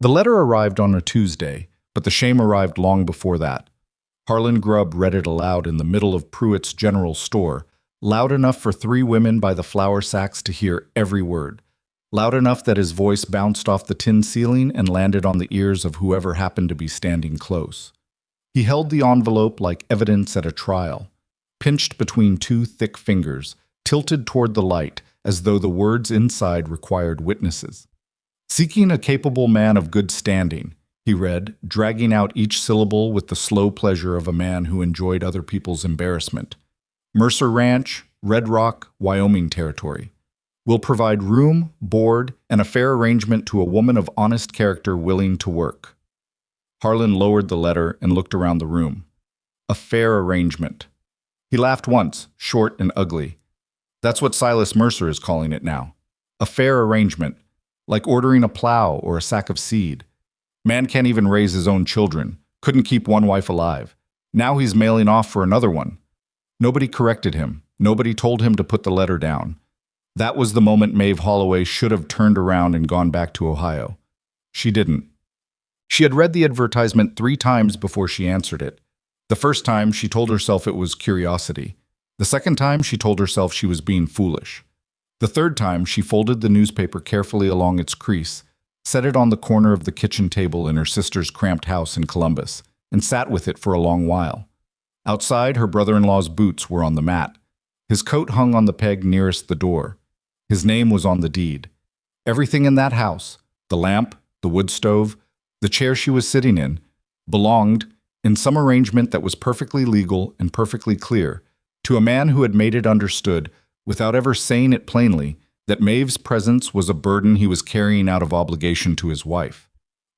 The letter arrived on a Tuesday, but the shame arrived long before that. Harlan Grubb read it aloud in the middle of Pruitt's general store, loud enough for three women by the flour sacks to hear every word, loud enough that his voice bounced off the tin ceiling and landed on the ears of whoever happened to be standing close. He held the envelope like evidence at a trial, pinched between two thick fingers, tilted toward the light as though the words inside required witnesses. Seeking a capable man of good standing, he read, dragging out each syllable with the slow pleasure of a man who enjoyed other people's embarrassment. Mercer Ranch, Red Rock, Wyoming territory. Will provide room, board, and a fair arrangement to a woman of honest character willing to work. Harlan lowered the letter and looked around the room. A fair arrangement. He laughed once, short and ugly. That's what Silas Mercer is calling it now. A fair arrangement, like ordering a plow or a sack of seed. Man can't even raise his own children, couldn't keep one wife alive. Now he's mailing off for another one. Nobody corrected him. Nobody told him to put the letter down. That was the moment Maeve Holloway should have turned around and gone back to Ohio. She didn't. She had read the advertisement 3 times before she answered it. The first time, she told herself it was curiosity. The second time, she told herself she was being foolish. The third time, she folded the newspaper carefully along its crease, set it on the corner of the kitchen table in her sister's cramped house in Columbus, and sat with it for a long while. Outside, her brother-in-law's boots were on the mat. His coat hung on the peg nearest the door. His name was on the deed. Everything in that house, the lamp, the wood stove, the chair she was sitting in, belonged, in some arrangement that was perfectly legal and perfectly clear, to a man who had made it understood, without ever saying it plainly, that Maeve's presence was a burden he was carrying out of obligation to his wife.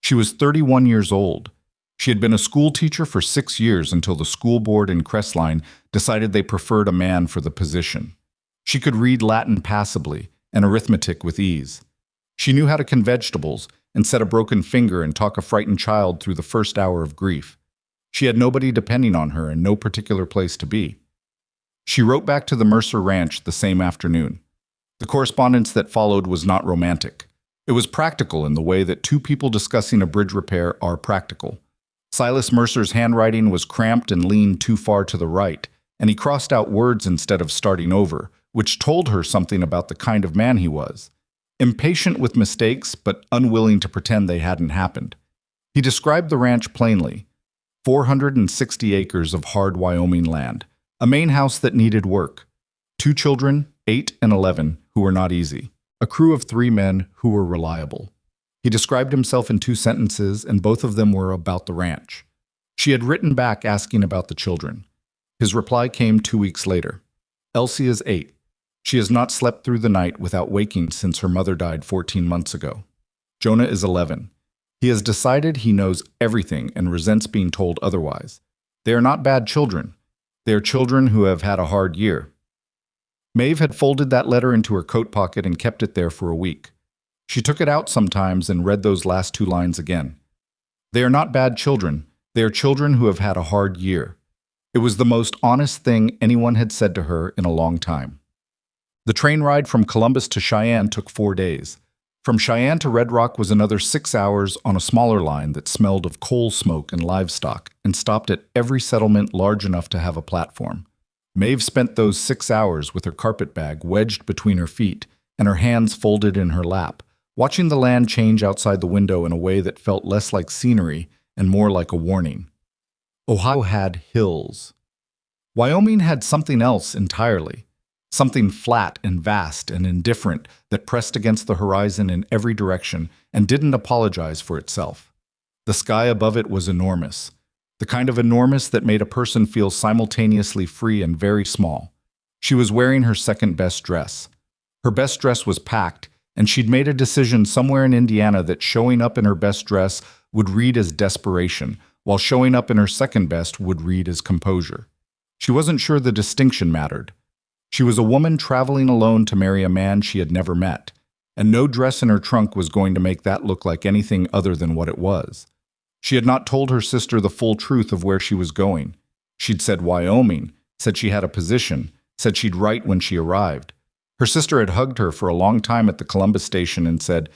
She was 31 years old. She had been a school teacher for 6 years until the school board in Crestline decided they preferred a man for the position. She could read Latin passably and arithmetic with ease. She knew how to can vegetables and set a broken finger and talk a frightened child through the first hour of grief. She had nobody depending on her and no particular place to be. She wrote back to the Mercer Ranch the same afternoon. The correspondence that followed was not romantic. It was practical in the way that two people discussing a bridge repair are practical. Silas Mercer's handwriting was cramped and leaned too far to the right, and he crossed out words instead of starting over, which told her something about the kind of man he was. Impatient with mistakes, but unwilling to pretend they hadn't happened. He described the ranch plainly. 460 acres of hard Wyoming land. A main house that needed work. 2 children, 8 and 11, who were not easy. A crew of 3 men who were reliable. He described himself in 2 sentences, and both of them were about the ranch. She had written back asking about the children. His reply came 2 weeks later. Elsie is 8. She has not slept through the night without waking since her mother died 14 months ago. Jonah is 11. He has decided he knows everything and resents being told otherwise. They are not bad children. They are children who have had a hard year. Maeve had folded that letter into her coat pocket and kept it there for a week. She took it out sometimes and read those last 2 lines again. They are not bad children. They are children who have had a hard year. It was the most honest thing anyone had said to her in a long time. The train ride from Columbus to Cheyenne took 4 days. From Cheyenne to Red Rock was another 6 hours on a smaller line that smelled of coal smoke and livestock and stopped at every settlement large enough to have a platform. Maeve spent those 6 hours with her carpet bag wedged between her feet and her hands folded in her lap, watching the land change outside the window in a way that felt less like scenery and more like a warning. Ohio had hills. Wyoming had something else entirely. Something flat and vast and indifferent that pressed against the horizon in every direction and didn't apologize for itself. The sky above it was enormous, the kind of enormous that made a person feel simultaneously free and very small. She was wearing her second-best dress. Her best dress was packed, and she'd made a decision somewhere in Indiana that showing up in her best dress would read as desperation, while showing up in her second best would read as composure. She wasn't sure the distinction mattered. She was a woman traveling alone to marry a man she had never met, and no dress in her trunk was going to make that look like anything other than what it was. She had not told her sister the full truth of where she was going. She'd said Wyoming, said she had a position, said she'd write when she arrived. Her sister had hugged her for a long time at the Columbus station and said,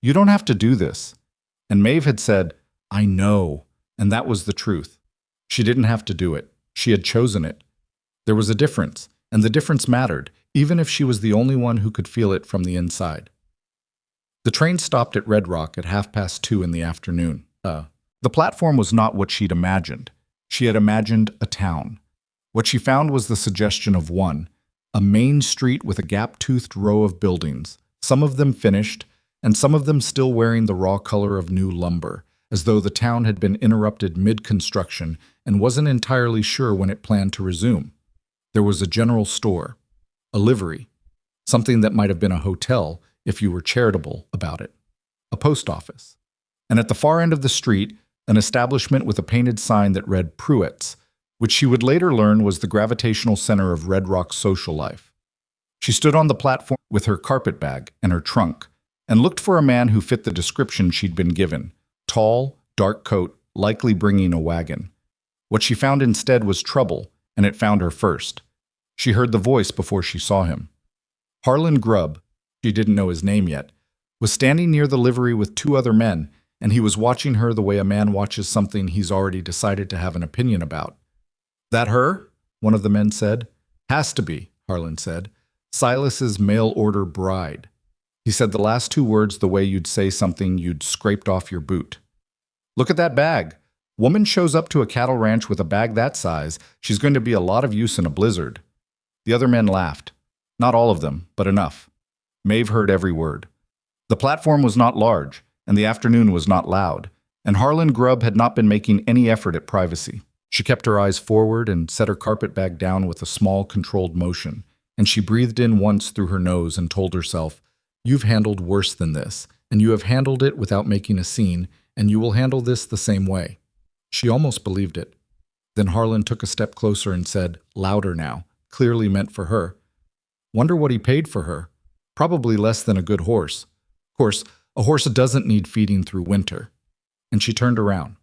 "You don't have to do this." And Maeve had said, "I know," and that was the truth. She didn't have to do it. She had chosen it. There was a difference, and the difference mattered, even if she was the only one who could feel it from the inside. The train stopped at Red Rock at 2:30 in the afternoon. The platform was not what she'd imagined. She had imagined a town. What she found was the suggestion of one, a main street with a gap-toothed row of buildings, some of them finished, and some of them still wearing the raw color of new lumber, as though the town had been interrupted mid-construction and wasn't entirely sure when it planned to resume. There was a general store, a livery, something that might have been a hotel if you were charitable about it, a post office, and at the far end of the street, an establishment with a painted sign that read Pruitt's, which she would later learn was the gravitational center of Red Rock's social life. She stood on the platform with her carpet bag and her trunk and looked for a man who fit the description she'd been given: tall, dark coat, likely bringing a wagon. What she found instead was trouble, and it found her first. She heard the voice before she saw him. Harlan Grubb, she didn't know his name yet, was standing near the livery with two other men, and he was watching her the way a man watches something he's already decided to have an opinion about. "That her?" one of the men said. "Has to be," Harlan said. "Silas's mail-order bride." He said the last two words the way you'd say something you'd scraped off your boot. "Look at that bag. Woman shows up to a cattle ranch with a bag that size. She's going to be a lot of use in a blizzard." The other men laughed. Not all of them, but enough. Maeve heard every word. The platform was not large, and the afternoon was not loud, and Harlan Grubb had not been making any effort at privacy. She kept her eyes forward and set her carpet bag down with a small, controlled motion, and she breathed in once through her nose and told herself, "You've handled worse than this, and you have handled it without making a scene, and you will handle this the same way." She almost believed it. Then Harlan took a step closer and said, louder now, clearly meant for her, "Wonder what he paid for her. Probably less than a good horse. Of course, a horse doesn't need feeding through winter." And she turned around.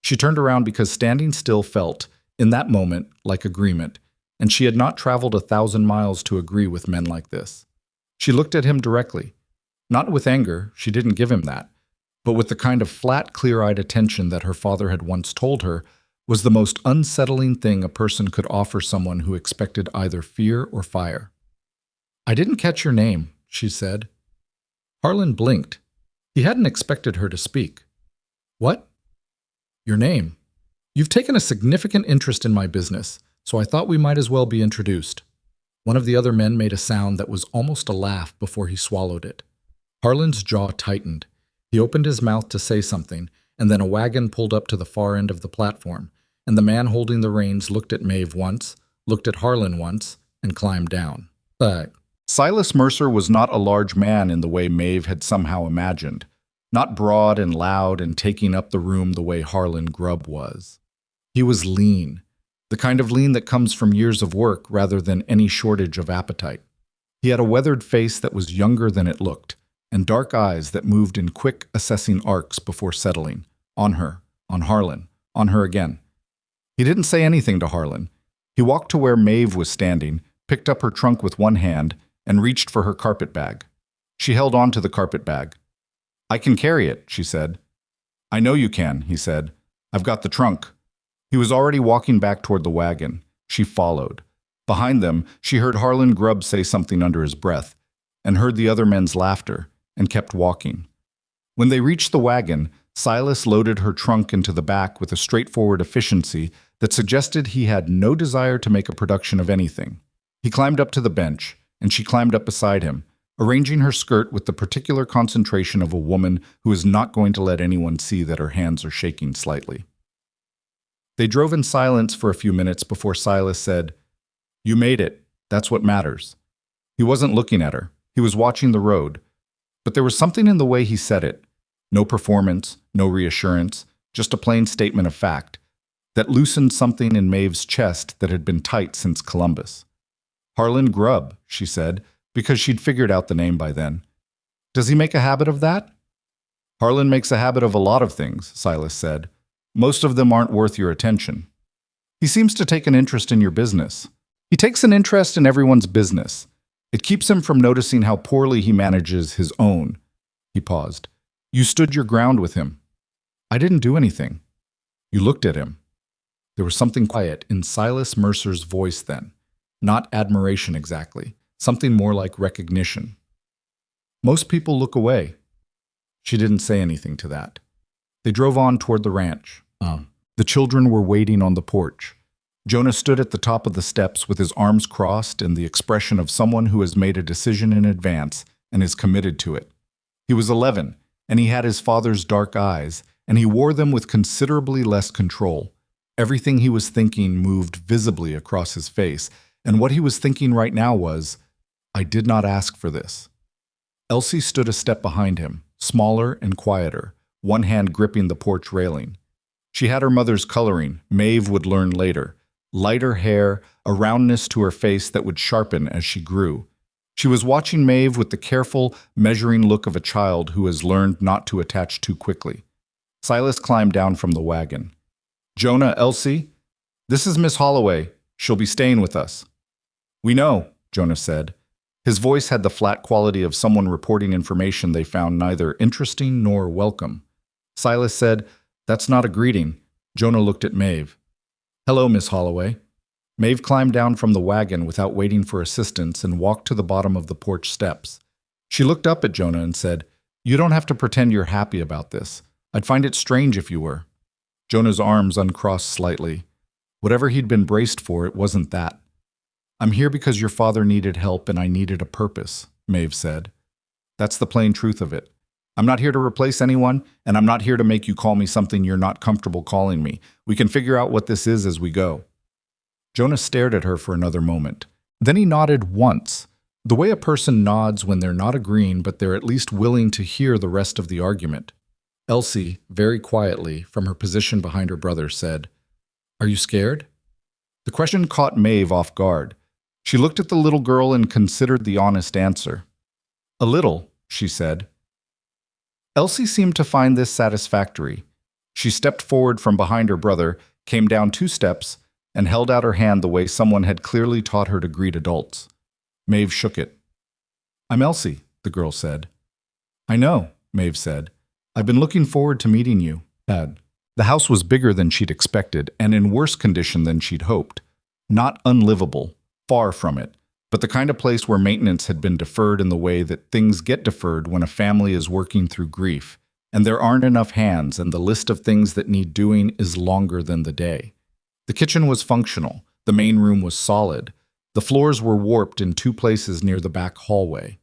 She turned around because standing still felt, in that moment, like agreement, and she had not traveled 1,000 miles to agree with men like this. She looked at him directly. Not with anger, she didn't give him that, but with the kind of flat, clear-eyed attention that her father had once told her was the most unsettling thing a person could offer someone who expected either fear or fire. "I didn't catch your name," she said. Harlan blinked. He hadn't expected her to speak. "What?" "Your name. You've taken a significant interest in my business, so I thought we might as well be introduced." One of the other men made a sound that was almost a laugh before he swallowed it. Harlan's jaw tightened. He opened his mouth to say something, and then a wagon pulled up to the far end of the platform, and the man holding the reins looked at Maeve once, looked at Harlan once, and climbed down. Silas Mercer was not a large man in the way Maeve had somehow imagined, not broad and loud and taking up the room the way Harlan Grubb was. He was lean, the kind of lean that comes from years of work rather than any shortage of appetite. He had a weathered face that was younger than it looked, and dark eyes that moved in quick, assessing arcs before settling, on her, on Harlan, on her again. He didn't say anything to Harlan. He walked to where Maeve was standing, picked up her trunk with one hand, and reached for her carpet bag. She held on to the carpet bag. "I can carry it," she said. "I know you can," he said. "I've got the trunk." He was already walking back toward the wagon. She followed. Behind them, she heard Harlan Grubb say something under his breath, and heard the other men's laughter, and kept walking. When they reached the wagon, Silas loaded her trunk into the back with a straightforward efficiency that suggested he had no desire to make a production of anything. He climbed up to the bench, and she climbed up beside him, arranging her skirt with the particular concentration of a woman who is not going to let anyone see that her hands are shaking slightly. They drove in silence for a few minutes before Silas said, "You made it. That's what matters." He wasn't looking at her. He was watching the road. But there was something in the way he said it, no performance, no reassurance, just a plain statement of fact, that loosened something in Maeve's chest that had been tight since Columbus. "Harlan Grubb," she said, because she'd figured out the name by then. "Does he make a habit of that?" "Harlan makes a habit of a lot of things," Silas said. "Most of them aren't worth your attention. He seems to take an interest in your business. He takes an interest in everyone's business. It keeps him from noticing how poorly he manages his own." He paused. "You stood your ground with him." I didn't do anything. You looked at him. There was something quiet in Silas Mercer's voice then. Not admiration exactly, something more like recognition. Most people look away. She didn't say anything to that. They drove on toward the ranch. The children were waiting on the porch. Jonah stood at the top of the steps with his arms crossed and the expression of someone who has made a decision in advance and is committed to it. He was 11, and he had his father's dark eyes, and he wore them with considerably less control. Everything he was thinking moved visibly across his face, and what he was thinking right now was, I did not ask for this. Elsie stood a step behind him, smaller and quieter, one hand gripping the porch railing. She had her mother's coloring, Maeve would learn later, lighter hair, a roundness to her face that would sharpen as she grew. She was watching Maeve with the careful, measuring look of a child who has learned not to attach too quickly. Silas climbed down from the wagon. Jonah, Elsie, this is Miss Holloway. She'll be staying with us. We know, Jonah said. His voice had the flat quality of someone reporting information they found neither interesting nor welcome. Silas said, That's not a greeting. Jonah looked at Maeve. Hello, Miss Holloway. Maeve climbed down from the wagon without waiting for assistance and walked to the bottom of the porch steps. She looked up at Jonah and said, You don't have to pretend you're happy about this. I'd find it strange if you were. Jonah's arms uncrossed slightly. Whatever he'd been braced for, it wasn't that. I'm here because your father needed help and I needed a purpose, Maeve said. That's the plain truth of it. I'm not here to replace anyone, and I'm not here to make you call me something you're not comfortable calling me. We can figure out what this is as we go. Jonah stared at her for another moment. Then he nodded once, the way a person nods when they're not agreeing but they're at least willing to hear the rest of the argument. Elsie, very quietly, from her position behind her brother, said, Are you scared? The question caught Maeve off guard. She looked at the little girl and considered the honest answer. A little, she said. Elsie seemed to find this satisfactory. She stepped forward from behind her brother, came down 2 steps, and held out her hand the way someone had clearly taught her to greet adults. Maeve shook it. I'm Elsie, the girl said. I know, Maeve said. I've been looking forward to meeting you, Dad. The house was bigger than she'd expected and in worse condition than she'd hoped. Not unlivable, far from it, but the kind of place where maintenance had been deferred in the way that things get deferred when a family is working through grief, and there aren't enough hands and the list of things that need doing is longer than the day. The kitchen was functional, the main room was solid, the floors were warped in 2 places near the back hallway.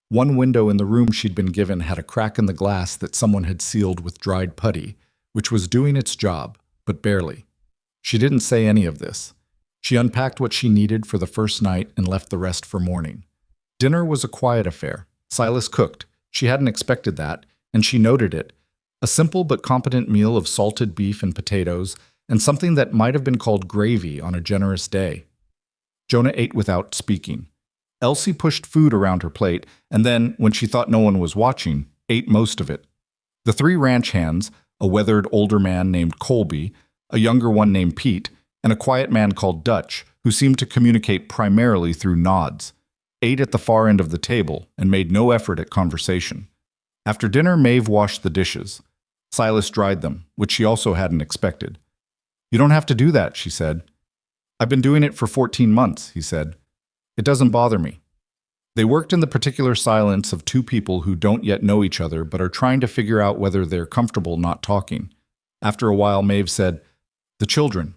One window in the room she'd been given had a crack in the glass that someone had sealed with dried putty, which was doing its job, but barely. She didn't say any of this. She unpacked what she needed for the first night and left the rest for morning. Dinner was a quiet affair. Silas cooked. She hadn't expected that, and she noted it. A simple but competent meal of salted beef and potatoes, and something that might have been called gravy on a generous day. Jonah ate without speaking. Elsie pushed food around her plate, and then, when she thought no one was watching, ate most of it. The 3 ranch hands, a weathered older man named Colby, a younger one named Pete, and a quiet man called Dutch, who seemed to communicate primarily through nods, ate at the far end of the table and made no effort at conversation. After dinner, Maeve washed the dishes. Silas dried them, which she also hadn't expected. You don't have to do that, she said. I've been doing it for 14 months, he said. It doesn't bother me. They worked in the particular silence of 2 people who don't yet know each other but are trying to figure out whether they're comfortable not talking. After a while, Maeve said, The children,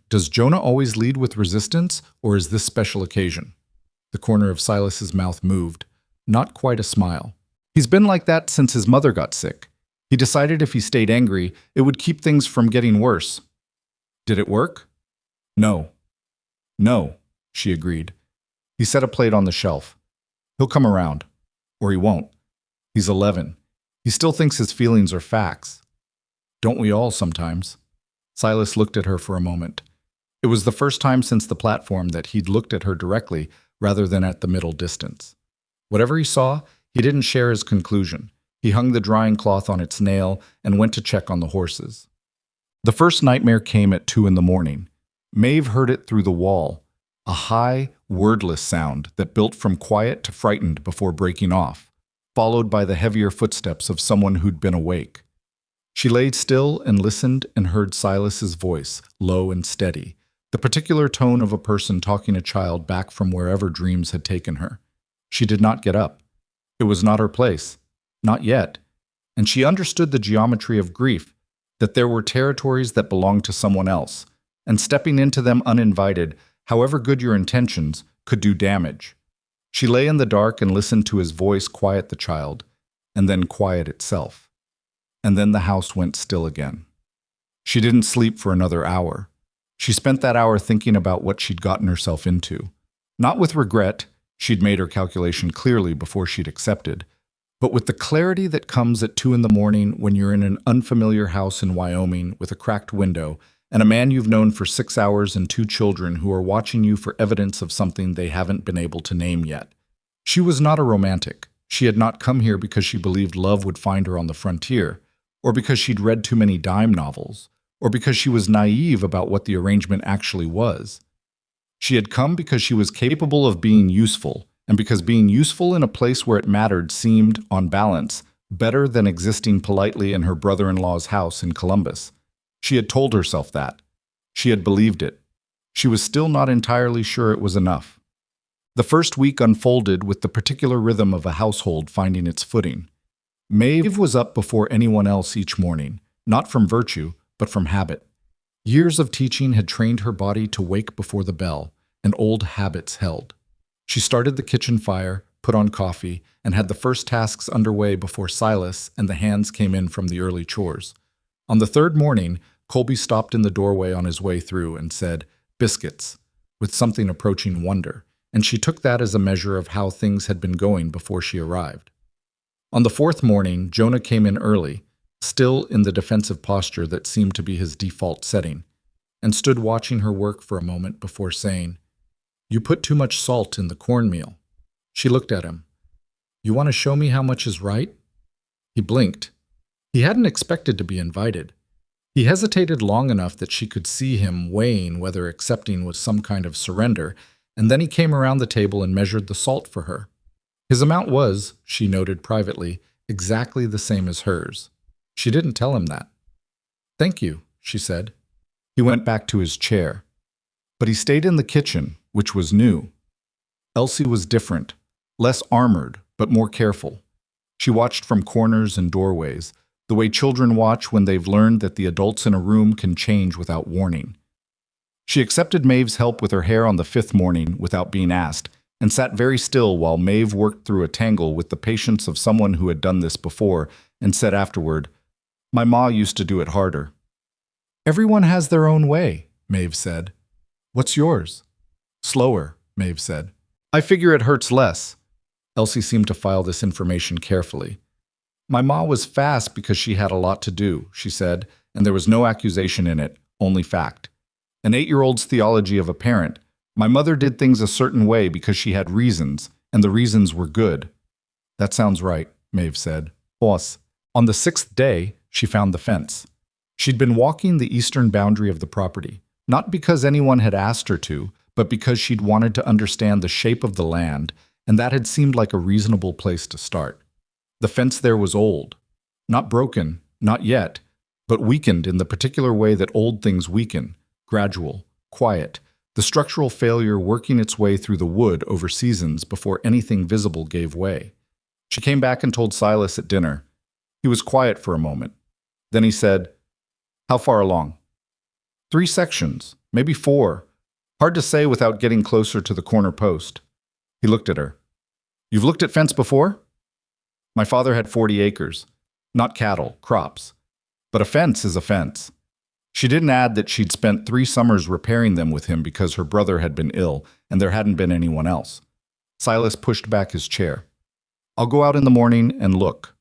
does Jonah always lead with resistance, or is this special occasion? The corner of Silas's mouth moved. Not quite a smile. He's been like that since his mother got sick. He decided if he stayed angry, it would keep things from getting worse. Did it work? No, she agreed. He set a plate on the shelf. He'll come around. Or he won't. He's 11. He still thinks his feelings are facts. Don't we all sometimes? Silas looked at her for a moment. It was the first time since the platform that he'd looked at her directly rather than at the middle distance. Whatever he saw, he didn't share his conclusion. He hung the drying cloth on its nail and went to check on the horses. The first nightmare came at 2 a.m. Maeve heard it through the wall, a high, wordless sound that built from quiet to frightened before breaking off, followed by the heavier footsteps of someone who'd been awake. She lay still and listened and heard Silas's voice, low and steady, the particular tone of a person talking a child back from wherever dreams had taken her. She did not get up. It was not her place. Not yet. And she understood the geometry of grief, that there were territories that belonged to someone else, and stepping into them uninvited, however good your intentions, could do damage. She lay in the dark and listened to his voice quiet the child, and then quiet itself. And then the house went still again. She didn't sleep for another hour. She spent that hour thinking about what she'd gotten herself into. Not with regret, she'd made her calculation clearly before she'd accepted, but with the clarity that comes at 2 in the morning when you're in an unfamiliar house in Wyoming with a cracked window and a man you've known for 6 hours and 2 children who are watching you for evidence of something they haven't been able to name yet. She was not a romantic. She had not come here because she believed love would find her on the frontier, or because she'd read too many dime novels, or because she was naive about what the arrangement actually was. She had come because she was capable of being useful, and because being useful in a place where it mattered seemed, on balance, better than existing politely in her brother-in-law's house in Columbus. She had told herself that. She had believed it. She was still not entirely sure it was enough. The first week unfolded with the particular rhythm of a household finding its footing. Maeve was up before anyone else each morning, not from virtue, but from habit. Years of teaching had trained her body to wake before the bell, and old habits held. She started the kitchen fire, put on coffee, and had the first tasks underway before Silas and the hands came in from the early chores. On the third morning, Colby stopped in the doorway on his way through and said, "Biscuits," with something approaching wonder, and she took that as a measure of how things had been going before she arrived. On the fourth morning, Jonah came in early, still in the defensive posture that seemed to be his default setting, and stood watching her work for a moment before saying, "You put too much salt in the cornmeal." She looked at him. "You want to show me how much is right?" He blinked. He hadn't expected to be invited. He hesitated long enough that she could see him weighing whether accepting was some kind of surrender, and then he came around the table and measured the salt for her. His amount was, she noted privately, exactly the same as hers. She didn't tell him that. "Thank you," she said. He went back to his chair. But he stayed in the kitchen, which was new. Elsie was different, less armored, but more careful. She watched from corners and doorways, the way children watch when they've learned that the adults in a room can change without warning. She accepted Maeve's help with her hair on the 5th morning without being asked, and sat very still while Maeve worked through a tangle with the patience of someone who had done this before, and said afterward, "My ma used to do it harder." "Everyone has their own way," Maeve said. "What's yours?" "Slower," Maeve said. "I figure it hurts less." Elsie seemed to file this information carefully. "My ma was fast because she had a lot to do," she said, and there was no accusation in it, only fact. An 8-year-old's theology of a parent. My mother did things a certain way because she had reasons, and the reasons were good. "That sounds right," Maeve said. "Boss." On the 6th day, she found the fence. She'd been walking the eastern boundary of the property, not because anyone had asked her to, but because she'd wanted to understand the shape of the land, and that had seemed like a reasonable place to start. The fence there was old. Not broken, not yet, but weakened in the particular way that old things weaken, gradual, quiet, the structural failure working its way through the wood over seasons before anything visible gave way. She came back and told Silas at dinner. He was quiet for a moment. Then he said, "How far along?" 3 sections, maybe 4. Hard to say without getting closer to the corner post. He looked at her. "You've looked at fence before?" "My father had 40 acres. Not cattle, crops. But a fence is a fence." She didn't add that she'd spent 3 summers repairing them with him because her brother had been ill and there hadn't been anyone else. Silas pushed back his chair. "I'll go out in the morning and look."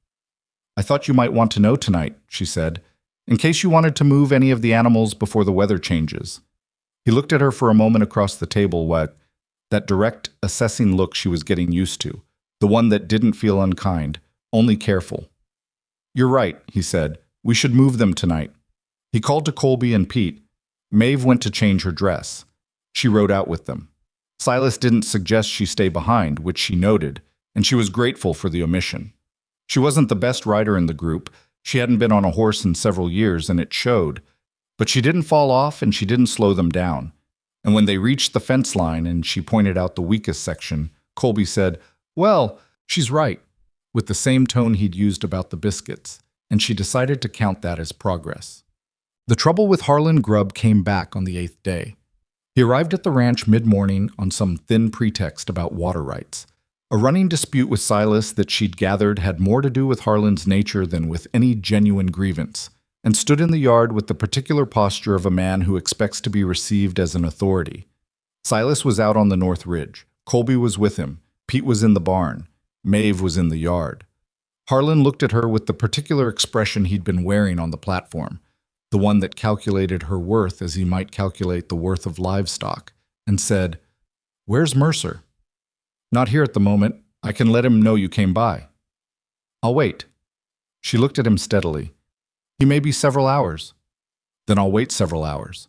"I thought you might want to know tonight," she said, "in case you wanted to move any of the animals before the weather changes." He looked at her for a moment across the table, that direct, assessing look she was getting used to, the one that didn't feel unkind, only careful. "You're right," he said. "We should move them tonight." He called to Colby and Pete. Maeve went to change her dress. She rode out with them. Silas didn't suggest she stay behind, which she noted, and she was grateful for the omission. She wasn't the best rider in the group, She hadn't been on a horse in several years, and it showed. But she didn't fall off, and she didn't slow them down. And when they reached the fence line and she pointed out the weakest section, Colby said, "Well, she's right," with the same tone he'd used about the biscuits, and she decided to count that as progress. The trouble with Harlan Grubb came back on the 8th day. He arrived at the ranch mid-morning on some thin pretext about water rights. A running dispute with Silas that she'd gathered had more to do with Harlan's nature than with any genuine grievance, and stood in the yard with the particular posture of a man who expects to be received as an authority. Silas was out on the North Ridge. Colby was with him. Pete was in the barn. Maeve was in the yard. Harlan looked at her with the particular expression he'd been wearing on the platform, the one that calculated her worth as he might calculate the worth of livestock, and said, "Where's Mercer?" "Not here at the moment. I can let him know you came by." "I'll wait." She looked at him steadily. "He may be several hours." "Then I'll wait several hours."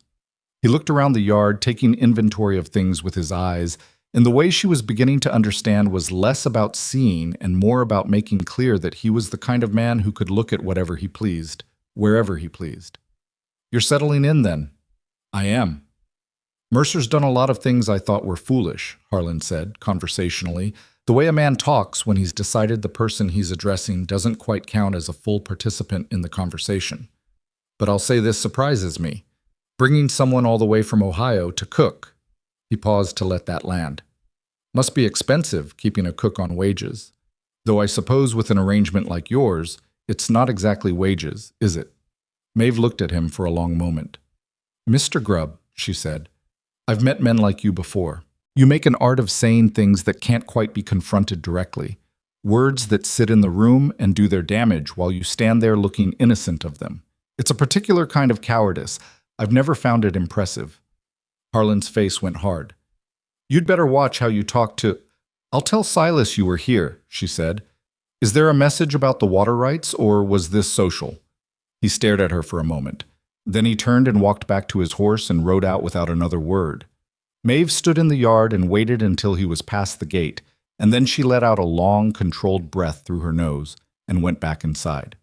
He looked around the yard, taking inventory of things with his eyes, and the way she was beginning to understand was less about seeing and more about making clear that he was the kind of man who could look at whatever he pleased, wherever he pleased. "You're settling in, then?" "I am." "Mercer's done a lot of things I thought were foolish," Harlan said, conversationally, the way a man talks when he's decided the person he's addressing doesn't quite count as a full participant in the conversation. "But I'll say this surprises me. Bringing someone all the way from Ohio to cook." He paused to let that land. "Must be expensive, keeping a cook on wages. Though I suppose with an arrangement like yours, it's not exactly wages, is it?" Maeve looked at him for a long moment. "Mr. Grubb," she said, "I've met men like you before. You make an art of saying things that can't quite be confronted directly, words that sit in the room and do their damage while you stand there looking innocent of them. It's a particular kind of cowardice. I've never found it impressive." Harlan's face went hard. "You'd better watch how you talk to—" "I'll tell Silas you were here," she said. "Is there a message about the water rights, or was this social?" He stared at her for a moment. Then he turned and walked back to his horse and rode out without another word. Maeve stood in the yard and waited until he was past the gate, and then she let out a long, controlled breath through her nose and went back inside.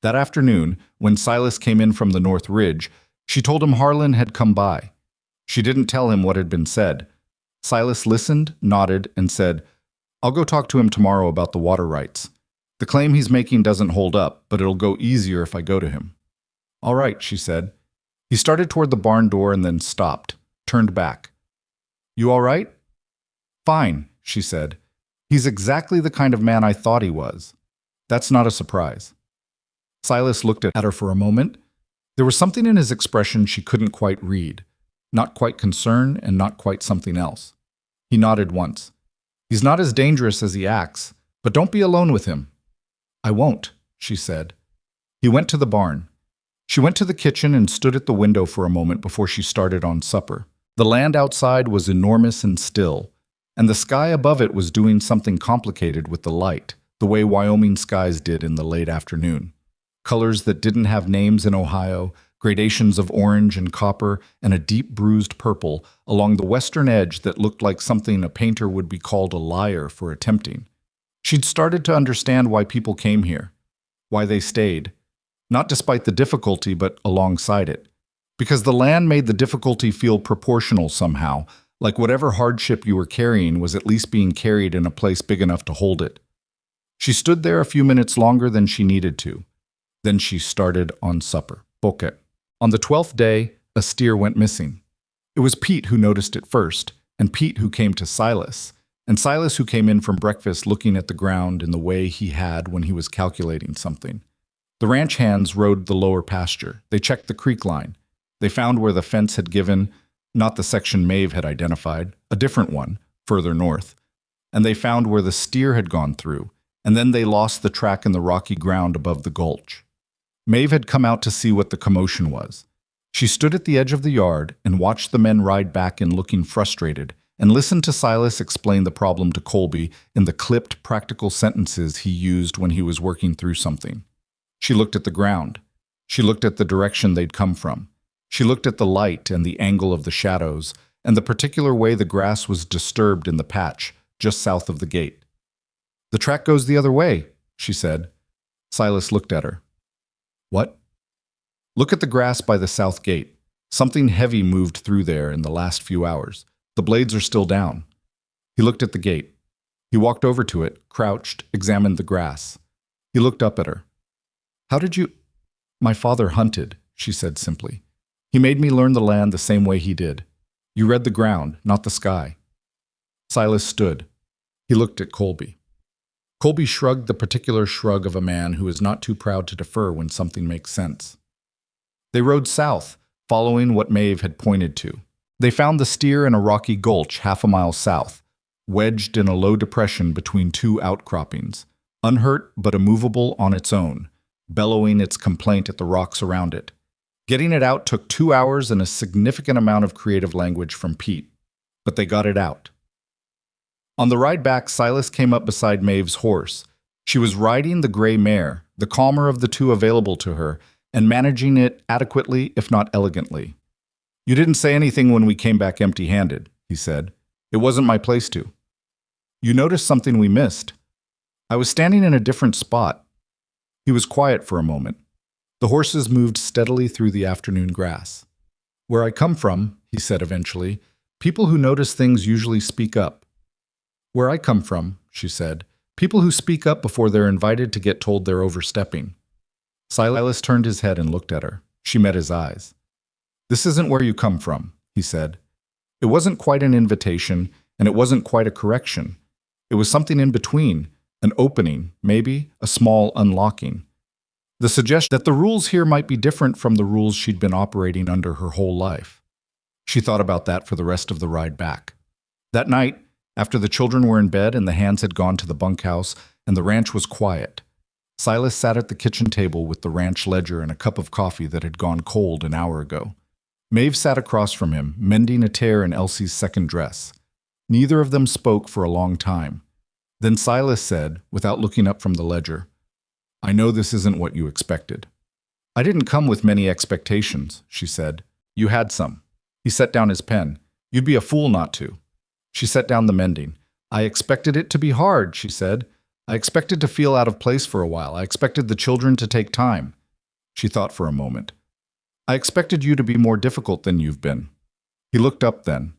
That afternoon, when Silas came in from the North Ridge, she told him Harlan had come by. She didn't tell him what had been said. Silas listened, nodded, and said, "I'll go talk to him tomorrow about the water rights. The claim he's making doesn't hold up, but it'll go easier if I go to him." "All right," she said. He started toward the barn door and then stopped, turned back. "You all right?" "Fine," she said. "He's exactly the kind of man I thought he was. That's not a surprise." Silas looked at her for a moment. There was something in his expression she couldn't quite read. Not quite concern and not quite something else. He nodded once. "He's not as dangerous as he acts, but don't be alone with him." "I won't," she said. He went to the barn. She went to the kitchen and stood at the window for a moment before she started on supper. The land outside was enormous and still, and the sky above it was doing something complicated with the light, the way Wyoming skies did in the late afternoon. Colors that didn't have names in Ohio, gradations of orange and copper, and a deep bruised purple along the western edge that looked like something a painter would be called a liar for attempting. She'd started to understand why people came here, why they stayed, not despite the difficulty, but alongside it. Because the land made the difficulty feel proportional somehow, like whatever hardship you were carrying was at least being carried in a place big enough to hold it. She stood there a few minutes longer than she needed to. Then she started on supper. Bokeh. On the 12th day, a steer went missing. It was Pete who noticed it first, and Pete who came to Silas, and Silas who came in from breakfast looking at the ground in the way he had when he was calculating something. The ranch hands rode the lower pasture. They checked the creek line. They found where the fence had given, not the section Maeve had identified, a different one, further north. And they found where the steer had gone through, and then they lost the track in the rocky ground above the gulch. Maeve had come out to see what the commotion was. She stood at the edge of the yard and watched the men ride back in looking frustrated, and listened to Silas explain the problem to Colby in the clipped, practical sentences he used when he was working through something. She looked at the ground. She looked at the direction they'd come from. She looked at the light and the angle of the shadows, and the particular way the grass was disturbed in the patch, just south of the gate. "The track goes the other way," she said. Silas looked at her. What? Look at the grass by the south gate. Something heavy moved through there in the last few hours. The blades are still down. He looked at the gate. He walked over to it, crouched, examined the grass. He looked up at her. How did you— My father hunted, she said simply. He made me learn the land the same way he did. You read the ground, not the sky. Silas stood. He looked at Colby. Colby shrugged the particular shrug of a man who is not too proud to defer when something makes sense. They rode south, following what Maeve had pointed to. They found the steer in a rocky gulch half a mile south, wedged in a low depression between two outcroppings, unhurt but immovable on its own, bellowing its complaint at the rocks around it. Getting it out took 2 hours and a significant amount of creative language from Pete, but they got it out. On the ride back, Silas came up beside Maeve's horse. She was riding the gray mare, the calmer of the two available to her, and managing it adequately, if not elegantly. You didn't say anything when we came back empty-handed, he said. It wasn't my place to. You noticed something we missed. I was standing in a different spot. He was quiet for a moment. The horses moved steadily through the afternoon grass. Where I come from, he said eventually, people who notice things usually speak up. Where I come from, she said, people who speak up before they're invited to get told they're overstepping. Silas turned his head and looked at her. She met his eyes. This isn't where you come from, he said. It wasn't quite an invitation, and it wasn't quite a correction. It was something in between, an opening, maybe, a small unlocking. The suggestion that the rules here might be different from the rules she'd been operating under her whole life. She thought about that for the rest of the ride back. That night, after the children were in bed and the hands had gone to the bunkhouse and the ranch was quiet, Silas sat at the kitchen table with the ranch ledger and a cup of coffee that had gone cold an hour ago. Maeve sat across from him, mending a tear in Elsie's second dress. Neither of them spoke for a long time. Then Silas said, without looking up from the ledger, I know this isn't what you expected. I didn't come with many expectations, she said. You had some. He set down his pen. You'd be a fool not to. She set down the mending. I expected it to be hard, she said. I expected to feel out of place for a while. I expected the children to take time. She thought for a moment. I expected you to be more difficult than you've been. He looked up then.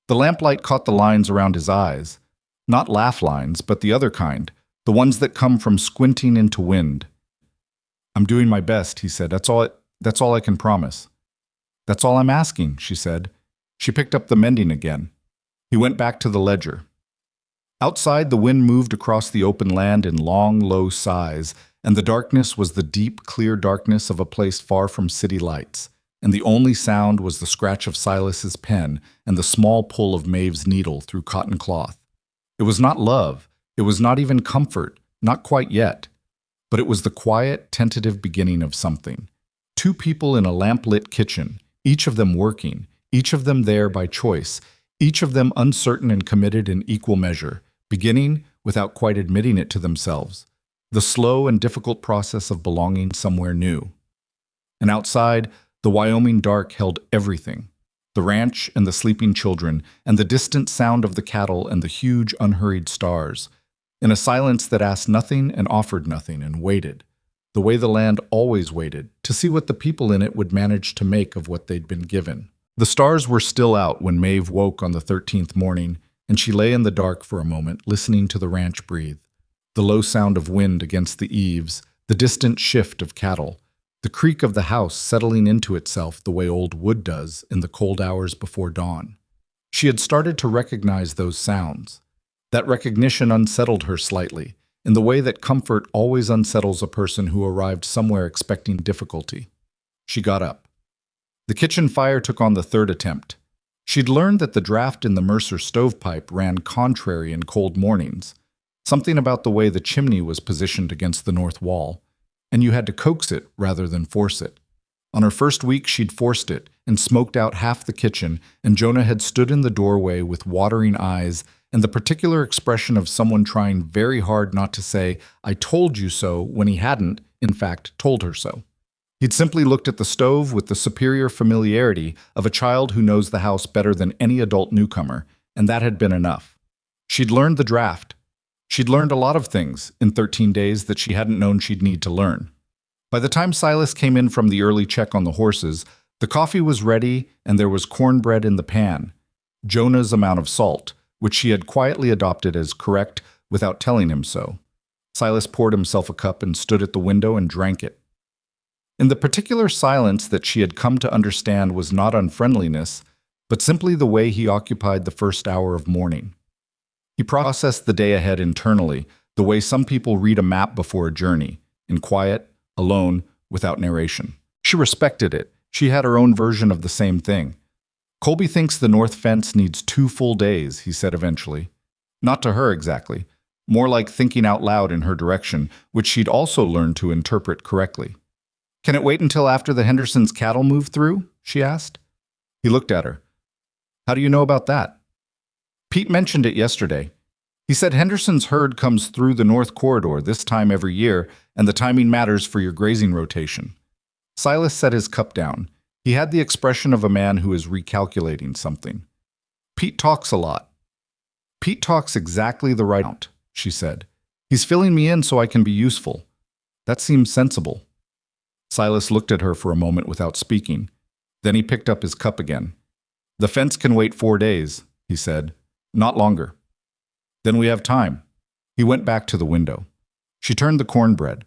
The lamplight caught the lines around his eyes. Not laugh lines, but the other kind, the ones that come from squinting into wind. I'm doing my best, he said. That's all I can promise. That's all I'm asking, she said. She picked up the mending again. He went back to the ledger. Outside, the wind moved across the open land in long, low sighs, and the darkness was the deep, clear darkness of a place far from city lights, and the only sound was the scratch of Silas's pen and the small pull of Maeve's needle through cotton cloth. It was not love, it was not even comfort, not quite yet, but it was the quiet, tentative beginning of something. Two people in a lamp-lit kitchen, each of them working, each of them there by choice, each of them uncertain and committed in equal measure, beginning, without quite admitting it to themselves, the slow and difficult process of belonging somewhere new. And outside, the Wyoming dark held everything, the ranch and the sleeping children, and the distant sound of the cattle and the huge, unhurried stars, in a silence that asked nothing and offered nothing and waited, the way the land always waited, to see what the people in it would manage to make of what they'd been given. The stars were still out when Maeve woke on the 13th morning, and she lay in the dark for a moment, listening to the ranch breathe, the low sound of wind against the eaves, the distant shift of cattle, the creak of the house settling into itself the way old wood does in the cold hours before dawn. She had started to recognize those sounds. That recognition unsettled her slightly, in the way that comfort always unsettles a person who arrived somewhere expecting difficulty. She got up. The kitchen fire took on the third attempt. She'd learned that the draft in the Mercer stovepipe ran contrary in cold mornings, something about the way the chimney was positioned against the north wall, and you had to coax it rather than force it. On her first week, she'd forced it and smoked out half the kitchen, and Jonah had stood in the doorway with watering eyes and the particular expression of someone trying very hard not to say, "I told you so," when he hadn't, in fact, told her so. He'd simply looked at the stove with the superior familiarity of a child who knows the house better than any adult newcomer, and that had been enough. She'd learned the draft. She'd learned a lot of things in 13 days that she hadn't known she'd need to learn. By the time Silas came in from the early check on the horses, the coffee was ready and there was cornbread in the pan. Jonah's amount of salt, which she had quietly adopted as correct without telling him so. Silas poured himself a cup and stood at the window and drank it. In the particular silence that she had come to understand was not unfriendliness, but simply the way he occupied the first hour of morning. He processed the day ahead internally, the way some people read a map before a journey, in quiet, alone, without narration. She respected it. She had her own version of the same thing. Colby thinks the north fence needs 2 full days, he said eventually. Not to her exactly. More like thinking out loud in her direction, which she'd also learned to interpret correctly. Can it wait until after the Hendersons' cattle move through? She asked. He looked at her. How do you know about that? Pete mentioned it yesterday. He said Henderson's herd comes through the North Corridor this time every year, and the timing matters for your grazing rotation. Silas set his cup down. He had the expression of a man who is recalculating something. Pete talks a lot. Pete talks exactly the right amount, she said. He's filling me in so I can be useful. That seems sensible. Silas looked at her for a moment without speaking. Then he picked up his cup again. The fence can wait 4 days, he said. Not longer. Then we have time. He went back to the window. She turned the cornbread.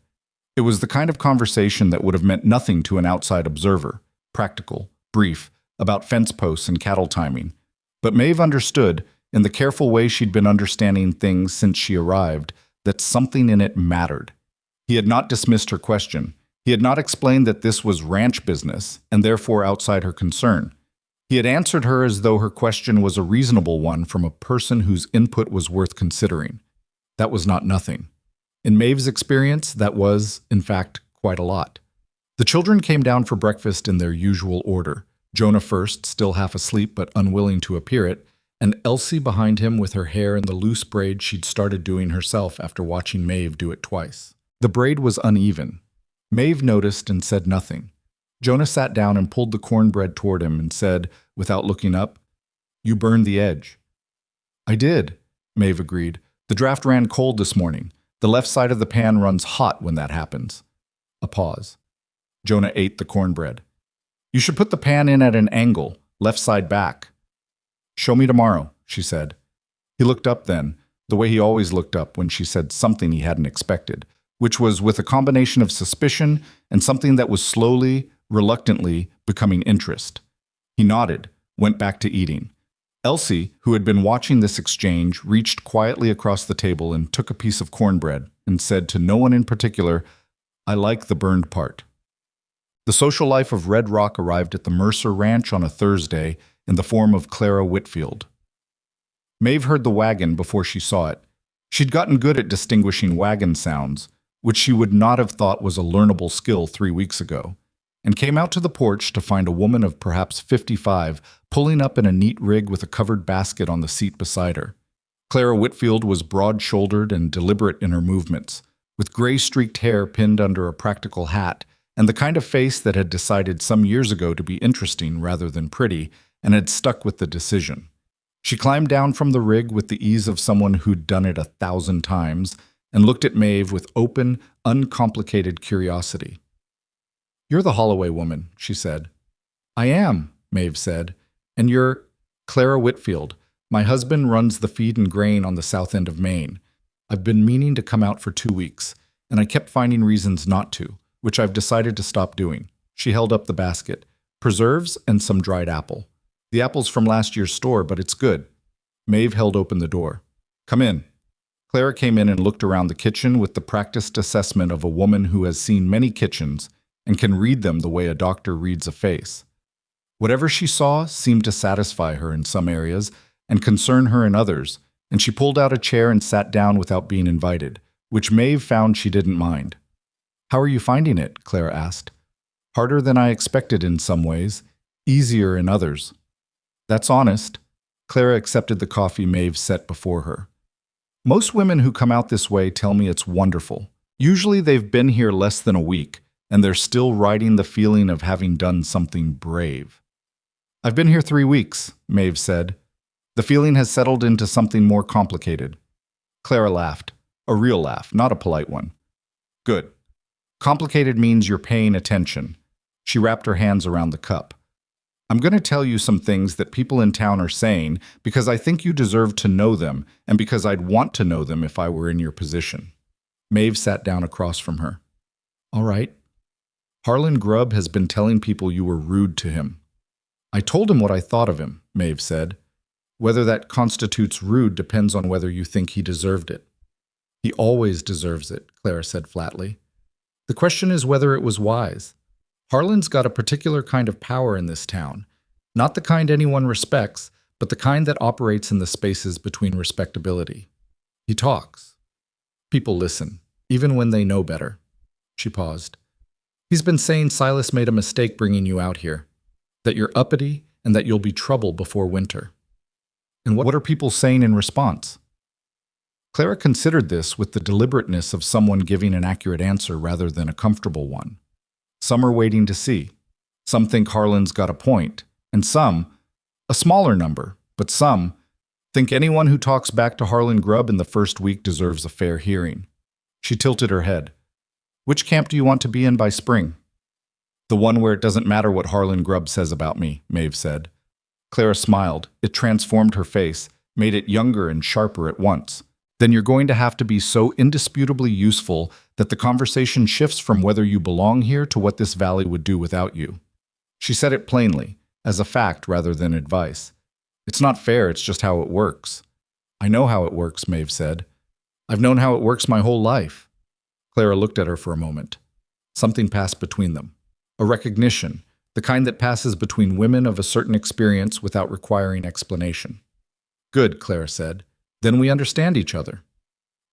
It was the kind of conversation that would have meant nothing to an outside observer, practical, brief, about fence posts and cattle timing. But Maeve understood, in the careful way she'd been understanding things since she arrived, that something in it mattered. He had not dismissed her question. He had not explained that this was ranch business, and therefore outside her concern. He had answered her as though her question was a reasonable one from a person whose input was worth considering. That was not nothing. In Maeve's experience, that was, in fact, quite a lot. The children came down for breakfast in their usual order. Jonah first, still half asleep but unwilling to appear it, and Elsie behind him with her hair in the loose braid she'd started doing herself after watching Maeve do it twice. The braid was uneven. Maeve noticed and said nothing. Jonah sat down and pulled the cornbread toward him and said, without looking up, "You burned the edge." "I did," Maeve agreed. "The draft ran cold this morning. The left side of the pan runs hot when that happens." A pause. Jonah ate the cornbread. "You should put the pan in at an angle, left side back." "Show me tomorrow," she said. He looked up then, the way he always looked up when she said something he hadn't expected, which was with a combination of suspicion and something that was slowly, reluctantly, becoming interest. He nodded, went back to eating. Elsie, who had been watching this exchange, reached quietly across the table and took a piece of cornbread and said to no one in particular, "I like the burned part." The social life of Red Rock arrived at the Mercer Ranch on a Thursday in the form of Clara Whitfield. Maeve heard the wagon before she saw it. She'd gotten good at distinguishing wagon sounds, which she would not have thought was a learnable skill 3 weeks ago, and came out to the porch to find a woman of perhaps 55 pulling up in a neat rig with a covered basket on the seat beside her. Clara Whitfield was broad-shouldered and deliberate in her movements, with gray-streaked hair pinned under a practical hat, and the kind of face that had decided some years ago to be interesting rather than pretty, and had stuck with the decision. She climbed down from the rig with the ease of someone who'd done it 1,000 times, and looked at Maeve with open, uncomplicated curiosity. "You're the Holloway woman," she said. "I am," Maeve said. "And you're—" "Clara Whitfield. My husband runs the feed and grain on the south end of Maine. I've been meaning to come out for 2 weeks, and I kept finding reasons not to, which I've decided to stop doing." She held up the basket. "Preserves and some dried apple. The apple's from last year's store, but it's good." Maeve held open the door. "Come in." Clara came in and looked around the kitchen with the practiced assessment of a woman who has seen many kitchens and can read them the way a doctor reads a face. Whatever she saw seemed to satisfy her in some areas and concern her in others, and she pulled out a chair and sat down without being invited, which Maeve found she didn't mind. "How are you finding it?" Clara asked. "Harder than I expected in some ways, easier in others." "That's honest." Clara accepted the coffee Maeve set before her. "Most women who come out this way tell me it's wonderful. Usually they've been here less than a week, and they're still riding the feeling of having done something brave." "I've been here 3 weeks," Maeve said. "The feeling has settled into something more complicated." Clara laughed. A real laugh, not a polite one. Good. Complicated means you're paying attention. She wrapped her hands around the cup. I'm going to tell you some things that people in town are saying because I think you deserve to know them and because I'd want to know them if I were in your position. Maeve sat down across from her. All right. Harlan Grubb has been telling people you were rude to him. I told him what I thought of him, Maeve said. Whether that constitutes rude depends on whether you think he deserved it. He always deserves it, Clara said flatly. The question is whether it was wise. Harlan's got a particular kind of power in this town. Not the kind anyone respects, but the kind that operates in the spaces between respectability. He talks. People listen, even when they know better. She paused. He's been saying Silas made a mistake bringing you out here, that you're uppity and that you'll be trouble before winter. And what are people saying in response? Clara considered this with the deliberateness of someone giving an accurate answer rather than a comfortable one. Some are waiting to see. Some think Harlan's got a point, and some, a smaller number, but some, think anyone who talks back to Harlan Grubb in the first week deserves a fair hearing. She tilted her head. Which camp do you want to be in by spring? The one where it doesn't matter what Harlan Grubb says about me, Maeve said. Clara smiled. It transformed her face, made it younger and sharper at once. Then you're going to have to be so indisputably useful that the conversation shifts from whether you belong here to what this valley would do without you. She said it plainly, as a fact rather than advice. It's not fair, it's just how it works. I know how it works, Maeve said. I've known how it works my whole life. Clara looked at her for a moment. Something passed between them. A recognition, the kind that passes between women of a certain experience without requiring explanation. Good, Clara said. Then we understand each other.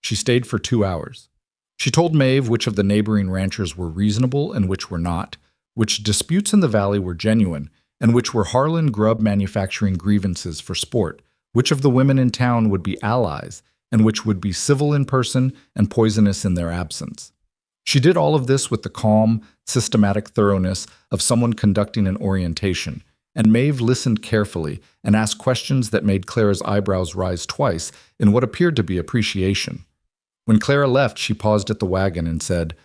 She stayed for 2 hours. She told Maeve which of the neighboring ranchers were reasonable and which were not, which disputes in the valley were genuine, and which were Harlan Grubb manufacturing grievances for sport, which of the women in town would be allies, and which would be civil in person and poisonous in their absence. She did all of this with the calm, systematic thoroughness of someone conducting an orientation, and Maeve listened carefully and asked questions that made Clara's eyebrows rise twice in what appeared to be appreciation. When Clara left, she paused at the wagon and said,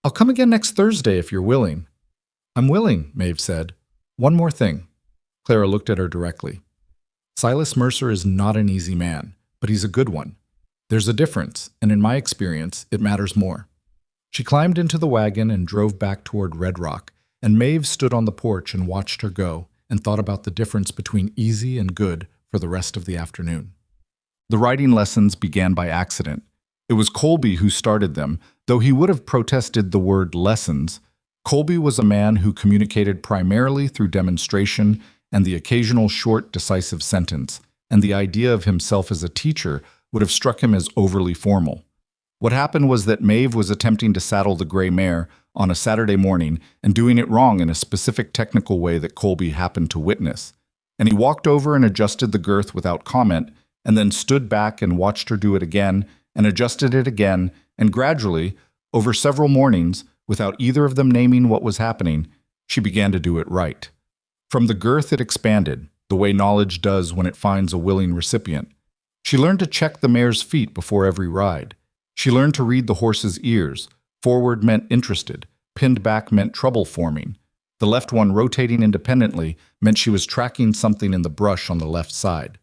I'll come again next Thursday if you're willing. I'm willing, Maeve said. One more thing. Clara looked at her directly. Silas Mercer is not an easy man, but he's a good one. There's a difference, and in my experience, it matters more. She climbed into the wagon and drove back toward Red Rock, and Maeve stood on the porch and watched her go and thought about the difference between easy and good for the rest of the afternoon. The riding lessons began by accident. It was Colby who started them, though he would have protested the word lessons. Colby was a man who communicated primarily through demonstration and the occasional short, decisive sentence, and the idea of himself as a teacher would have struck him as overly formal. What happened was that Maeve was attempting to saddle the gray mare on a Saturday morning and doing it wrong in a specific technical way that Colby happened to witness. And he walked over and adjusted the girth without comment, and then stood back and watched her do it again, and adjusted it again, and gradually, over several mornings, without either of them naming what was happening, she began to do it right. From the girth it expanded, the way knowledge does when it finds a willing recipient. She learned to check the mare's feet before every ride. She learned to read the horse's ears. Forward meant interested. Pinned back meant trouble forming. The left one rotating independently meant she was tracking something in the brush on the left side.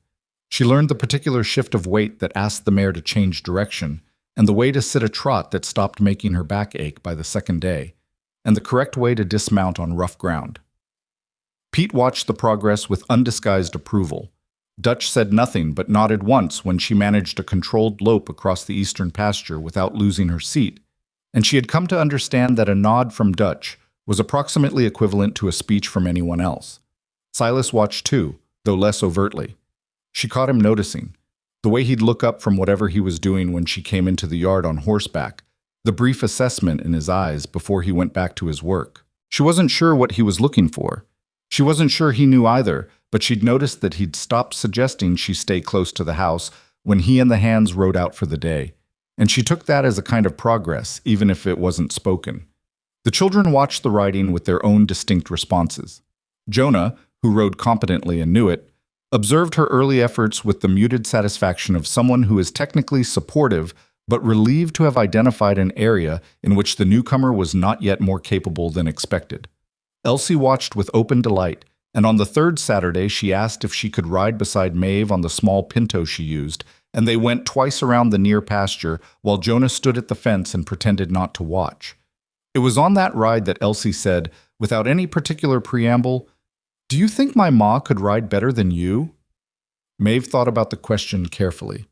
She learned the particular shift of weight that asked the mare to change direction, and the way to sit a trot that stopped making her back ache by the second day, and the correct way to dismount on rough ground. Pete watched the progress with undisguised approval. Dutch said nothing but nodded once when she managed a controlled lope across the eastern pasture without losing her seat, and she had come to understand that a nod from Dutch was approximately equivalent to a speech from anyone else. Silas watched too, though less overtly. She caught him noticing, the way he'd look up from whatever he was doing when she came into the yard on horseback, the brief assessment in his eyes before he went back to his work. She wasn't sure what he was looking for. She wasn't sure he knew either, but she'd noticed that he'd stopped suggesting she stay close to the house when he and the hands rode out for the day, and she took that as a kind of progress, even if it wasn't spoken. The children watched the riding with their own distinct responses. Jonah, who rode competently and knew it, observed her early efforts with the muted satisfaction of someone who is technically supportive but relieved to have identified an area in which the newcomer was not yet more capable than expected. Elsie watched with open delight, and on the third Saturday she asked if she could ride beside Maeve on the small pinto she used, and they went twice around the near pasture while Jonah stood at the fence and pretended not to watch. It was on that ride that Elsie said, without any particular preamble, "Do you think my ma could ride better than you?" Maeve thought about the question carefully.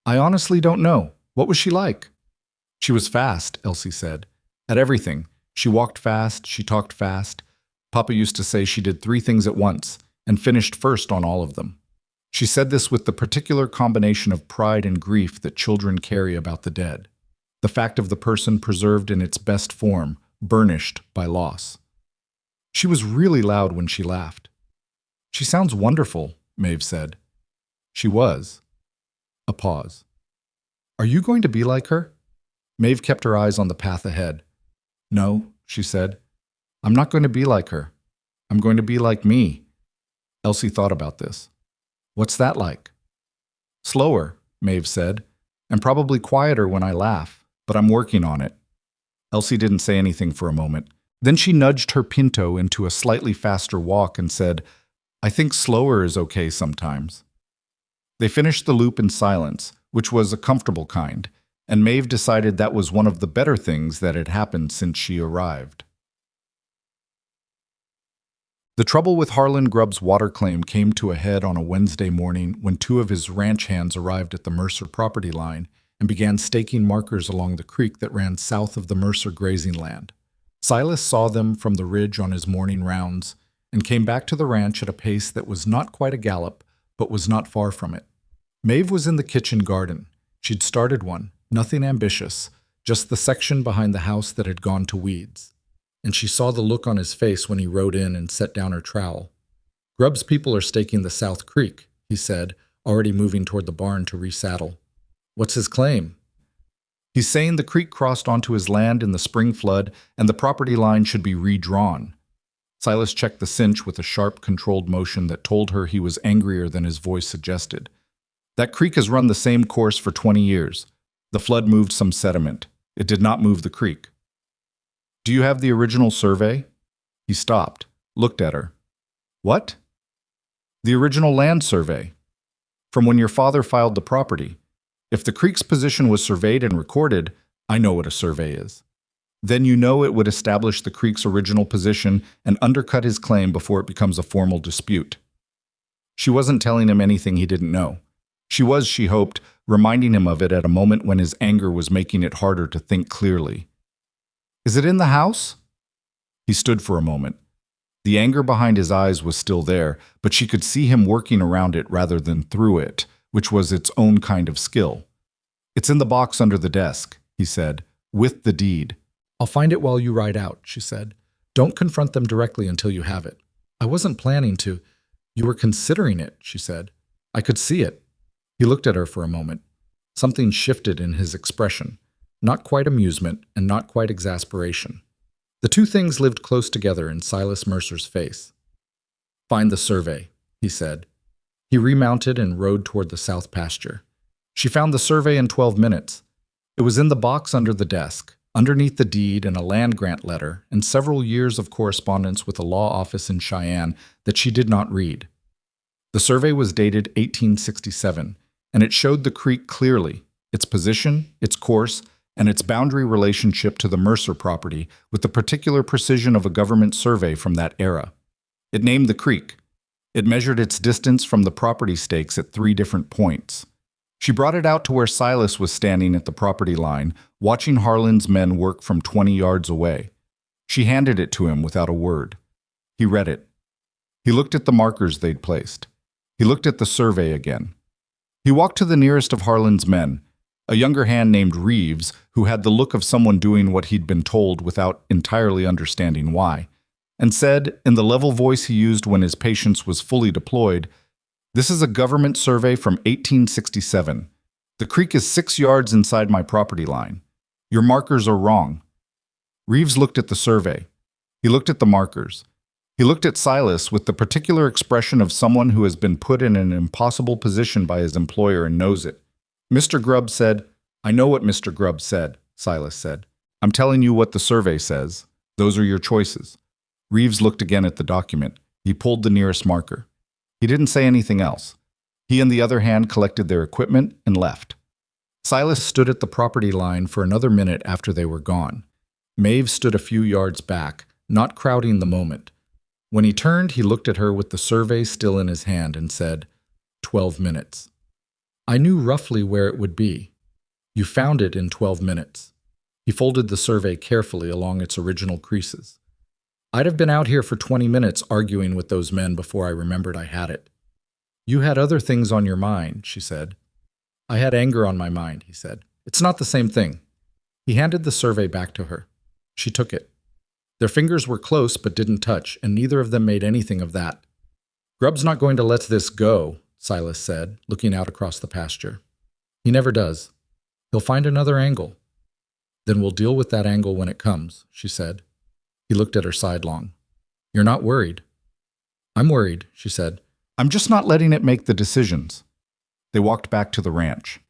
"I honestly don't know. What was she like?" "She was fast," Elsie said. "At everything. She walked fast, she talked fast. Papa used to say she did 3 things at once, and finished first on all of them." She said this with the particular combination of pride and grief that children carry about the dead. The fact of the person preserved in its best form, burnished by loss. She was really loud when she laughed. "She sounds wonderful," Maeve said. She was. A pause. "Are you going to be like her?" Maeve kept her eyes on the path ahead. "No," she said. "I'm not going to be like her. I'm going to be like me." Elsie thought about this. "What's that like?" "Slower," Maeve said, "and probably quieter when I laugh, but I'm working on it." Elsie didn't say anything for a moment. Then she nudged her pinto into a slightly faster walk and said, "I think slower is okay sometimes." They finished the loop in silence, which was a comfortable kind, and Maeve decided that was one of the better things that had happened since she arrived. The trouble with Harlan Grubb's water claim came to a head on a Wednesday morning when 2 of his ranch hands arrived at the Mercer property line and began staking markers along the creek that ran south of the Mercer grazing land. Silas saw them from the ridge on his morning rounds and came back to the ranch at a pace that was not quite a gallop, but was not far from it. Maeve was in the kitchen garden. She'd started one, nothing ambitious, just the section behind the house that had gone to weeds. And she saw the look on his face when he rode in and set down her trowel. "Grubb's people are staking the South Creek," he said, already moving toward the barn to resaddle. "What's his claim?" "He's saying the creek crossed onto his land in the spring flood and the property line should be redrawn." Silas checked the cinch with a sharp, controlled motion that told her he was angrier than his voice suggested. "That creek has run the same course for 20 years. The flood moved some sediment. It did not move the creek." "Do you have the original survey?" He stopped, looked at her. "What?" "The original land survey. From when your father filed the property. If the creek's position was surveyed and recorded, I know what a survey is. Then you know it would establish the creek's original position and undercut his claim before it becomes a formal dispute." She wasn't telling him anything he didn't know. She was, she hoped, reminding him of it at a moment when his anger was making it harder to think clearly. "Is it in the house?" He stood for a moment. The anger behind his eyes was still there, but she could see him working around it rather than through it, which was its own kind of skill. "It's in the box under the desk," he said, "with the deed." "I'll find it while you ride out," she said. "Don't confront them directly until you have it." "I wasn't planning to." "You were considering it," she said. "I could see it." He looked at her for a moment. Something shifted in his expression. Not quite amusement and not quite exasperation. The 2 things lived close together in Silas Mercer's face. "Find the survey," he said. He remounted and rode toward the south pasture. She found the survey in 12 minutes. It was in the box under the desk, underneath the deed and a land grant letter and several years of correspondence with a law office in Cheyenne that she did not read. The survey was dated 1867, and it showed the creek clearly, its position, its course, and its boundary relationship to the Mercer property with the particular precision of a government survey from that era. It named the creek. It measured its distance from the property stakes at 3 different points. She brought it out to where Silas was standing at the property line, watching Harlan's men work from 20 yards away. She handed it to him without a word. He read it. He looked at the markers they'd placed. He looked at the survey again. He walked to the nearest of Harlan's men, a younger hand named Reeves, who had the look of someone doing what he'd been told without entirely understanding why, and said, in the level voice he used when his patience was fully deployed, "This is a government survey from 1867. The creek is 6 yards inside my property line. Your markers are wrong." Reeves looked at the survey. He looked at the markers. He He looked at Silas with the particular expression of someone who has been put in an impossible position by his employer and knows it. Mr. Grubb said, "I know what Mr. Grubb said," Silas said. "I'm telling you what the survey says. Those are your choices." Reeves looked again at the document. He pulled the nearest marker. He didn't say anything else. He and the other hand collected their equipment and left. Silas stood at the property line for another minute after they were gone. Maeve stood a few yards back, not crowding the moment. When he turned, he looked at her with the survey still in his hand and said, 12 minutes. I knew roughly where it would be. You found it in 12 minutes. He folded the survey carefully along its original creases. I'd have been out here for 20 minutes arguing with those men before I remembered I had it. You had other things on your mind, she said. I had anger on my mind, he said. It's not the same thing. He handed the survey back to her. She took it. Their fingers were close but didn't touch, and neither of them made anything of that. Grubb's not going to let this go, Silas said, looking out across the pasture. He never does. He'll find another angle. Then we'll deal with that angle when it comes, she said. He looked at her sidelong. You're not worried. I'm worried, she said. I'm just not letting it make the decisions. They walked back to the ranch.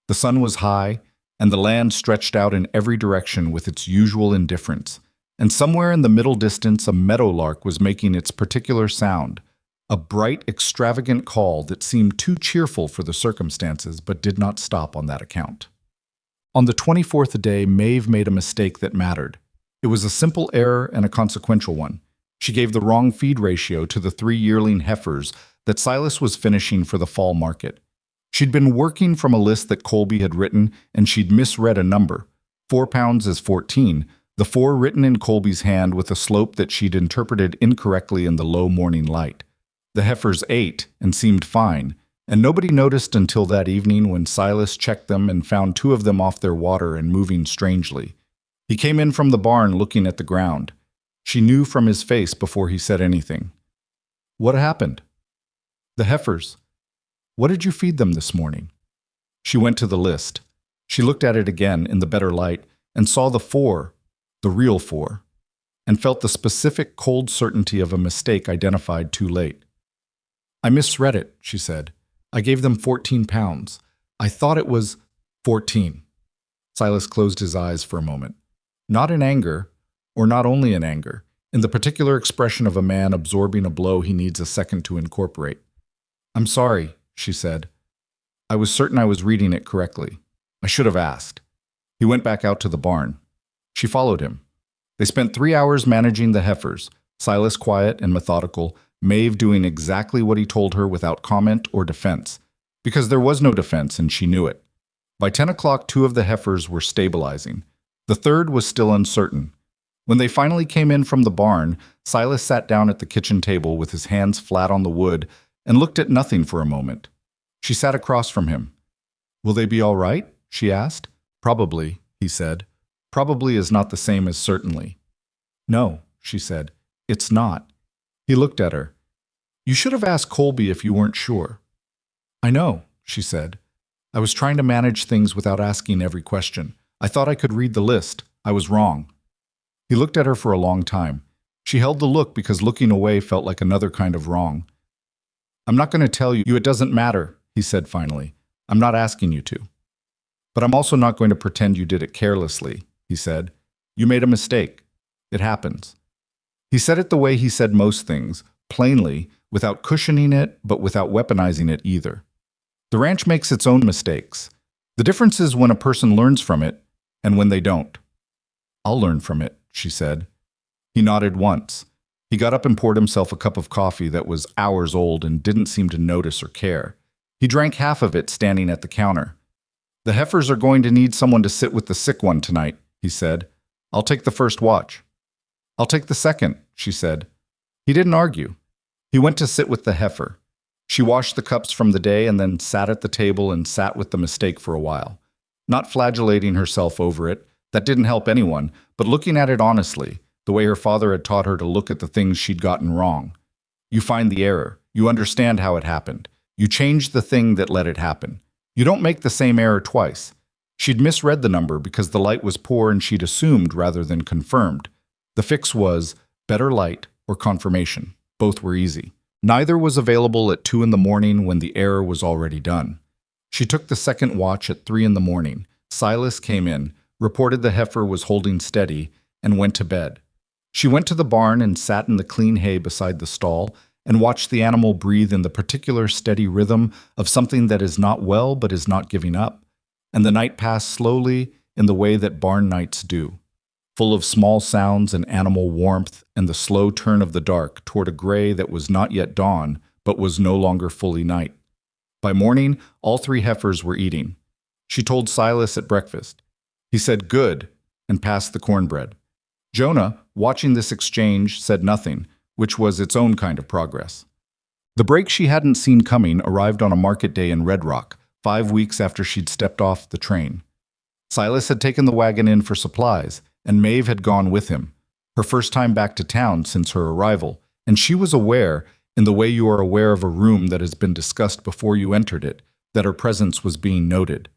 The sun was high, and the land stretched out in every direction with its usual indifference. And somewhere in the middle distance a meadowlark was making its particular sound, a bright, extravagant call that seemed too cheerful for the circumstances but did not stop on that account. On the 24th day, Maeve made a mistake that mattered. It was a simple error and a consequential one. She gave the wrong feed ratio to the 3 yearling heifers that Silas was finishing for the fall market. She'd been working from a list that Colby had written, and she'd misread a number. 4 pounds is 14, the 4 written in Colby's hand with a slope that she'd interpreted incorrectly in the low morning light. The heifers ate and seemed fine, and nobody noticed until that evening when Silas checked them and found 2 of them off their water and moving strangely. He came in from the barn looking at the ground. She knew from his face before he said anything. What happened? The heifers. What did you feed them this morning? She went to the list. She looked at it again in the better light and saw the 4, the real 4, and felt the specific cold certainty of a mistake identified too late. I misread it, she said. I gave them 14 pounds. I thought it was 14. Silas closed his eyes for a moment. Not in anger, or not only in anger, in the particular expression of a man absorbing a blow he needs a second to incorporate. I'm sorry, she said. I was certain I was reading it correctly. I should have asked. He went back out to the barn. She followed him. They spent 3 hours managing the heifers, Silas quiet and methodical, Maeve doing exactly what he told her without comment or defense, because there was no defense and she knew it. By 10 o'clock, 2 of the heifers were stabilizing. The third was still uncertain. When they finally came in from the barn, Silas sat down at the kitchen table with his hands flat on the wood and looked at nothing for a moment. She sat across from him. Will they be all right? She asked. Probably, he said. Probably is not the same as certainly. No, she said. It's not. He looked at her. You should have asked Colby if you weren't sure. I know, she said. I was trying to manage things without asking every question. I thought I could read the list. I was wrong. He looked at her for a long time. She held the look because looking away felt like another kind of wrong. I'm not going to tell you it doesn't matter, he said finally. I'm not asking you to. But I'm also not going to pretend you did it carelessly, he said. You made a mistake. It happens. He said it the way he said most things, plainly, without cushioning it, but without weaponizing it either. The ranch makes its own mistakes. The difference is when a person learns from it and when they don't. I'll learn from it, she said. He nodded once. He got up and poured himself a cup of coffee that was hours old and didn't seem to notice or care. He drank half of it standing at the counter. The heifers are going to need someone to sit with the sick one tonight, he said. I'll take the first watch. I'll take the second, she said. He didn't argue. He went to sit with the heifer. She washed the cups from the day and then sat at the table and sat with the mistake for a while. Not flagellating herself over it, that didn't help anyone, but looking at it honestly, the way her father had taught her to look at the things she'd gotten wrong. You find the error. You understand how it happened. You change the thing that let it happen. You don't make the same error twice. She'd misread the number because the light was poor and she'd assumed rather than confirmed. The fix was better light or confirmation. Both were easy. Neither was available at 2 in the morning when the error was already done. She took the second watch at 3 in the morning. Silas came in, reported the heifer was holding steady, and went to bed. She went to the barn and sat in the clean hay beside the stall and watched the animal breathe in the particular steady rhythm of something that is not well but is not giving up. And the night passed slowly in the way that barn nights do, full of small sounds and animal warmth and the slow turn of the dark toward a gray that was not yet dawn but was no longer fully night. By morning, all 3 heifers were eating. She told Silas at breakfast. He said, "Good," and passed the cornbread. Jonah, watching this exchange, said nothing, which was its own kind of progress. The break she hadn't seen coming arrived on a market day in Red Rock, 5 weeks after she'd stepped off the train. Silas had taken the wagon in for supplies, and Maeve had gone with him, her first time back to town since her arrival, and she was aware, in the way you are aware of a room that has been discussed before you entered it, that her presence was being noted.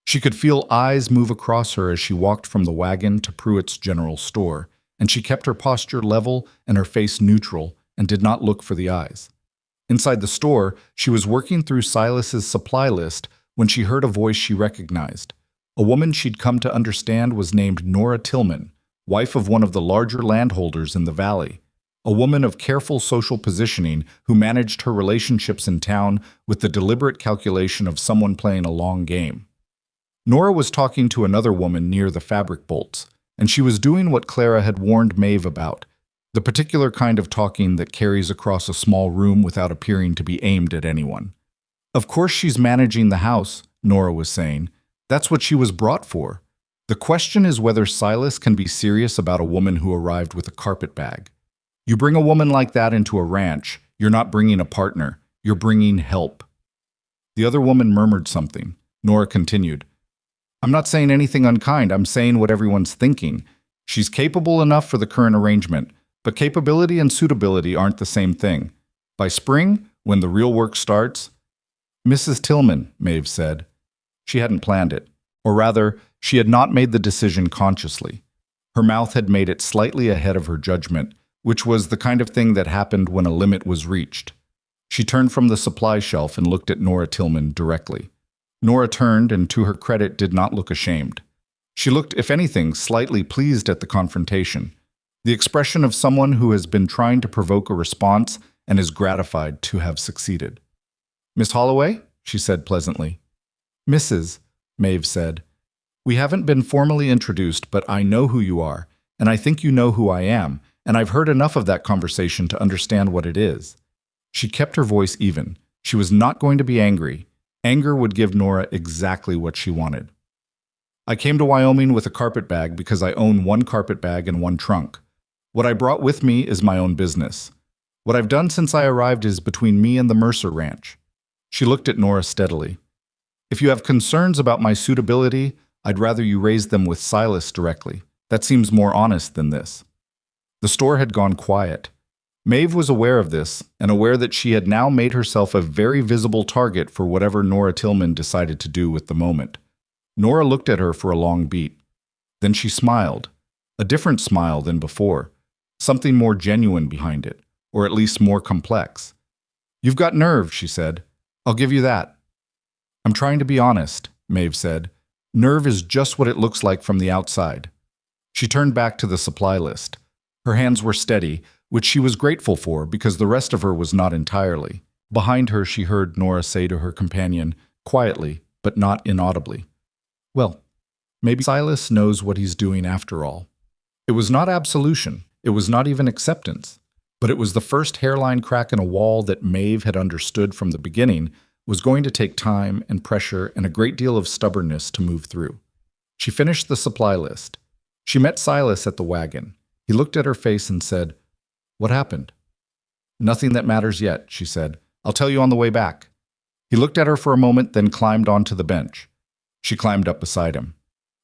She could feel eyes move across her as she walked from the wagon to Pruitt's general store, and she kept her posture level and her face neutral and did not look for the eyes. Inside the store, she was working through Silas's supply list when she heard a voice she recognized. A woman she'd come to understand was named Nora Tillman, wife of one of the larger landholders in the valley. A woman of careful social positioning who managed her relationships in town with the deliberate calculation of someone playing a long game. Nora was talking to another woman near the fabric bolts, and she was doing what Clara had warned Maeve about, the particular kind of talking that carries across a small room without appearing to be aimed at anyone. "Of course she's managing the house," Nora was saying. "That's what she was brought for. The question is whether Silas can be serious about a woman who arrived with a carpet bag. You bring a woman like that into a ranch, you're not bringing a partner, you're bringing help." The other woman murmured something. Nora continued, "I'm not saying anything unkind, I'm saying what everyone's thinking. She's capable enough for the current arrangement, but capability and suitability aren't the same thing. By spring, when the real work starts—" "Mrs. Tillman," Maeve said. She hadn't planned it, or rather, she had not made the decision consciously. Her mouth had made it slightly ahead of her judgment, which was the kind of thing that happened when a limit was reached. She turned from the supply shelf and looked at Nora Tillman directly. Nora turned and, to her credit, did not look ashamed. She looked, if anything, slightly pleased at the confrontation, the expression of someone who has been trying to provoke a response and is gratified to have succeeded. "Miss Holloway?" she said pleasantly. "Mrs.," Maeve said. "We haven't been formally introduced, but I know who you are, and I think you know who I am, and I've heard enough of that conversation to understand what it is." She kept her voice even. She was not going to be angry. Anger would give Nora exactly what she wanted. "I came to Wyoming with a carpet bag because I own 1 carpet bag and 1 trunk. What I brought with me is my own business. What I've done since I arrived is between me and the Mercer Ranch." She looked at Nora steadily. "If you have concerns about my suitability, I'd rather you raise them with Silas directly. That seems more honest than this." The store had gone quiet. Maeve was aware of this, and aware that she had now made herself a very visible target for whatever Nora Tillman decided to do with the moment. Nora looked at her for a long beat. Then she smiled, a different smile than before, something more genuine behind it, or at least more complex. "You've got nerve," she said. "I'll give you that." "I'm trying to be honest," Maeve said. "Nerve is just what it looks like from the outside." She turned back to the supply list. Her hands were steady, which she was grateful for because the rest of her was not entirely. Behind her, she heard Nora say to her companion, quietly, but not inaudibly, "Well, maybe Silas knows what he's doing after all." It was not absolution. It was not even acceptance. But it was the first hairline crack in a wall that Maeve had understood from the beginning was going to take time and pressure and a great deal of stubbornness to move through. She finished the supply list. She met Silas at the wagon. He looked at her face and said, "What happened?" "Nothing that matters yet," she said. "I'll tell you on the way back." He looked at her for a moment, then climbed onto the bench. She climbed up beside him.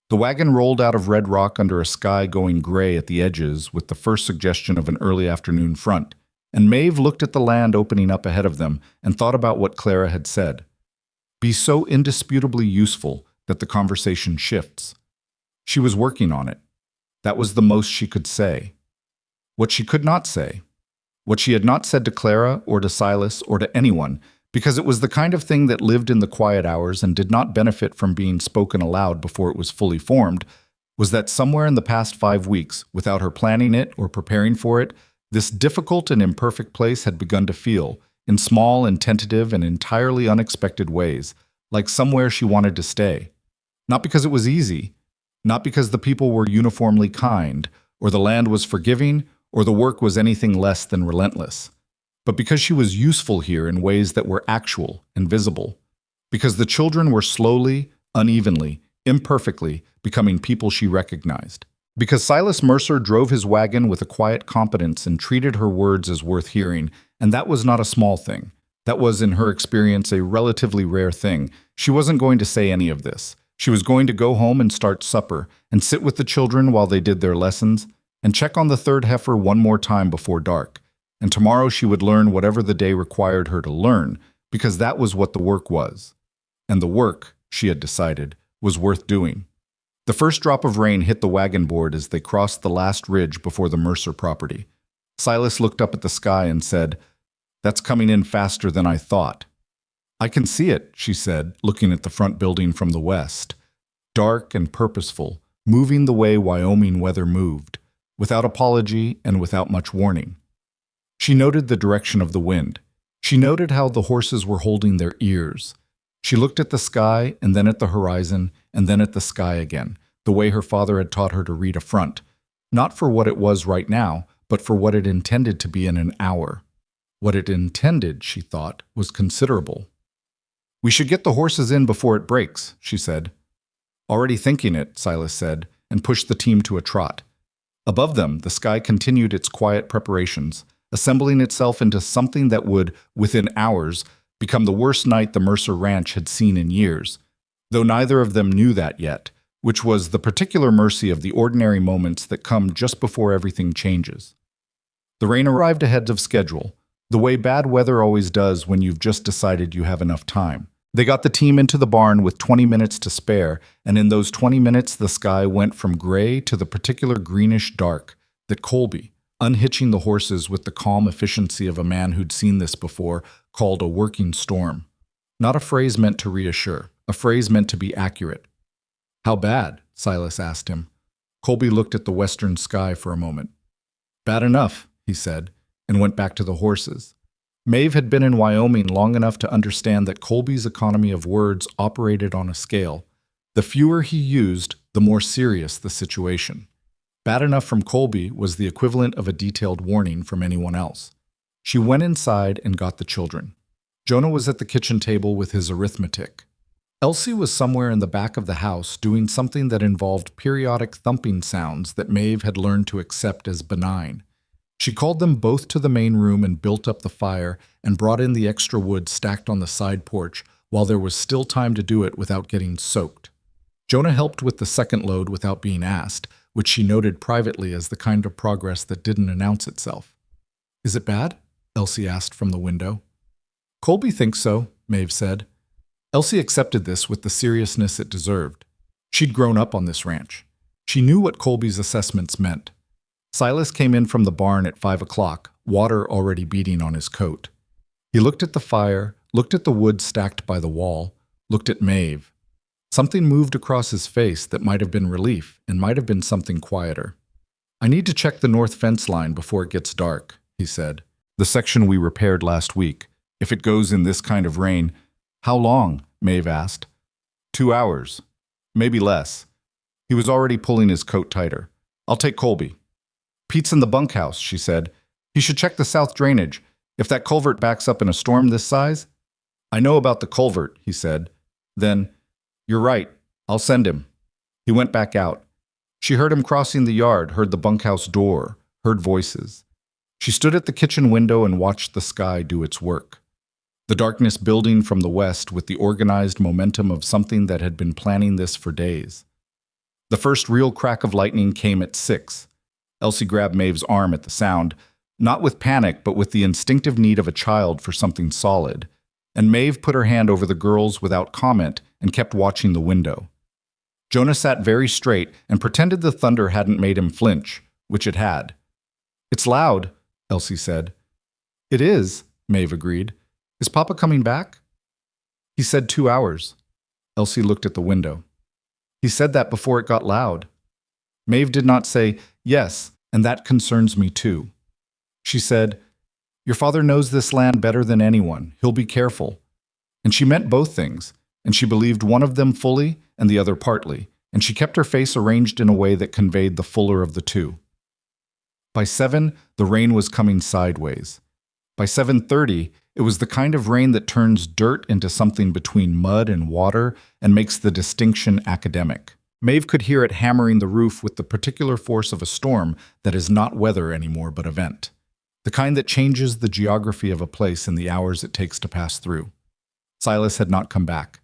The wagon rolled out of Red Rock under a sky going gray at the edges with the first suggestion of an early afternoon front, and Maeve looked at the land opening up ahead of them and thought about what Clara had said. Be so indisputably useful that the conversation shifts. She was working on it. That was the most she could say. What she could not say, what she had not said to Clara or to Silas or to anyone, because it was the kind of thing that lived in the quiet hours and did not benefit from being spoken aloud before it was fully formed, was that somewhere in the past 5 weeks, without her planning it or preparing for it, this difficult and imperfect place had begun to feel, in small and tentative and entirely unexpected ways, like somewhere she wanted to stay. Not because it was easy, not because the people were uniformly kind, or the land was forgiving, or the work was anything less than relentless, but because she was useful here in ways that were actual and visible, because the children were slowly, unevenly, imperfectly becoming people she recognized. Because Silas Mercer drove his wagon with a quiet competence and treated her words as worth hearing, and that was not a small thing. That was, in her experience, a relatively rare thing. She wasn't going to say any of this. She was going to go home and start supper, and sit with the children while they did their lessons, and check on the third heifer one more time before dark. And tomorrow she would learn whatever the day required her to learn, because that was what the work was. And the work, she had decided, was worth doing. The first drop of rain hit the wagon board as they crossed the last ridge before the Mercer property. Silas looked up at the sky and said, "That's coming in faster than I thought." "I can see it," she said, looking at the front building from the west. Dark and purposeful, moving the way Wyoming weather moved, without apology and without much warning. She noted the direction of the wind. She noted how the horses were holding their ears. She looked at the sky and then at the horizon and then at the sky again, the way her father had taught her to read a front, not for what it was right now, but for what it intended to be in an hour. What it intended, she thought, was considerable. "We should get the horses in before it breaks," she said. "Already thinking it," Silas said, and pushed the team to a trot. Above them, the sky continued its quiet preparations, assembling itself into something that would, within hours, become the worst night the Mercer Ranch had seen in years, though neither of them knew that yet, which was the particular mercy of the ordinary moments that come just before everything changes. The rain arrived ahead of schedule, the way bad weather always does when you've just decided you have enough time. They got the team into the barn with 20 minutes to spare, and in those 20 minutes the sky went from gray to the particular greenish dark that Colby, unhitching the horses with the calm efficiency of a man who'd seen this before, called a working storm. Not a phrase meant to reassure, a phrase meant to be accurate. "How bad?" Silas asked him. Colby looked at the western sky for a moment. "Bad enough," he said, and went back to the horses. Maeve had been in Wyoming long enough to understand that Colby's economy of words operated on a scale. The fewer he used, the more serious the situation. Bad enough from Colby was the equivalent of a detailed warning from anyone else. She went inside and got the children. Jonah was at the kitchen table with his arithmetic. Elsie was somewhere in the back of the house doing something that involved periodic thumping sounds that Maeve had learned to accept as benign. She called them both to the main room and built up the fire and brought in the extra wood stacked on the side porch while there was still time to do it without getting soaked. Jonah helped with the second load without being asked, which she noted privately as the kind of progress that didn't announce itself. "Is it bad?" Elsie asked from the window. "Colby thinks so," Maeve said. Elsie accepted this with the seriousness it deserved. She'd grown up on this ranch. She knew what Colby's assessments meant. Silas came in from the barn at 5 o'clock, water already beading on his coat. He looked at the fire, looked at the wood stacked by the wall, looked at Maeve. Something moved across his face that might have been relief and might have been something quieter. "I need to check the north fence line before it gets dark," he said. "The section we repaired last week. If it goes in this kind of rain—" "How long?" Maeve asked. 2 hours. Maybe less. He was already pulling his coat tighter. "I'll take Colby." "Pete's in the bunkhouse," she said. "He should check the south drainage. If that culvert backs up in a storm this size—" "I know about the culvert," he said. Then, "You're right. I'll send him." He went back out. She heard him crossing the yard, heard the bunkhouse door, heard voices. She stood at the kitchen window and watched the sky do its work. The darkness building from the west with the organized momentum of something that had been planning this for days. The first real crack of lightning came at 6. Elsie grabbed Maeve's arm at the sound, not with panic but with the instinctive need of a child for something solid, and Maeve put her hand over the girl's without comment and kept watching the window. Jonah sat very straight and pretended the thunder hadn't made him flinch, which it had. "It's loud," Elsie said. It is, Maeve agreed. Is Papa coming back? He said 2 hours. Elsie looked at the window. He said that before it got loud. Maeve did not say, yes, and that concerns me too. She said, your father knows this land better than anyone. He'll be careful. And she meant both things, and she believed one of them fully and the other partly, and she kept her face arranged in a way that conveyed the fuller of the two. By 7, the rain was coming sideways. By 7:30, it was the kind of rain that turns dirt into something between mud and water and makes the distinction academic. Maeve could hear it hammering the roof with the particular force of a storm that is not weather anymore but event. The kind that changes the geography of a place in the hours it takes to pass through. Silas had not come back.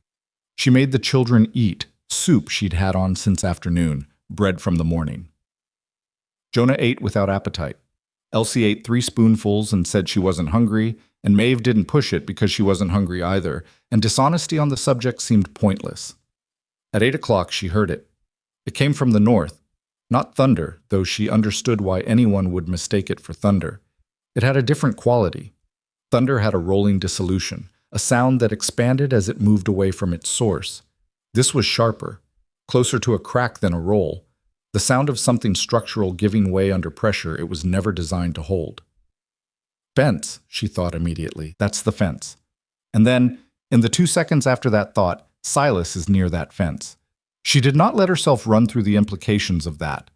She made the children eat soup she'd had on since afternoon, bread from the morning. Jonah ate without appetite. Elsie ate 3 spoonfuls and said she wasn't hungry, and Maeve didn't push it because she wasn't hungry either, and dishonesty on the subject seemed pointless. At 8 o'clock, she heard it. It came from the north, not thunder, though she understood why anyone would mistake it for thunder. It had a different quality. Thunder had a rolling dissolution, a sound that expanded as it moved away from its source. This was sharper, closer to a crack than a roll, the sound of something structural giving way under pressure it was never designed to hold. Fence, she thought immediately. That's the fence. And then, in the 2 seconds after that thought, Silas is near that fence. She did not let herself run through the implications of that.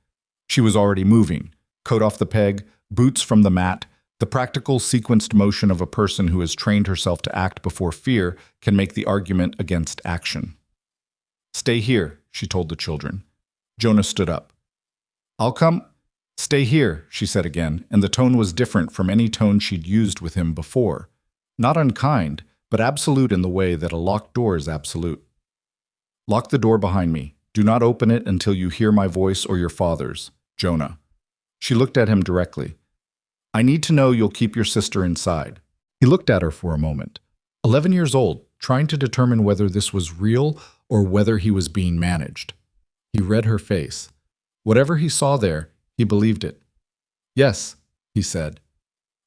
She was already moving, coat off the peg, boots from the mat. The practical, sequenced motion of a person who has trained herself to act before fear can make the argument against action. Stay here, she told the children. Jonah stood up. I'll come. Stay here, she said again, and the tone was different from any tone she'd used with him before. Not unkind, but absolute in the way that a locked door is absolute. Lock the door behind me. Do not open it until you hear my voice or your father's, Jonah. She looked at him directly. I need to know you'll keep your sister inside. He looked at her for a moment. 11 years old, trying to determine whether this was real or whether he was being managed. He read her face. Whatever he saw there, he believed it. Yes, he said.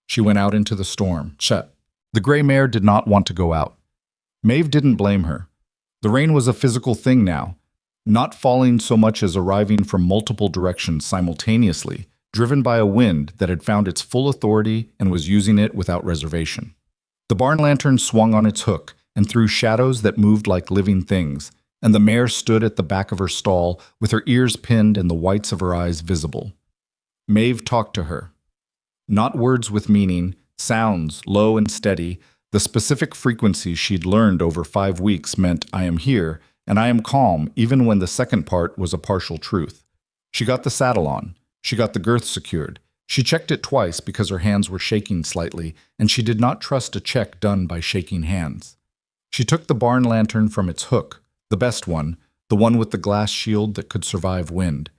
She went out into the storm. Shut. The gray mare did not want to go out. Maeve didn't blame her. The rain was a physical thing now, not falling so much as arriving from multiple directions simultaneously, driven by a wind that had found its full authority and was using it without reservation. The barn lantern swung on its hook and threw shadows that moved like living things, and the mare stood at the back of her stall with her ears pinned and the whites of her eyes visible. Maeve talked to her. Not words with meaning, sounds, low and steady, the specific frequencies she'd learned over 5 weeks meant I am here, and I am calm even when the second part was a partial truth. She got the saddle on. She got the girth secured. She checked it twice because her hands were shaking slightly, and she did not trust a check done by shaking hands. She took the barn lantern from its hook, the best one, the one with the glass shield that could survive wind,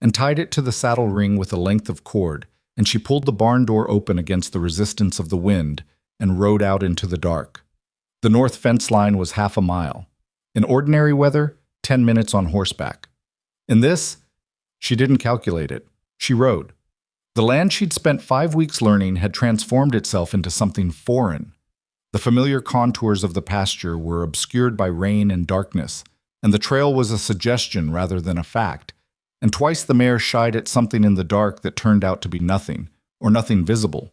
and tied it to the saddle ring with a length of cord, and she pulled the barn door open against the resistance of the wind and rode out into the dark. The north fence line was 1/2 mile. In ordinary weather, 10 minutes on horseback. In this, she didn't calculate it. She rode. The land she'd spent 5 weeks learning had transformed itself into something foreign. The familiar contours of the pasture were obscured by rain and darkness, and the trail was a suggestion rather than a fact, and twice the mare shied at something in the dark that turned out to be nothing, or nothing visible.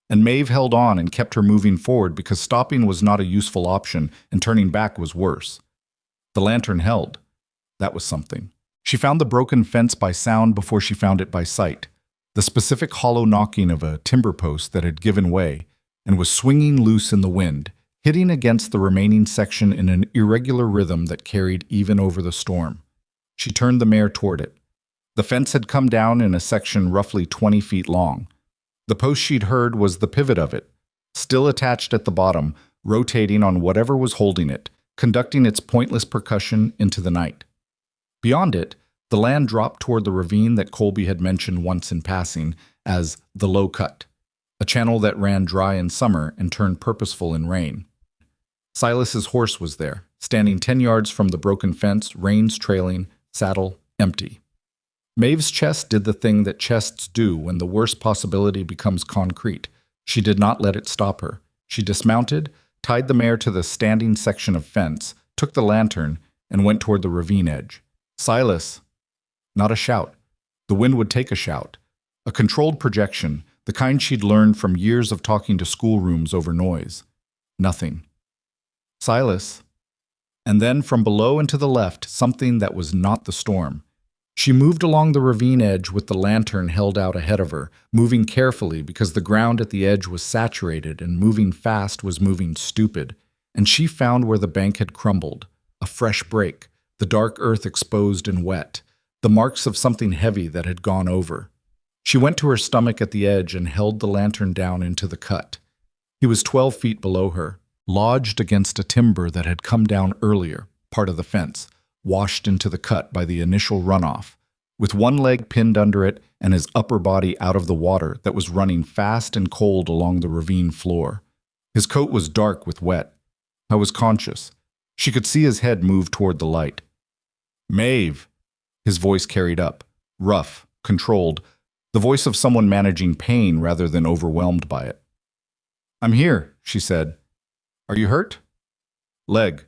And Maeve held on and kept her moving forward because stopping was not a useful option and turning back was worse. The lantern held. That was something. She found the broken fence by sound before she found it by sight, the specific hollow knocking of a timber post that had given way and was swinging loose in the wind, hitting against the remaining section in an irregular rhythm that carried even over the storm. She turned the mare toward it. The fence had come down in a section roughly 20 feet long. The post she'd heard was the pivot of it, still attached at the bottom, rotating on whatever was holding it, conducting its pointless percussion into the night. Beyond it, the land dropped toward the ravine that Colby had mentioned once in passing as the low cut, a channel that ran dry in summer and turned purposeful in rain. Silas's horse was there, standing 10 yards from the broken fence, reins trailing, saddle empty. Maeve's chest did the thing that chests do when the worst possibility becomes concrete. She did not let it stop her. She dismounted, tied the mare to the standing section of fence, took the lantern, and went toward the ravine edge. Silas! Not a shout. The wind would take a shout. A controlled projection, the kind she'd learned from years of talking to schoolrooms over noise. Nothing. Silas. And then from below and to the left, something that was not the storm. She moved along the ravine edge with the lantern held out ahead of her, moving carefully because the ground at the edge was saturated and moving fast was moving stupid. And she found where the bank had crumbled, a fresh break, the dark earth exposed and wet, the marks of something heavy that had gone over. She went to her stomach at the edge and held the lantern down into the cut. He was 12 feet below her, lodged against a timber that had come down earlier, part of the fence, washed into the cut by the initial runoff, with one leg pinned under it and his upper body out of the water that was running fast and cold along the ravine floor. His coat was dark with wet. I was conscious. She could see his head move toward the light. Maeve! His voice carried up, rough, controlled, the voice of someone managing pain rather than overwhelmed by it. I'm here, she said. Are you hurt? Leg.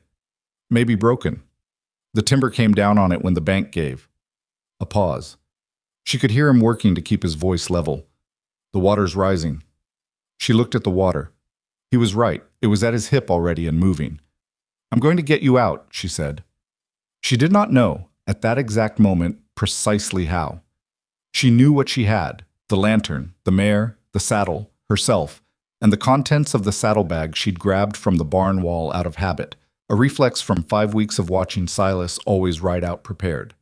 Maybe broken. The timber came down on it when the bank gave. A pause. She could hear him working to keep his voice level. The water's rising. She looked at the water. He was right. It was at his hip already and moving. I'm going to get you out, she said. She did not know, at that exact moment, precisely how. She knew what she had, the lantern, the mare, the saddle, herself, and the contents of the saddlebag she'd grabbed from the barn wall out of habit, a reflex from 5 weeks of watching Silas always ride out prepared.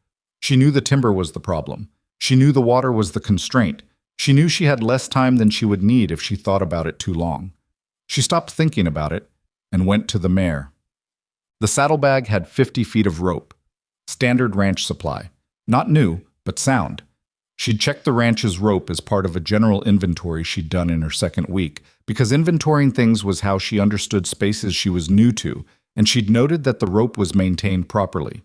She knew the timber was the problem. She knew the water was the constraint. She knew she had less time than she would need if she thought about it too long. She stopped thinking about it and went to the mare. The saddlebag had 50 feet of rope. Standard ranch supply. Not new, but sound. She'd checked the ranch's rope as part of a general inventory she'd done in her second week, because inventorying things was how she understood spaces she was new to, and she'd noted that the rope was maintained properly.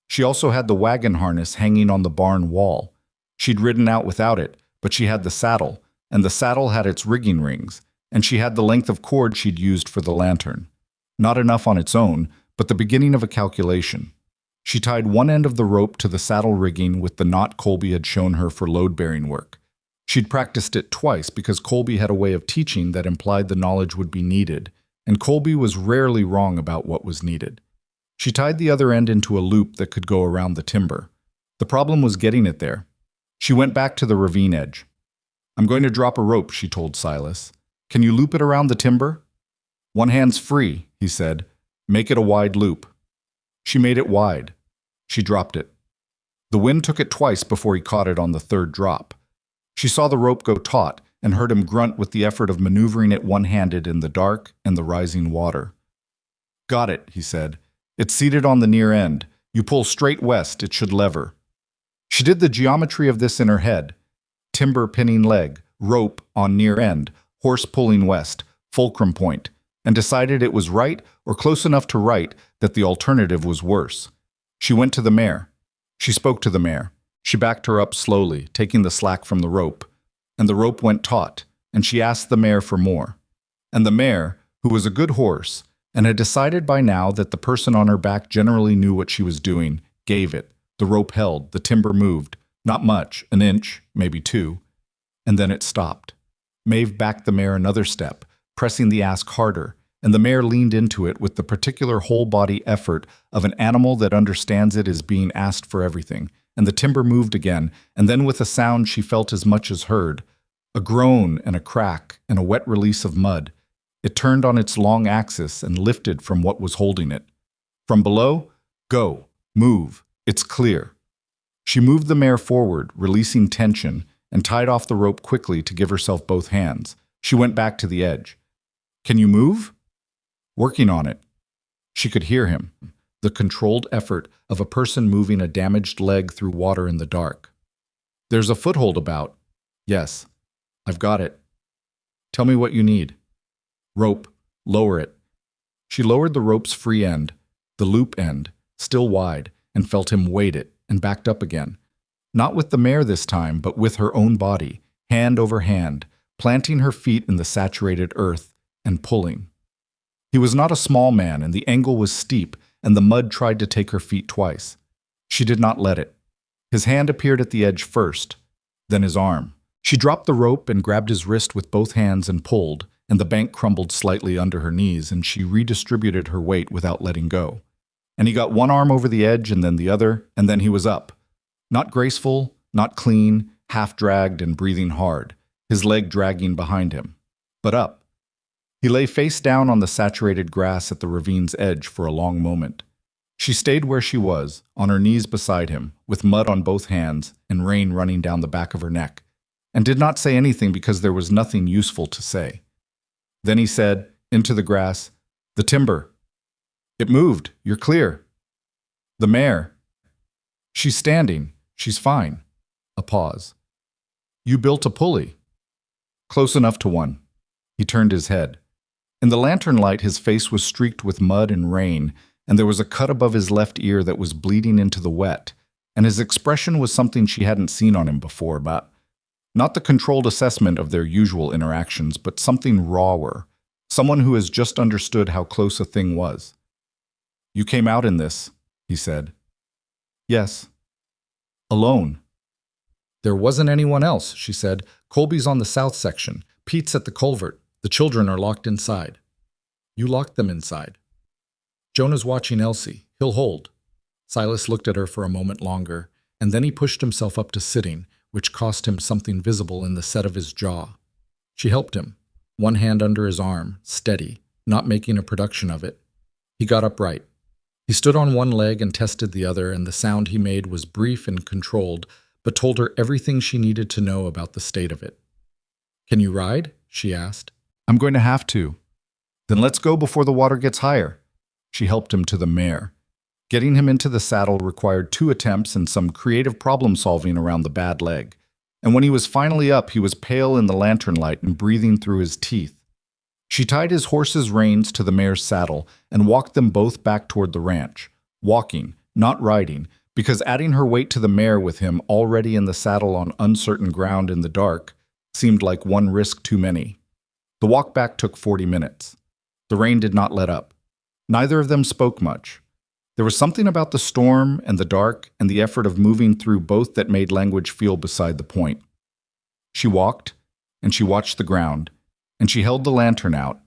She also had the wagon harness hanging on the barn wall. She'd ridden out without it, but she had the saddle, and the saddle had its rigging rings, and she had the length of cord she'd used for the lantern. Not enough on its own, but the beginning of a calculation. She tied one end of the rope to the saddle rigging with the knot Colby had shown her for load-bearing work. She'd practiced it twice because Colby had a way of teaching that implied the knowledge would be needed, and Colby was rarely wrong about what was needed. She tied the other end into a loop that could go around the timber. The problem was getting it there. She went back to the ravine edge. I'm going to drop a rope, she told Silas. Can you loop it around the timber? One hand's free, he said. Make it a wide loop. She made it wide. She dropped it. The wind took it twice before he caught it on the third drop. She saw the rope go taut and heard him grunt with the effort of maneuvering it one-handed in the dark and the rising water. Got it, he said. It's seated on the near end. You pull straight west, it should lever. She did the geometry of this in her head. Timber pinning leg, rope on near end, horse pulling west, fulcrum point, and decided it was right or close enough to right that the alternative was worse. She went to the mare. She spoke to the mare. She backed her up slowly, taking the slack from the rope, and the rope went taut, and she asked the mare for more. And the mare, who was a good horse, and had decided by now that the person on her back generally knew what she was doing, gave it. The rope held, the timber moved, not much, an inch, maybe two, and then it stopped. Maeve backed the mare another step, pressing the ask harder, and the mare leaned into it with the particular whole-body effort of an animal that understands it is being asked for everything, and the timber moved again, and then with a sound she felt as much as heard, a groan and a crack and a wet release of mud. It turned on its long axis and lifted from what was holding it. From below, go, move, it's clear. She moved the mare forward, releasing tension, and tied off the rope quickly to give herself both hands. She went back to the edge. Can you move? Working on it. She could hear him, the controlled effort of a person moving a damaged leg through water in the dark. There's a foothold about. Yes, I've got it. Tell me what you need. Rope. Lower it. She lowered the rope's free end, the loop end, still wide, and felt him weight it and backed up again. Not with the mare this time, but with her own body, hand over hand, planting her feet in the saturated earth and pulling. He was not a small man, and the angle was steep, and the mud tried to take her feet twice. She did not let it. His hand appeared at the edge first, then his arm. She dropped the rope and grabbed his wrist with both hands and pulled, and the bank crumbled slightly under her knees, and she redistributed her weight without letting go. And he got one arm over the edge and then the other, and then he was up. Not graceful, not clean, half-dragged and breathing hard, his leg dragging behind him, but up. He lay face down on the saturated grass at the ravine's edge for a long moment. She stayed where she was, on her knees beside him, with mud on both hands and rain running down the back of her neck, and did not say anything because there was nothing useful to say. Then he said, into the grass, "The timber. It moved. You're clear. The mare. She's standing. She's fine." A pause. "You built a pulley." "Close enough to one." He turned his head. In the lantern light, his face was streaked with mud and rain, and there was a cut above his left ear that was bleeding into the wet, and his expression was something she hadn't seen on him before, but not the controlled assessment of their usual interactions, but something rawer, someone who has just understood how close a thing was. "You came out in this," he said. "Yes." "Alone." "There wasn't anyone else," she said. "Colby's on the south section. Pete's at the culvert. The children are locked inside." "You locked them inside." "Jonah's watching Elsie. He'll hold." Silas looked at her for a moment longer, and then he pushed himself up to sitting, which cost him something visible in the set of his jaw. She helped him, one hand under his arm, steady, not making a production of it. He got upright. He stood on one leg and tested the other, and the sound he made was brief and controlled, but told her everything she needed to know about the state of it. "Can you ride?" she asked. "I'm going to have to." "Then let's go before the water gets higher." She helped him to the mare. Getting him into the saddle required 2 attempts and some creative problem-solving around the bad leg. And when he was finally up, he was pale in the lantern light and breathing through his teeth. She tied his horse's reins to the mare's saddle and walked them both back toward the ranch, walking, not riding, because adding her weight to the mare with him already in the saddle on uncertain ground in the dark seemed like one risk too many. The walk back took 40 minutes. The rain did not let up. Neither of them spoke much. There was something about the storm and the dark and the effort of moving through both that made language feel beside the point. She walked, and she watched the ground, and she held the lantern out,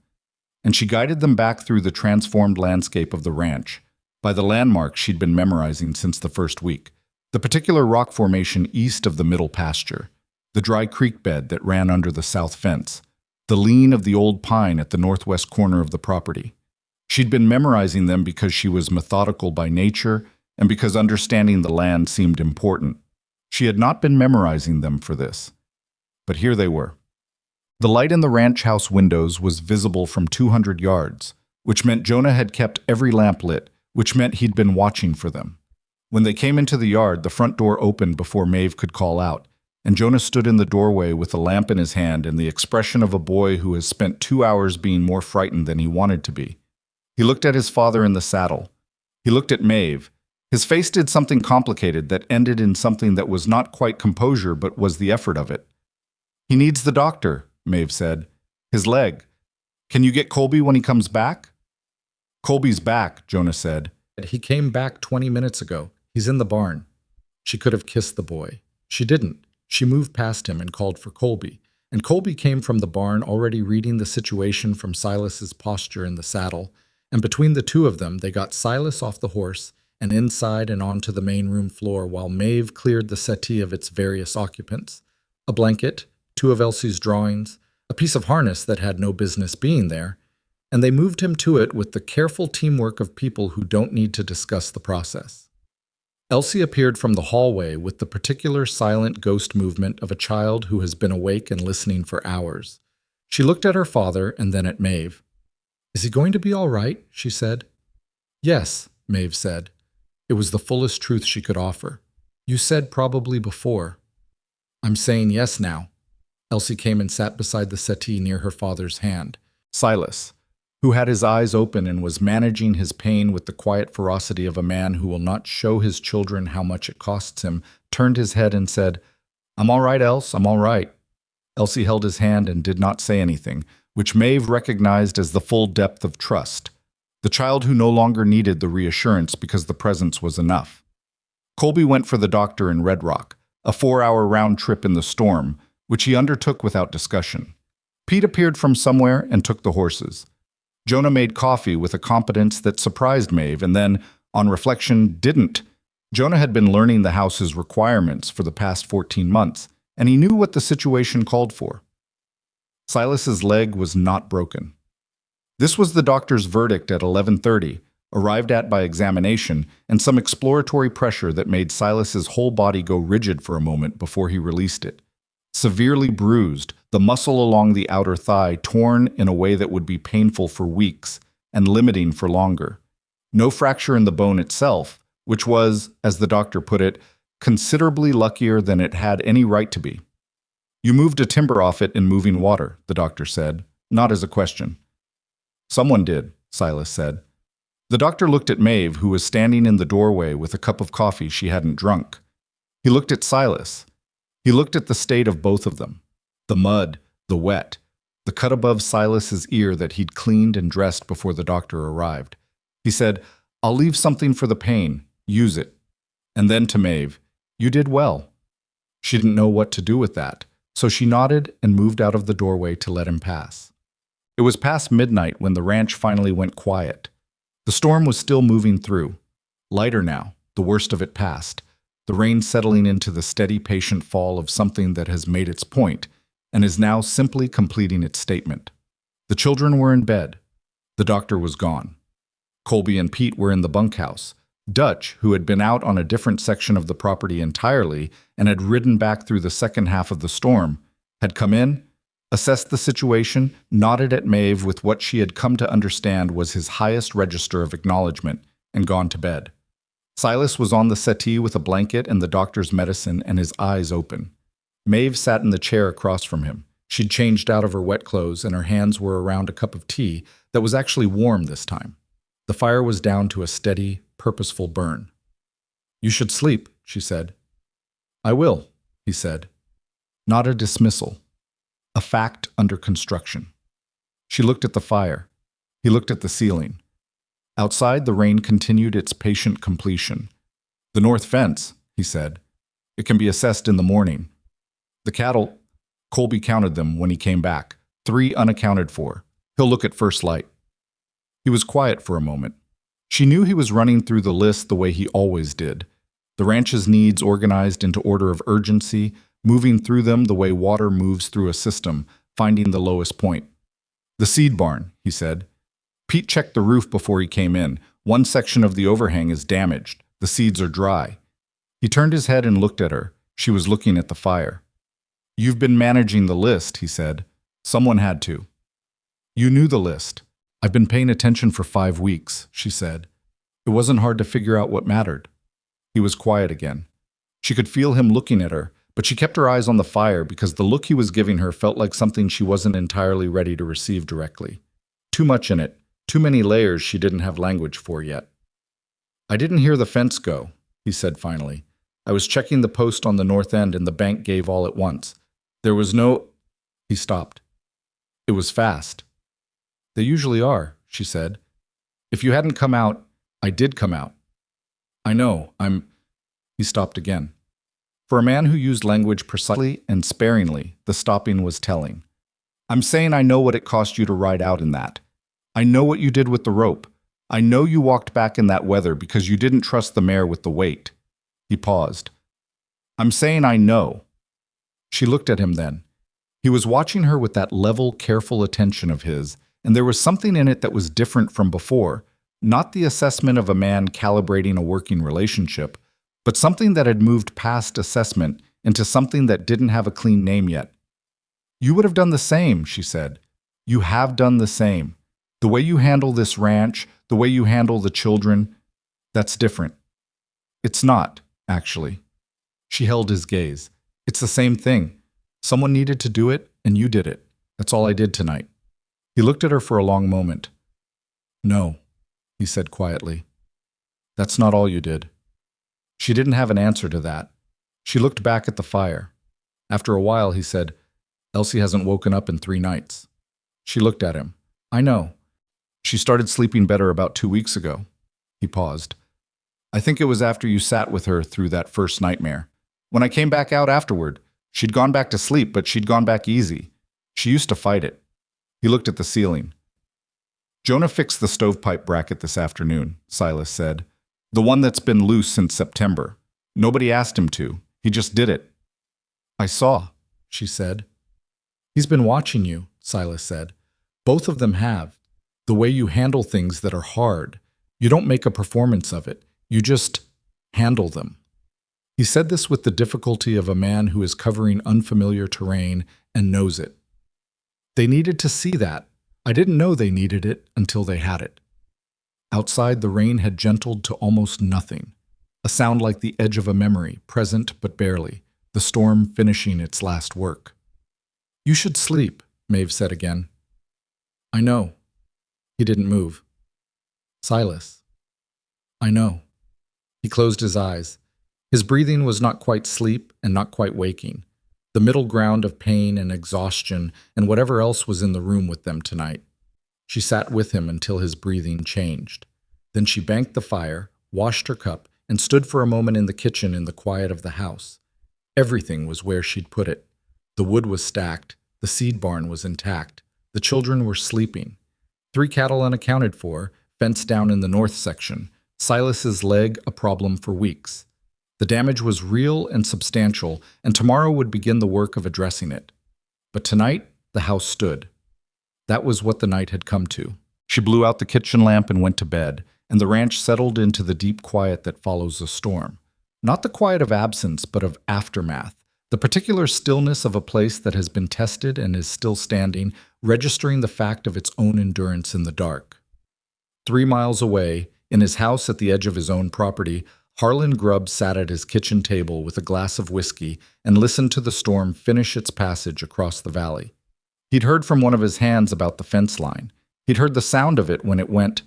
and she guided them back through the transformed landscape of the ranch, by the landmarks she'd been memorizing since the first week, the particular rock formation east of the middle pasture, the dry creek bed that ran under the south fence, the lean of the old pine at the northwest corner of the property. She'd been memorizing them because she was methodical by nature and because understanding the land seemed important. She had not been memorizing them for this. But here they were. The light in the ranch house windows was visible from 200 yards, which meant Jonah had kept every lamp lit, which meant he'd been watching for them. When they came into the yard, the front door opened before Maeve could call out, and Jonah stood in the doorway with a lamp in his hand and the expression of a boy who has spent 2 hours being more frightened than he wanted to be. He looked at his father in the saddle. He looked at Maeve. His face did something complicated that ended in something that was not quite composure but was the effort of it. "He needs the doctor," Maeve said. "His leg. Can you get Colby when he comes back?" "Colby's back," Jonah said. "He came back 20 minutes ago. He's in the barn." She could have kissed the boy. She didn't. She moved past him and called for Colby. And Colby came from the barn already reading the situation from Silas's posture in the saddle. And between the two of them, they got Silas off the horse and inside and onto the main room floor while Maeve cleared the settee of its various occupants. A blanket, 2 of Elsie's drawings, a piece of harness that had no business being there, and they moved him to it with the careful teamwork of people who don't need to discuss the process. Elsie appeared from the hallway with the particular silent ghost movement of a child who has been awake and listening for hours. She looked at her father and then at Maeve. "Is he going to be all right?" she said. "Yes," Maeve said. It was the fullest truth she could offer. "You said probably before." "I'm saying yes now." Elsie came and sat beside the settee near her father's hand. Silas, who had his eyes open and was managing his pain with the quiet ferocity of a man who will not show his children how much it costs him, turned his head and said, "I'm all right, Else, I'm all right." Elsie held his hand and did not say anything, which Maeve recognized as the full depth of trust. The child who no longer needed the reassurance because the presence was enough. Colby went for the doctor in Red Rock, a 4-hour round trip in the storm, which he undertook without discussion. Pete appeared from somewhere and took the horses. Jonah made coffee with a competence that surprised Maeve and then, on reflection, didn't. Jonah had been learning the house's requirements for the past 14 months, and he knew what the situation called for. Silas's leg was not broken. This was the doctor's verdict at 11:30, arrived at by examination and some exploratory pressure that made Silas's whole body go rigid for a moment before he released it. Severely bruised, the muscle along the outer thigh torn in a way that would be painful for weeks and limiting for longer. No fracture in the bone itself, which was, as the doctor put it, considerably luckier than it had any right to be. You moved a timber off it in moving water, the doctor said, not as a question. Someone did, Silas said. The doctor looked at Maeve, who was standing in the doorway with a cup of coffee she hadn't drunk. He looked at Silas. He looked at the state of both of them. The mud, the wet, the cut above Silas's ear that he'd cleaned and dressed before the doctor arrived. He said, "I'll leave something for the pain. Use it." And then to Maeve, "You did well." She didn't know what to do with that, so she nodded and moved out of the doorway to let him pass. It was past midnight when the ranch finally went quiet. The storm was still moving through. Lighter now, the worst of it past, the rain settling into the steady, patient fall of something that has made its point and is now simply completing its statement. The children were in bed. The doctor was gone. Colby and Pete were in the bunkhouse. Dutch, who had been out on a different section of the property entirely and had ridden back through the second half of the storm, had come in, assessed the situation, nodded at Maeve with what she had come to understand was his highest register of acknowledgement, and gone to bed. Silas was on the settee with a blanket and the doctor's medicine and his eyes open. Maeve sat in the chair across from him. She'd changed out of her wet clothes and her hands were around a cup of tea that was actually warm this time. The fire was down to a steady, purposeful burn. "You should sleep," she said. "I will," he said. Not a dismissal. A fact under construction. She looked at the fire. He looked at the ceiling. Outside, the rain continued its patient completion. "The north fence," he said. "It can be assessed in the morning." The cattle, Colby counted them when he came back. 3 unaccounted for. He'll look at first light. He was quiet for a moment. She knew he was running through the list the way he always did. The ranch's needs organized into order of urgency, moving through them the way water moves through a system, finding the lowest point. "The seed barn," he said. Pete checked the roof before he came in. One section of the overhang is damaged. The seeds are dry. He turned his head and looked at her. She was looking at the fire. "You've been managing the list," he said. "Someone had to." "You knew the list." "I've been paying attention for 5 weeks," she said. It wasn't hard to figure out what mattered. He was quiet again. She could feel him looking at her, but she kept her eyes on the fire because the look he was giving her felt like something she wasn't entirely ready to receive directly. Too much in it, too many layers she didn't have language for yet. "I didn't hear the fence go," he said finally. "I was checking the post on the north end and the bank gave all at once. There was no—" He stopped. "It was fast." "They usually are," she said. "If you hadn't come out, I did come out." "I know, He stopped again. For a man who used language precisely and sparingly, the stopping was telling. "I'm saying I know what it cost you to ride out in that. I know what you did with the rope. I know you walked back in that weather because you didn't trust the mare with the weight." He paused. "I'm saying I know." She looked at him then. He was watching her with that level, careful attention of his, and there was something in it that was different from before, not the assessment of a man calibrating a working relationship, but something that had moved past assessment into something that didn't have a clean name yet. "You would have done the same," she said. "You have done the same. The way you handle this ranch, the way you handle the children, that's different." "It's not, actually." She held his gaze. "It's the same thing. Someone needed to do it, and you did it. That's all I did tonight." He looked at her for a long moment. "No," he said quietly. "That's not all you did." She didn't have an answer to that. She looked back at the fire. After a while, he said, Elsie hasn't woken up in 3 nights. She looked at him. I know. She started sleeping better about 2 weeks ago. He paused. I think it was after you sat with her through that first nightmare. When I came back out afterward, she'd gone back to sleep, but she'd gone back easy. She used to fight it. He looked at the ceiling. Jonah fixed the stovepipe bracket this afternoon, Silas said. The one that's been loose since September. Nobody asked him to. He just did it. I saw, she said. He's been watching you, Silas said. Both of them have. The way you handle things that are hard. You don't make a performance of it. You just handle them. He said this with the difficulty of a man who is covering unfamiliar terrain and knows it. They needed to see that. I didn't know they needed it until they had it. Outside, the rain had gentled to almost nothing. A sound like the edge of a memory, present but barely, the storm finishing its last work. You should sleep, Maeve said again. I know. He didn't move. Silas. I know. He closed his eyes. His breathing was not quite sleep and not quite waking, the middle ground of pain and exhaustion and whatever else was in the room with them tonight. She sat with him until his breathing changed. Then she banked the fire, washed her cup, and stood for a moment in the kitchen in the quiet of the house. Everything was where she'd put it. The wood was stacked, the seed barn was intact, the children were sleeping. 3 cattle unaccounted for, fenced down in the north section, Silas's leg a problem for weeks. The damage was real and substantial, and tomorrow would begin the work of addressing it. But tonight, the house stood. That was what the night had come to. She blew out the kitchen lamp and went to bed, and the ranch settled into the deep quiet that follows a storm. Not the quiet of absence, but of aftermath, the particular stillness of a place that has been tested and is still standing, registering the fact of its own endurance in the dark. 3 miles away, in his house at the edge of his own property, Harlan Grubb sat at his kitchen table with a glass of whiskey and listened to the storm finish its passage across the valley. He'd heard from one of his hands about the fence line. He'd heard the sound of it when it went,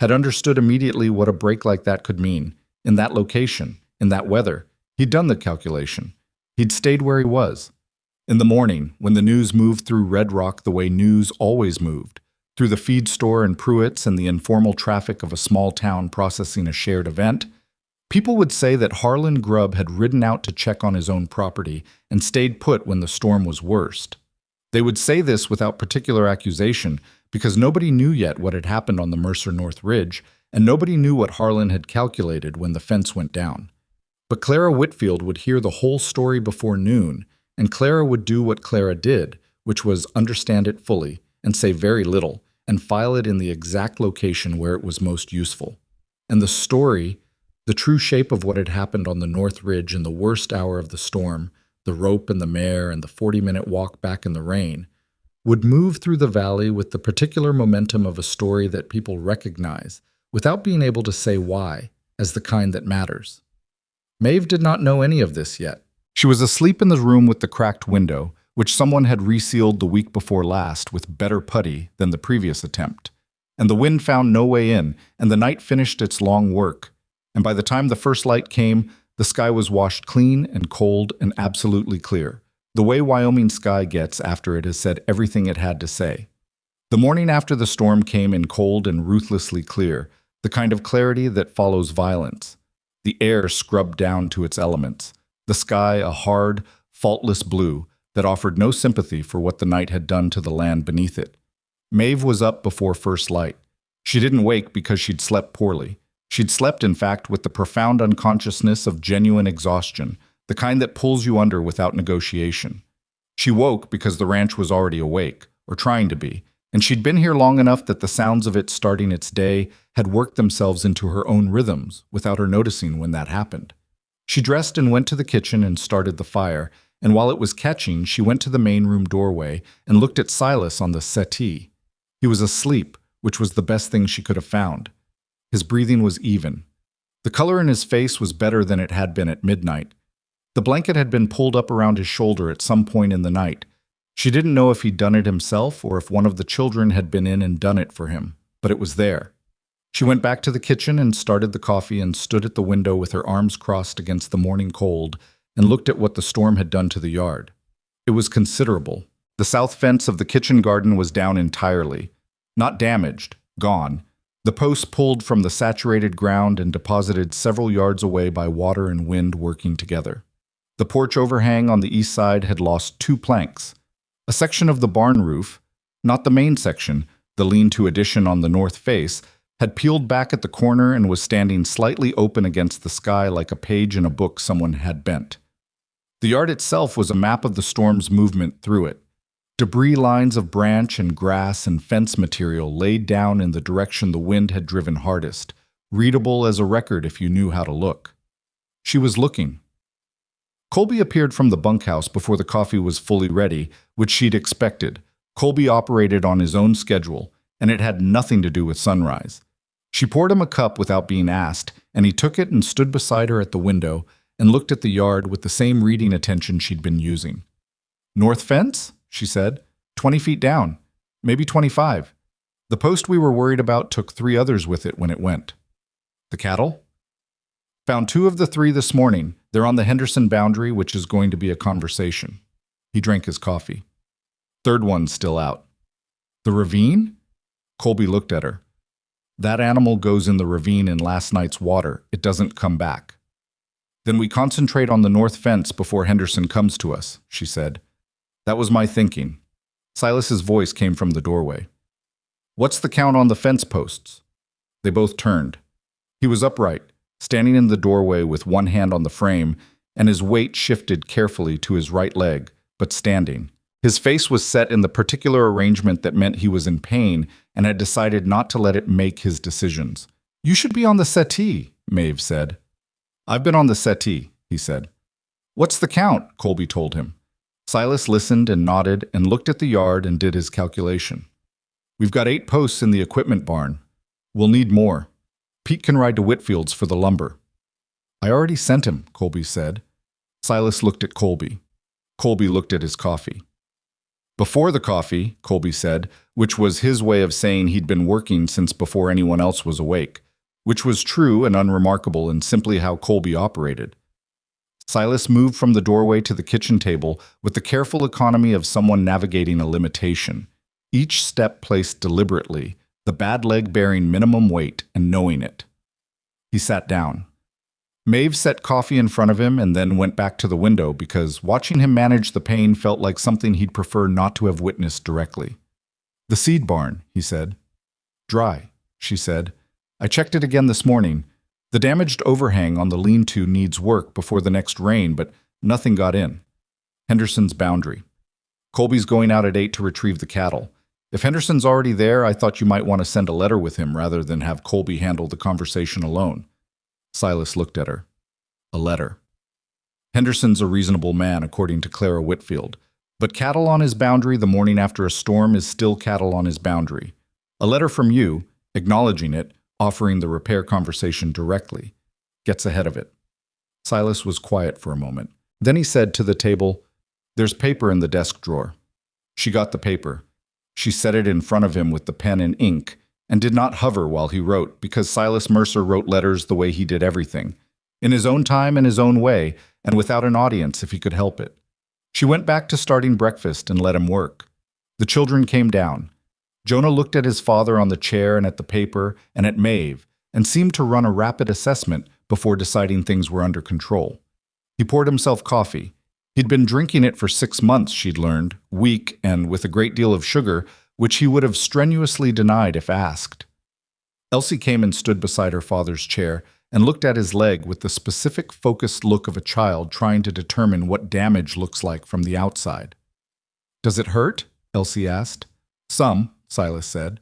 had understood immediately what a break like that could mean. In that location, in that weather, he'd done the calculation. He'd stayed where he was. In the morning, when the news moved through Red Rock the way news always moved, through the feed store and Pruitt's and the informal traffic of a small town processing a shared event, people would say that Harlan Grubb had ridden out to check on his own property and stayed put when the storm was worst. They would say this without particular accusation because nobody knew yet what had happened on the Mercer North Ridge, and nobody knew what Harlan had calculated when the fence went down. But Clara Whitfield would hear the whole story before noon, and Clara would do what Clara did, which was understand it fully and say very little, and file it in the exact location where it was most useful. And the story, the true shape of what had happened on the North Ridge in the worst hour of the storm, the rope and the mare and the 40-minute walk back in the rain, would move through the valley with the particular momentum of a story that people recognize, without being able to say why, as the kind that matters. Maeve did not know any of this yet. She was asleep in the room with the cracked window, which someone had resealed the week before last with better putty than the previous attempt. And the wind found no way in, and the night finished its long work. And by the time the first light came, the sky was washed clean and cold and absolutely clear, the way Wyoming sky gets after it has said everything it had to say. The morning after the storm came in cold and ruthlessly clear, the kind of clarity that follows violence. The air scrubbed down to its elements, the sky a hard, faultless blue that offered no sympathy for what the night had done to the land beneath it. Maeve was up before first light. She didn't wake because she'd slept poorly. She'd slept, in fact, with the profound unconsciousness of genuine exhaustion, the kind that pulls you under without negotiation. She woke because the ranch was already awake, or trying to be, and she'd been here long enough that the sounds of it starting its day had worked themselves into her own rhythms without her noticing when that happened. She dressed and went to the kitchen and started the fire, and while it was catching, she went to the main room doorway and looked at Silas on the settee. He was asleep, which was the best thing she could have found. His breathing was even. The color in his face was better than it had been at midnight. The blanket had been pulled up around his shoulder at some point in the night. She didn't know if he'd done it himself or if one of the children had been in and done it for him, but it was there. She went back to the kitchen and started the coffee and stood at the window with her arms crossed against the morning cold and looked at what the storm had done to the yard. It was considerable. The south fence of the kitchen garden was down entirely. Not damaged, gone. The posts pulled from the saturated ground and deposited several yards away by water and wind working together. The porch overhang on the east side had lost 2 planks. A section of the barn roof, not the main section, the lean-to addition on the north face, had peeled back at the corner and was standing slightly open against the sky like a page in a book someone had bent. The yard itself was a map of the storm's movement through it. Debris lines of branch and grass and fence material laid down in the direction the wind had driven hardest, readable as a record if you knew how to look. She was looking. Colby appeared from the bunkhouse before the coffee was fully ready, which she'd expected. Colby operated on his own schedule, and it had nothing to do with sunrise. She poured him a cup without being asked, and he took it and stood beside her at the window and looked at the yard with the same reading attention she'd been using. "North fence?" she said. 20 feet down. Maybe 25. The post we were worried about took 3 others with it when it went." "The cattle?" "Found 2 of the 3 this morning. They're on the Henderson boundary, which is going to be a conversation." He drank his coffee. "Third one's still out." "The ravine?" Colby looked at her. "That animal goes in the ravine in last night's water. It doesn't come back." "Then we concentrate on the north fence before Henderson comes to us," she said. "That was my thinking." Silas's voice came from the doorway. "What's the count on the fence posts?" They both turned. He was upright, standing in the doorway with one hand on the frame, and his weight shifted carefully to his right leg, but standing. His face was set in the particular arrangement that meant he was in pain and had decided not to let it make his decisions. "You should be on the settee," Maeve said. "I've been on the settee," he said. "What's the count?" Colby told him. Silas listened and nodded and looked at the yard and did his calculation. "We've got 8 posts in the equipment barn. We'll need more. Pete can ride to Whitfield's for the lumber." "I already sent him," Colby said. Silas looked at Colby. Colby looked at his coffee. "Before the coffee," Colby said, which was his way of saying he'd been working since before anyone else was awake, which was true and unremarkable and simply how Colby operated. Silas moved from the doorway to the kitchen table with the careful economy of someone navigating a limitation, each step placed deliberately, the bad leg bearing minimum weight and knowing it. He sat down. Maeve set coffee in front of him and then went back to the window because watching him manage the pain felt like something he'd prefer not to have witnessed directly. "The seed barn," he said. "Dry," she said. "I checked it again this morning. The damaged overhang on the lean-to needs work before the next rain, but nothing got in." "Henderson's boundary. Colby's going out at 8 to retrieve the cattle. If Henderson's already there, I thought you might want to send a letter with him rather than have Colby handle the conversation alone." Silas looked at her. "A letter. Henderson's a reasonable man, according to Clara Whitfield. But cattle on his boundary the morning after a storm is still cattle on his boundary. A letter from you, acknowledging it, offering the repair conversation directly, gets ahead of it." Silas was quiet for a moment. Then he said to the table, "There's paper in the desk drawer." She got the paper. She set it in front of him with the pen and ink, and did not hover while he wrote, because Silas Mercer wrote letters the way he did everything, in his own time and his own way, and without an audience if he could help it. She went back to starting breakfast and let him work. The children came down. Jonah looked at his father on the chair and at the paper and at Maeve, and seemed to run a rapid assessment before deciding things were under control. He poured himself coffee. He'd been drinking it for 6 months, she'd learned, weak and with a great deal of sugar, which he would have strenuously denied if asked. Elsie came and stood beside her father's chair and looked at his leg with the specific, focused look of a child trying to determine what damage looks like from the outside. "Does it hurt?" Elsie asked. "Some," Silas said.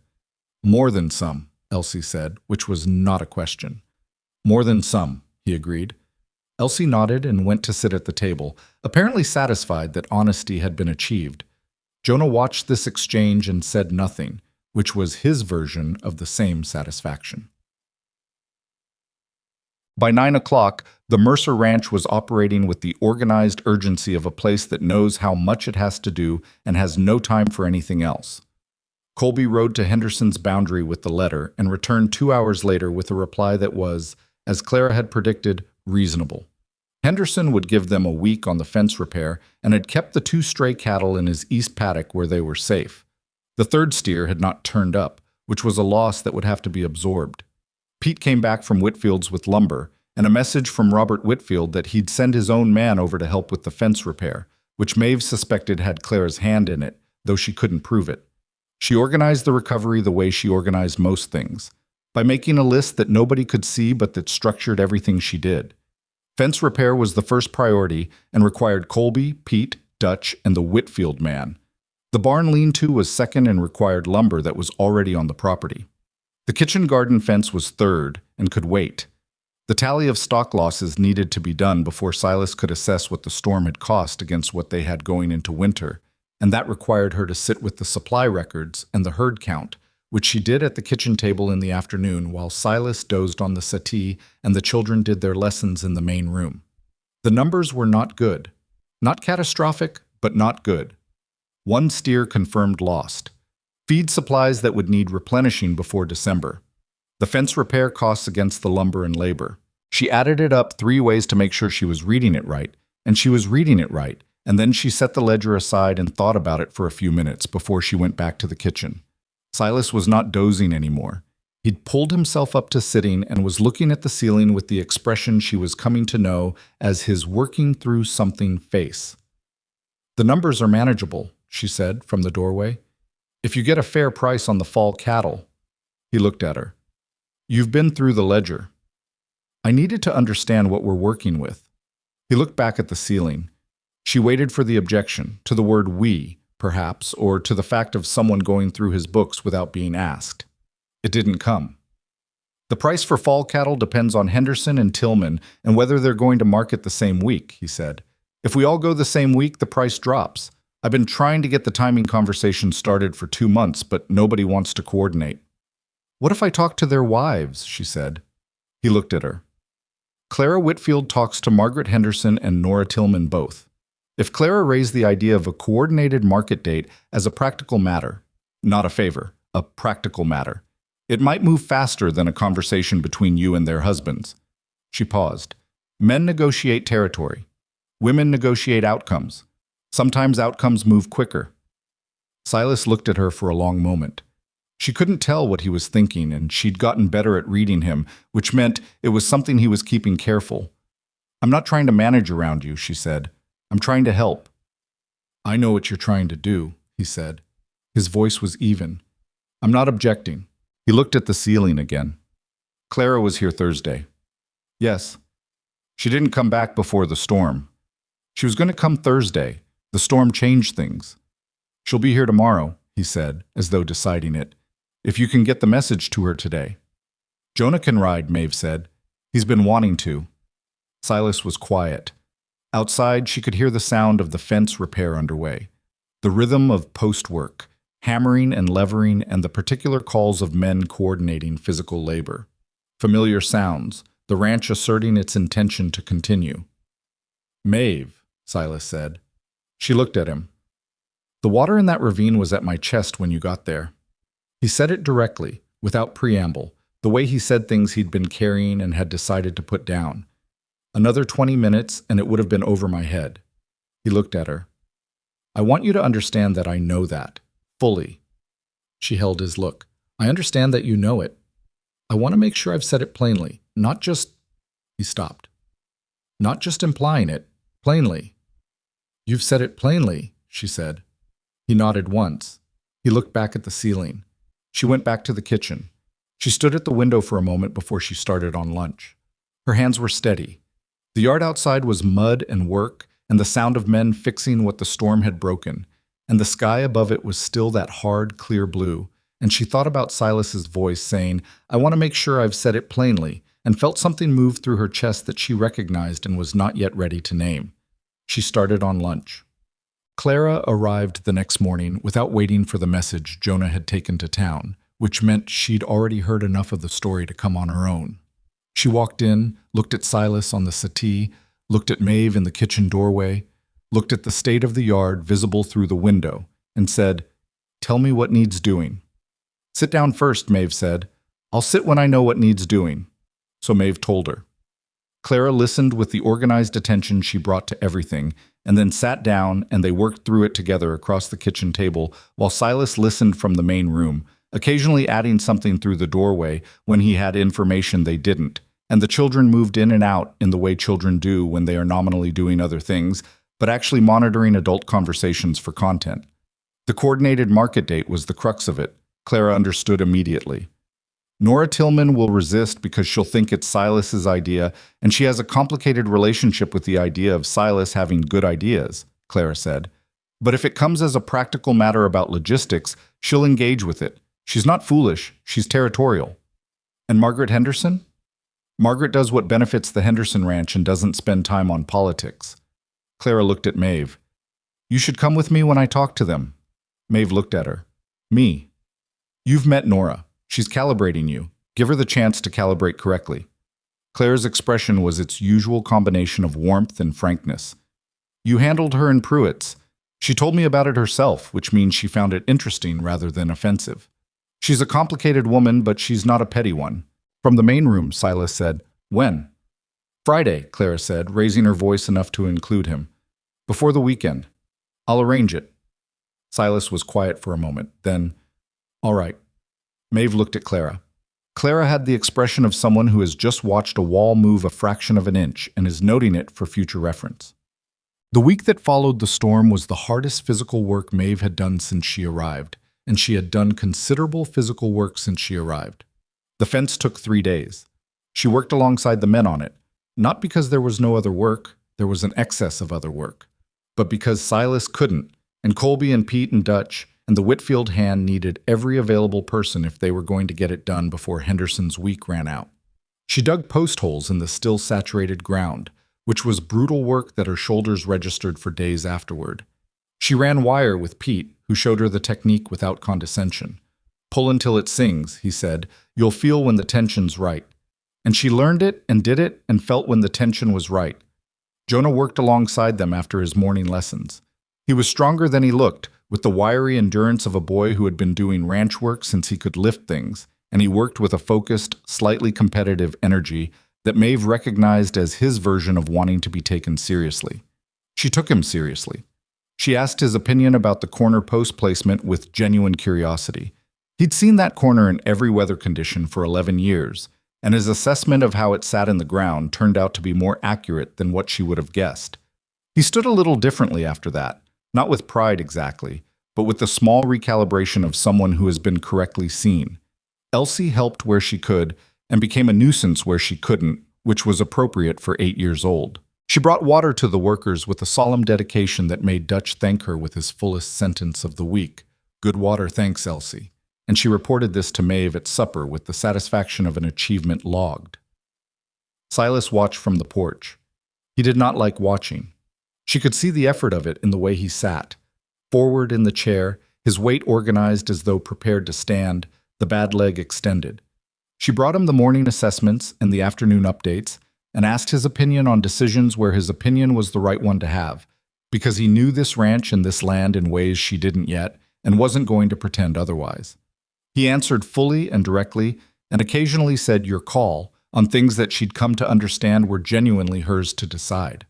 "More than some," Elsie said, which was not a question. "More than some," he agreed. Elsie nodded and went to sit at the table, apparently satisfied that honesty had been achieved. Jonah watched this exchange and said nothing, which was his version of the same satisfaction. By 9 o'clock, the Mercer Ranch was operating with the organized urgency of a place that knows how much it has to do and has no time for anything else. Colby rode to Henderson's boundary with the letter and returned 2 hours later with a reply that was, as Clara had predicted, reasonable. Henderson would give them a week on the fence repair and had kept the 2 stray cattle in his east paddock where they were safe. The 3rd steer had not turned up, which was a loss that would have to be absorbed. Pete came back from Whitfield's with lumber, and a message from Robert Whitfield that he'd send his own man over to help with the fence repair, which Maeve suspected had Clara's hand in it, though she couldn't prove it. She organized the recovery the way she organized most things, by making a list that nobody could see but that structured everything she did. Fence repair was the first priority and required Colby, Pete, Dutch, and the Whitfield man. The barn lean-to was second and required lumber that was already on the property. The kitchen garden fence was third and could wait. The tally of stock losses needed to be done before Silas could assess what the storm had cost against what they had going into winter, and that required her to sit with the supply records and the herd count, which she did at the kitchen table in the afternoon while Silas dozed on the settee and the children did their lessons in the main room. The numbers were not good. Not catastrophic, but not good. 1 steer confirmed lost. Feed supplies that would need replenishing before December. The fence repair costs against the lumber and labor. She added it up 3 ways to make sure she was reading it right, and she was reading it right, and then she set the ledger aside and thought about it for a few minutes before she went back to the kitchen. Silas was not dozing anymore. He'd pulled himself up to sitting and was looking at the ceiling with the expression she was coming to know as his working through something face. "The numbers are manageable," she said from the doorway. "If you get a fair price on the fall cattle." He looked at her. "You've been through the ledger." "I needed to understand what we're working with." He looked back at the ceiling. She waited for the objection, to the word "we," perhaps, or to the fact of someone going through his books without being asked. It didn't come. "The price for fall cattle depends on Henderson and Tillman and whether they're going to market the same week," he said. "If we all go the same week, the price drops. I've been trying to get the timing conversation started for 2 months, but nobody wants to coordinate." "What if I talk to their wives?" she said. He looked at her. "Clara Whitfield talks to Margaret Henderson and Nora Tillman both. If Clara raised the idea of a coordinated market date as a practical matter, not a favor, a practical matter, it might move faster than a conversation between you and their husbands." She paused. "Men negotiate territory. Women negotiate outcomes. Sometimes outcomes move quicker." Silas looked at her for a long moment. She couldn't tell what he was thinking, and she'd gotten better at reading him, which meant it was something he was keeping careful. "I'm not trying to manage around you," she said. "I'm trying to help." "I know what you're trying to do," he said. His voice was even. "I'm not objecting." He looked at the ceiling again. "Clara was here Thursday." "Yes." "She didn't come back before the storm." "She was going to come Thursday. The storm changed things." "She'll be here tomorrow," he said, as though deciding it. "If you can get the message to her today." "Jonah can ride," Maeve said. "He's been wanting to." Silas was quiet. Outside, she could hear the sound of the fence repair underway, the rhythm of post-work, hammering and levering, and the particular calls of men coordinating physical labor. Familiar sounds, the ranch asserting its intention to continue. "Maeve," Silas said. She looked at him. "The water in that ravine was at my chest when you got there." He said it directly, without preamble, the way he said things he'd been carrying and had decided to put down. Another 20 minutes, and it would have been over my head. He looked at her. "I want you to understand that I know that. Fully." She held his look. "I understand that you know it. I want to make sure I've said it plainly, not just—" He stopped. "Not just implying it, plainly." "You've said it plainly," she said. He nodded once. He looked back at the ceiling. She went back to the kitchen. She stood at the window for a moment before she started on lunch. Her hands were steady. The yard outside was mud and work, and the sound of men fixing what the storm had broken, and the sky above it was still that hard, clear blue, and she thought about Silas's voice saying, "I want to make sure I've said it plainly," and felt something move through her chest that she recognized and was not yet ready to name. She started on lunch. Clara arrived the next morning without waiting for the message Jonah had taken to town, which meant she'd already heard enough of the story to come on her own. She walked in, looked at Silas on the settee, looked at Maeve in the kitchen doorway, looked at the state of the yard visible through the window, and said, "Tell me what needs doing." "Sit down first," Maeve said. "I'll sit when I know what needs doing." So Maeve told her. Clara listened with the organized attention she brought to everything, and then sat down and they worked through it together across the kitchen table while Silas listened from the main room, occasionally adding something through the doorway when he had information they didn't, and the children moved in and out in the way children do when they are nominally doing other things, but actually monitoring adult conversations for content. The coordinated market date was the crux of it. Clara understood immediately. Nora Tillman will resist because she'll think it's Silas's idea, and she has a complicated relationship with the idea of Silas having good ideas, Clara said. But if it comes as a practical matter about logistics, she'll engage with it. She's not foolish, she's territorial. And Margaret Henderson? Margaret does what benefits the Henderson Ranch and doesn't spend time on politics. Clara looked at Maeve. You should come with me when I talk to them. Maeve looked at her. Me. You've met Nora. She's calibrating you. Give her the chance to calibrate correctly. Clara's expression was its usual combination of warmth and frankness. You handled her in Pruitt's. She told me about it herself, which means she found it interesting rather than offensive. She's a complicated woman, but she's not a petty one. From the main room, Silas said. When? Friday, Clara said, raising her voice enough to include him. Before the weekend. I'll arrange it. Silas was quiet for a moment. Then, all right. Maeve looked at Clara. Clara had the expression of someone who has just watched a wall move a fraction of an inch and is noting it for future reference. The week that followed the storm was the hardest physical work Maeve had done since she arrived, and she had done considerable physical work since she arrived. The fence took 3 days. She worked alongside the men on it, not because there was no other work, there was an excess of other work, but because Silas couldn't, and Colby and Pete and Dutch and the Whitfield hand needed every available person if they were going to get it done before Henderson's week ran out. She dug post holes in the still saturated ground, which was brutal work that her shoulders registered for days afterward. She ran wire with Pete, who showed her the technique without condescension. Pull until it sings, he said. You'll feel when the tension's right. And she learned it and did it and felt when the tension was right. Jonah worked alongside them after his morning lessons. He was stronger than he looked, with the wiry endurance of a boy who had been doing ranch work since he could lift things, and he worked with a focused, slightly competitive energy that Maeve recognized as his version of wanting to be taken seriously. She took him seriously. She asked his opinion about the corner post placement with genuine curiosity. He'd seen that corner in every weather condition for 11 years, and his assessment of how it sat in the ground turned out to be more accurate than what she would have guessed. He stood a little differently after that. Not with pride exactly, but with the small recalibration of someone who has been correctly seen. Elsie helped where she could and became a nuisance where she couldn't, which was appropriate for 8 years old. She brought water to the workers with a solemn dedication that made Dutch thank her with his fullest sentence of the week. Good water, thanks, Elsie. And she reported this to Maeve at supper with the satisfaction of an achievement logged. Silas watched from the porch. He did not like watching. She could see the effort of it in the way he sat. Forward in the chair, his weight organized as though prepared to stand, the bad leg extended. She brought him the morning assessments and the afternoon updates, and asked his opinion on decisions where his opinion was the right one to have, because he knew this ranch and this land in ways she didn't yet, and wasn't going to pretend otherwise. He answered fully and directly, and occasionally said your call on things that she'd come to understand were genuinely hers to decide.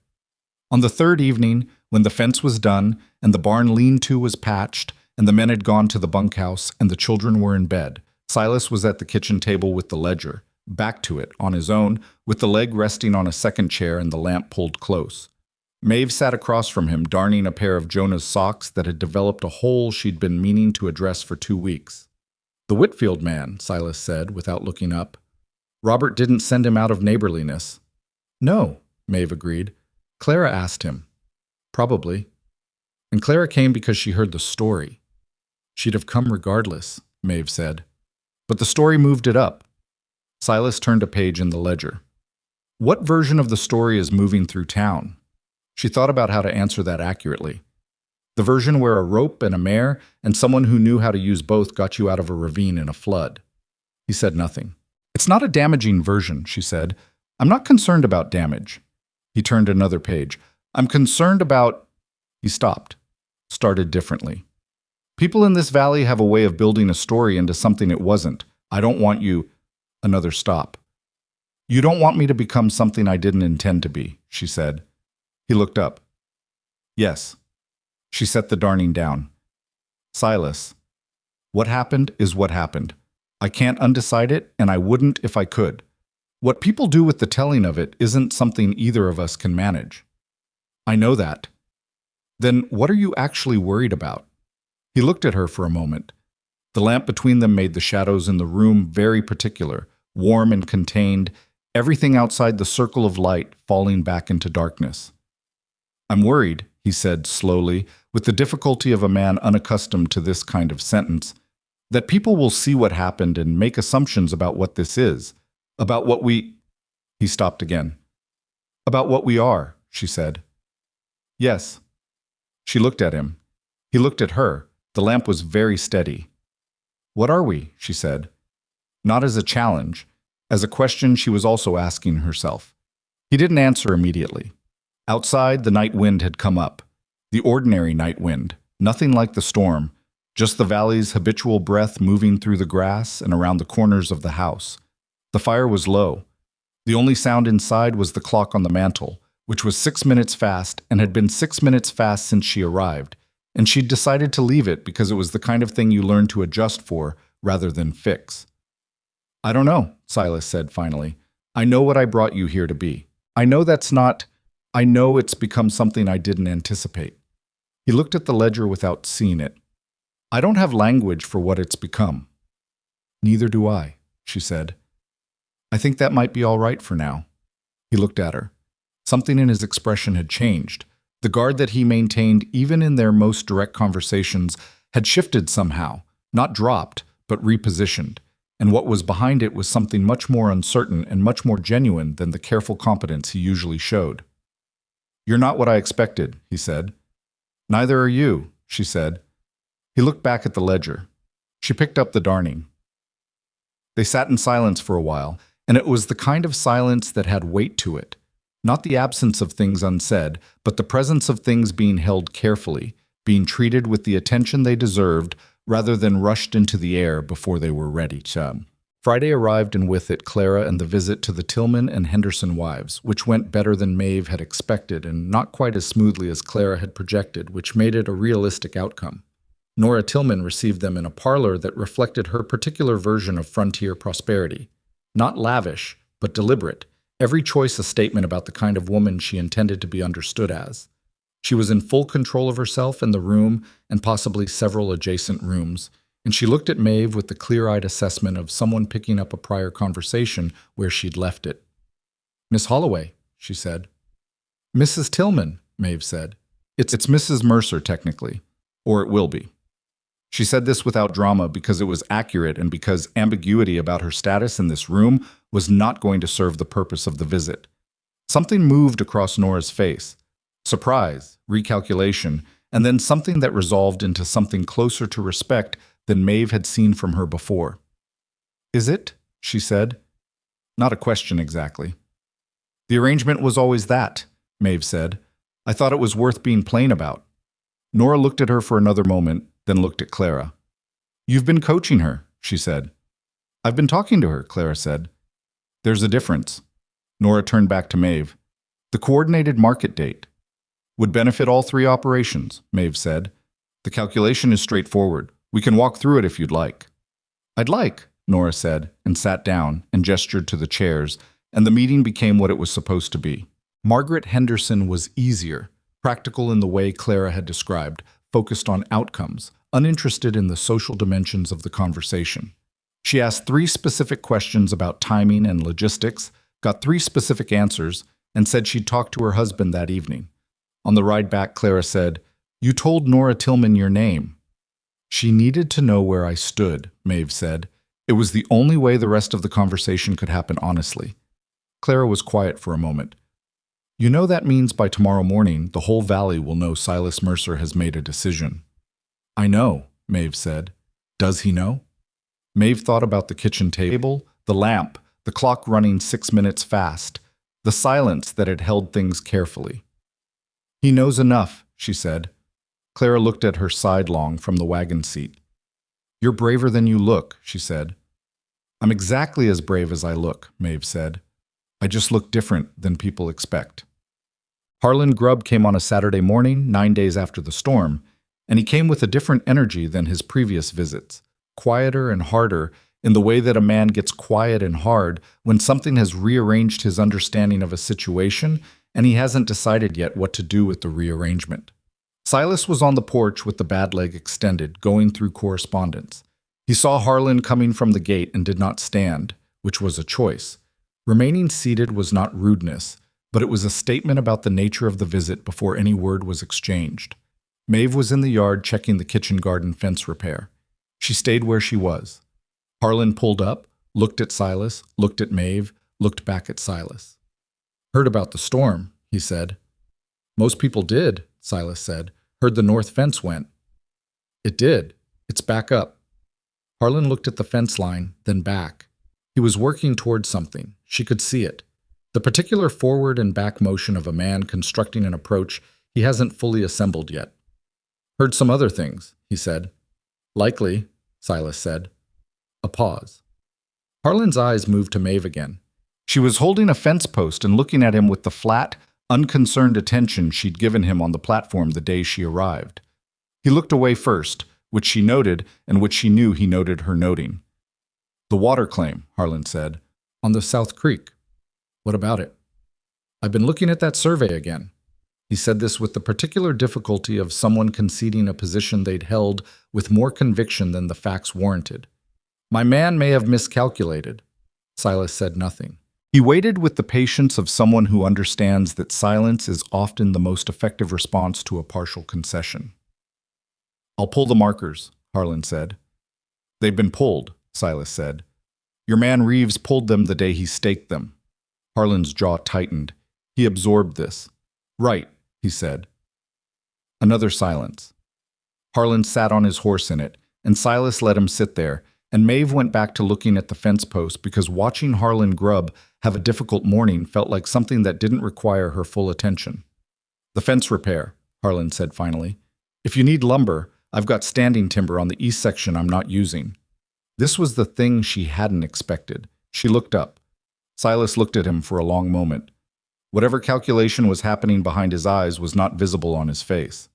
On the third evening, when the fence was done, and the barn lean-to was patched, and the men had gone to the bunkhouse, and the children were in bed, Silas was at the kitchen table with the ledger, back to it, on his own, with the leg resting on a second chair and the lamp pulled close. Maeve sat across from him, darning a pair of Jonah's socks that had developed a hole she'd been meaning to address for 2 weeks. The Whitfield man, Silas said, without looking up. Robert didn't send him out of neighborliness. No, Maeve agreed. Clara asked him. Probably. And Clara came because she heard the story. She'd have come regardless, Maeve said. But the story moved it up. Silas turned a page in the ledger. What version of the story is moving through town? She thought about how to answer that accurately. The version where a rope and a mare and someone who knew how to use both got you out of a ravine in a flood. He said nothing. It's not a damaging version, she said. I'm not concerned about damage. He turned another page. I'm concerned about... He stopped. Started differently. People in this valley have a way of building a story into something it wasn't. I don't want you... Another stop. You don't want me to become something I didn't intend to be, she said. He looked up. Yes. She set the darning down. Silas, what happened is what happened. I can't undecide it, and I wouldn't if I could. What people do with the telling of it isn't something either of us can manage. I know that. Then what are you actually worried about? He looked at her for a moment. The lamp between them made the shadows in the room very particular, warm and contained, everything outside the circle of light falling back into darkness. I'm worried, he said slowly, with the difficulty of a man unaccustomed to this kind of sentence, that people will see what happened and make assumptions about what this is, about what we... He stopped again. About what we are, she said. Yes. She looked at him. He looked at her. The lamp was very steady. What are we? She said. Not as a challenge, as a question she was also asking herself. He didn't answer immediately. Outside, the night wind had come up. The ordinary night wind, nothing like the storm, just the valley's habitual breath moving through the grass and around the corners of the house. The fire was low. The only sound inside was the clock on the mantel, which was 6 minutes fast and had been 6 minutes fast since she arrived, and she'd decided to leave it because it was the kind of thing you learn to adjust for rather than fix. I don't know, Silas said finally. I know what I brought you here to be. I know it's become something I didn't anticipate. He looked at the ledger without seeing it. I don't have language for what it's become. Neither do I, she said. I think that might be all right for now. He looked at her. Something in his expression had changed. The guard that he maintained even in their most direct conversations had shifted somehow, not dropped, but repositioned, and what was behind it was something much more uncertain and much more genuine than the careful competence he usually showed. You're not what I expected, he said. Neither are you, she said. He looked back at the ledger. She picked up the darning. They sat in silence for a while, and it was the kind of silence that had weight to it. Not the absence of things unsaid, but the presence of things being held carefully, being treated with the attention they deserved, rather than rushed into the air before they were ready to. Friday arrived, and with it Clara and the visit to the Tillman and Henderson wives, which went better than Maeve had expected and not quite as smoothly as Clara had projected, which made it a realistic outcome. Nora Tillman received them in a parlor that reflected her particular version of frontier prosperity. Not lavish, but deliberate, every choice a statement about the kind of woman she intended to be understood as. She was in full control of herself and the room and possibly several adjacent rooms, and she looked at Maeve with the clear-eyed assessment of someone picking up a prior conversation where she'd left it. Miss Holloway, she said. Mrs. Tillman, Maeve said. It's Mrs. Mercer, technically. Or it will be. She said this without drama because it was accurate and because ambiguity about her status in this room was not going to serve the purpose of the visit. Something moved across Nora's face. Surprise, recalculation, and then something that resolved into something closer to respect than Maeve had seen from her before. Is it? She said. Not a question exactly. The arrangement was always that, Maeve said. I thought it was worth being plain about. Nora looked at her for another moment, then looked at Clara. You've been coaching her, she said. I've been talking to her, Clara said. There's a difference. Nora turned back to Maeve. The coordinated market date would benefit all three operations, Maeve said. The calculation is straightforward. We can walk through it if you'd like. I'd like, Nora said, and sat down and gestured to the chairs, and the meeting became what it was supposed to be. Margaret Henderson was easier, practical in the way Clara had described, focused on outcomes, uninterested in the social dimensions of the conversation. She asked 3 specific questions about timing and logistics, got 3 specific answers, and said she'd talk to her husband that evening. On the ride back, Clara said, You told Nora Tillman your name. She needed to know where I stood, Maeve said. It was the only way the rest of the conversation could happen honestly. Clara was quiet for a moment. You know that means by tomorrow morning, the whole valley will know Silas Mercer has made a decision. I know, Maeve said. Does he know? Maeve thought about the kitchen table, the lamp, the clock running 6 minutes fast, the silence that had held things carefully. He knows enough, she said. Clara looked at her sidelong from the wagon seat. You're braver than you look, she said. I'm exactly as brave as I look, Maeve said. I just look different than people expect. Harlan Grubb came on a Saturday morning, 9 days after the storm, and he came with a different energy than his previous visits, quieter and harder in the way that a man gets quiet and hard when something has rearranged his understanding of a situation and he hasn't decided yet what to do with the rearrangement. Silas was on the porch with the bad leg extended, going through correspondence. He saw Harlan coming from the gate and did not stand, which was a choice. Remaining seated was not rudeness, but it was a statement about the nature of the visit before any word was exchanged. Maeve was in the yard checking the kitchen garden fence repair. She stayed where she was. Harlan pulled up, looked at Silas, looked at Maeve, looked back at Silas. "Heard about the storm," he said. "Most people did," Silas said. "Heard the north fence went." "It did. It's back up." Harlan looked at the fence line, then back. He was working towards something. She could see it. The particular forward and back motion of a man constructing an approach he hasn't fully assembled yet. "Heard some other things," he said. "Likely," Silas said. A pause. Harlan's eyes moved to Maeve again. She was holding a fence post and looking at him with the flat, unconcerned attention she'd given him on the platform the day she arrived. He looked away first, which she noted and which she knew he noted her noting. "The water claim," Harlan said, "on the South Creek. What about it?" "I've been looking at that survey again." He said this with the particular difficulty of someone conceding a position they'd held with more conviction than the facts warranted. "My man may have miscalculated." Silas said nothing. He waited with the patience of someone who understands that silence is often the most effective response to a partial concession. "I'll pull the markers," Harlan said. "They've been pulled," Silas said. "Your man Reeves pulled them the day he staked them." Harlan's jaw tightened. He absorbed this. "Right," he said. Another silence. Harlan sat on his horse in it, and Silas let him sit there, and Maeve went back to looking at the fence post because watching Harlan Grubb have a difficult morning felt like something that didn't require her full attention. "The fence repair," Harlan said finally. "If you need lumber, I've got standing timber on the east section I'm not using." This was the thing she hadn't expected. She looked up. Silas looked at him for a long moment. Whatever calculation was happening behind his eyes was not visible on his face.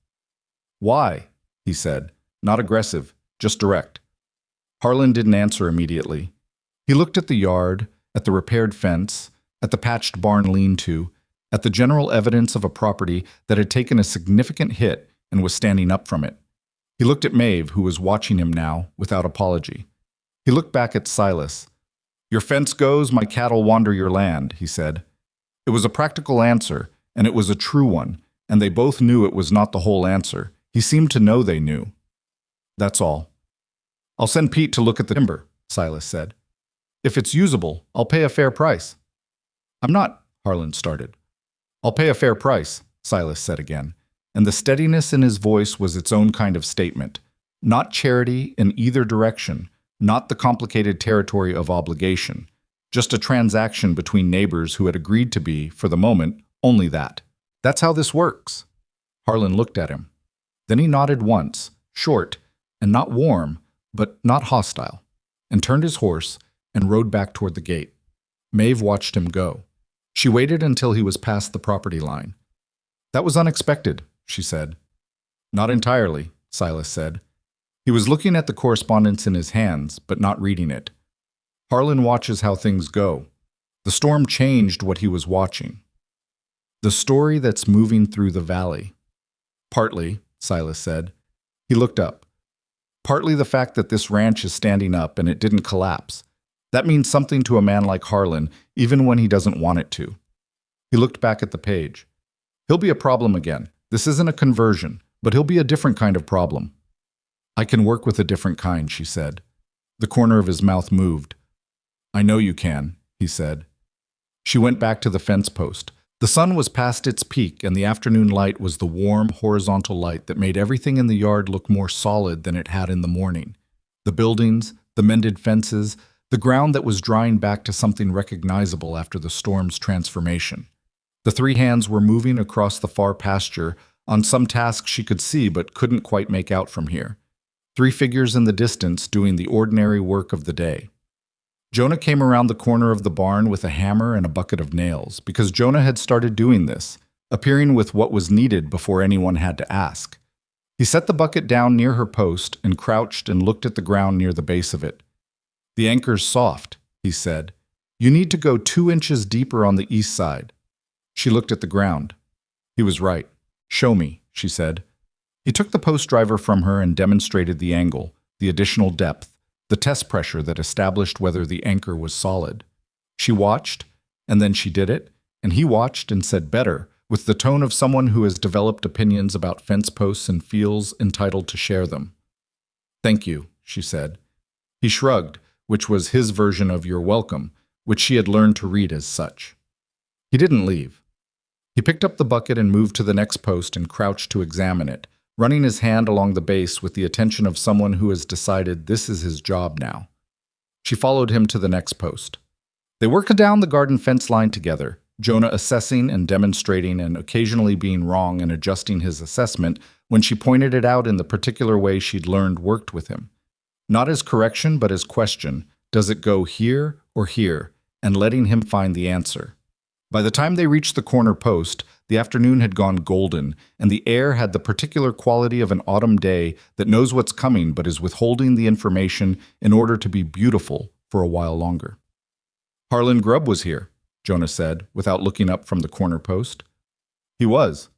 "Why?" he said. Not aggressive, just direct. Harlan didn't answer immediately. He looked at the yard, at the repaired fence, at the patched barn lean-to, at the general evidence of a property that had taken a significant hit and was standing up from it. He looked at Maeve, who was watching him now, without apology. He looked back at Silas. "Your fence goes, my cattle wander your land," he said. It was a practical answer, and it was a true one, and they both knew it was not the whole answer. He seemed to know they knew. "That's all." "I'll send Pete to look at the timber," Silas said. "If it's usable, I'll pay a fair price." "I'm not," Harlan started. "I'll pay a fair price," Silas said again, and the steadiness in his voice was its own kind of statement. Not charity in either direction, not the complicated territory of obligation, just a transaction between neighbors who had agreed to be, for the moment, only that. "That's how this works." Harlan looked at him. Then he nodded once, short, and not warm, but not hostile, and turned his horse and rode back toward the gate. Maeve watched him go. She waited until he was past the property line. "That was unexpected," she said. "Not entirely," Silas said. He was looking at the correspondence in his hands, but not reading it. Harlan watches how things go. The storm changed what he was watching. The story that's moving through the valley. "Partly," Silas said. He looked up. "Partly the fact that this ranch is standing up and it didn't collapse. That means something to a man like Harlan, even when he doesn't want it to." He looked back at the page. "He'll be a problem again. This isn't a conversion, but he'll be a different kind of problem." "I can work with a different kind," she said. The corner of his mouth moved. "I know you can," he said. She went back to the fence post. The sun was past its peak, and the afternoon light was the warm, horizontal light that made everything in the yard look more solid than it had in the morning. The buildings, the mended fences, the ground that was drying back to something recognizable after the storm's transformation. The three hands were moving across the far pasture on some task she could see but couldn't quite make out from here. Three figures in the distance doing the ordinary work of the day. Jonah came around the corner of the barn with a hammer and a bucket of nails, because Jonah had started doing this, appearing with what was needed before anyone had to ask. He set the bucket down near her post and crouched and looked at the ground near the base of it. "The anchor's soft," he said. "You need to go 2 inches deeper on the east side." She looked at the ground. He was right. "Show me," she said. He took the post driver from her and demonstrated the angle, the additional depth, the test pressure that established whether the anchor was solid. She watched, and then she did it, and he watched and said better, with the tone of someone who has developed opinions about fence posts and feels entitled to share them. "Thank you," she said. He shrugged, which was his version of "you're welcome," which she had learned to read as such. He didn't leave. He picked up the bucket and moved to the next post and crouched to examine it, running his hand along the base with the attention of someone who has decided this is his job now. She followed him to the next post. They worked down the garden fence line together, Jonah assessing and demonstrating and occasionally being wrong and adjusting his assessment when she pointed it out in the particular way she'd learned worked with him. Not as correction, but as question, does it go here or here, and letting him find the answer. By the time they reached the corner post, the afternoon had gone golden, and the air had the particular quality of an autumn day that knows what's coming but is withholding the information in order to be beautiful for a while longer. "Harlan Grubb was here," Jonah said, without looking up from the corner post. "He was.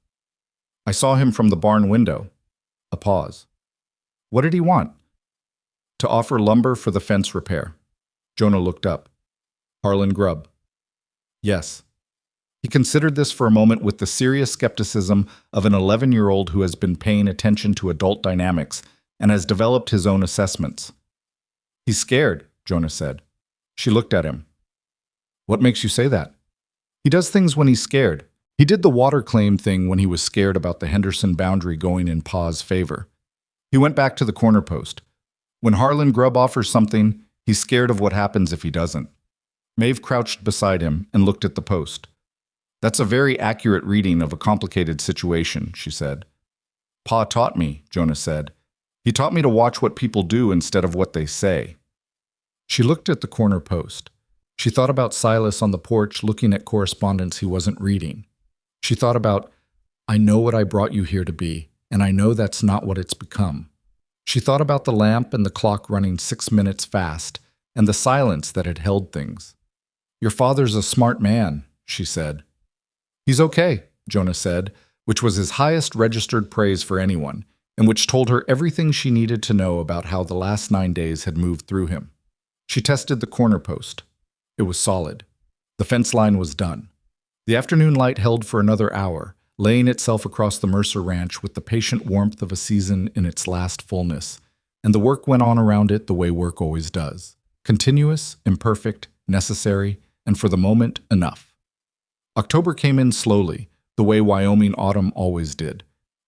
I saw him from the barn window." A pause. "What did he want?" "To offer lumber for the fence repair." Jonah looked up. "Harlan Grubb." "Yes." He considered this for a moment with the serious skepticism of an 11-year-old who has been paying attention to adult dynamics and has developed his own assessments. "He's scared," Jonah said. She looked at him. "What makes you say that?" "He does things when he's scared. He did the water claim thing when he was scared about the Henderson boundary going in Pa's favor." He went back to the corner post. "When Harlan Grubb offers something, he's scared of what happens if he doesn't." Maeve crouched beside him and looked at the post. "That's a very accurate reading of a complicated situation," she said. "Pa taught me," Jonah said. "He taught me to watch what people do instead of what they say." She looked at the corner post. She thought about Silas on the porch looking at correspondence he wasn't reading. She thought about, "I know what I brought you here to be, and I know that's not what it's become." She thought about the lamp and the clock running 6 minutes fast, and the silence that had held things. "Your father's a smart man," she said. "He's okay," Jonah said, which was his highest registered praise for anyone, and which told her everything she needed to know about how the last 9 days had moved through him. She tested the corner post. It was solid. The fence line was done. The afternoon light held for another hour, laying itself across the Mercer ranch with the patient warmth of a season in its last fullness, and the work went on around it the way work always does. Continuous, imperfect, necessary, and for the moment, enough. October came in slowly, the way Wyoming autumn always did.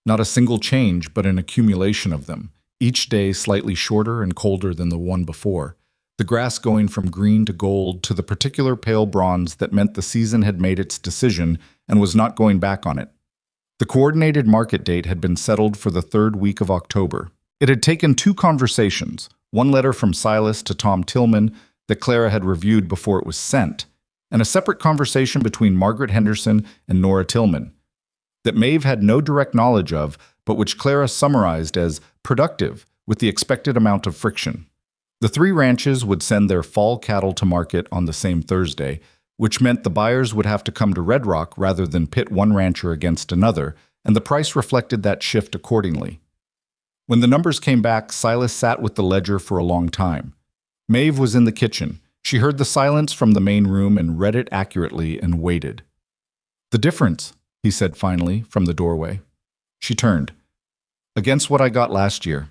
Not a single change, but an accumulation of them, each day slightly shorter and colder than the one before, the grass going from green to gold to the particular pale bronze that meant the season had made its decision and was not going back on it. The coordinated market date had been settled for the 3rd week of October. It had taken 2 conversations, one letter from Silas to Tom Tillman that Clara had reviewed before it was sent, and a separate conversation between Margaret Henderson and Nora Tillman, that Maeve had no direct knowledge of, but which Clara summarized as productive with the expected amount of friction. The 3 ranches would send their fall cattle to market on the same Thursday, which meant the buyers would have to come to Red Rock rather than pit one rancher against another, and the price reflected that shift accordingly. When the numbers came back, Silas sat with the ledger for a long time. Maeve was in the kitchen. She heard the silence from the main room and read it accurately and waited. "The difference," he said finally, from the doorway. She turned. "Against what I got last year."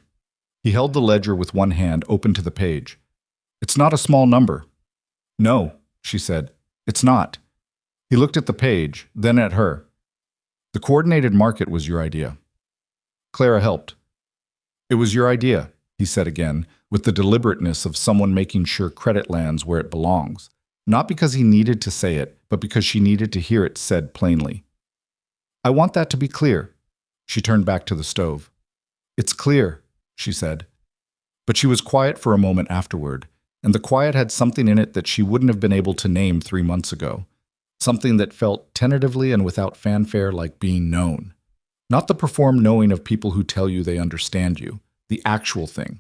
He held the ledger with one hand open to the page. "It's not a small number." "No," she said. "It's not." He looked at the page, then at her. "The coordinated market was your idea." Clara helped. "It was your idea," he said again, with the deliberateness of someone making sure credit lands where it belongs, not because he needed to say it, but because she needed to hear it said plainly. "I want that to be clear." She turned back to the stove. "It's clear," she said. But she was quiet for a moment afterward, and the quiet had something in it that she wouldn't have been able to name 3 months ago. Something that felt tentatively and without fanfare like being known. Not the performed knowing of people who tell you they understand you, the actual thing.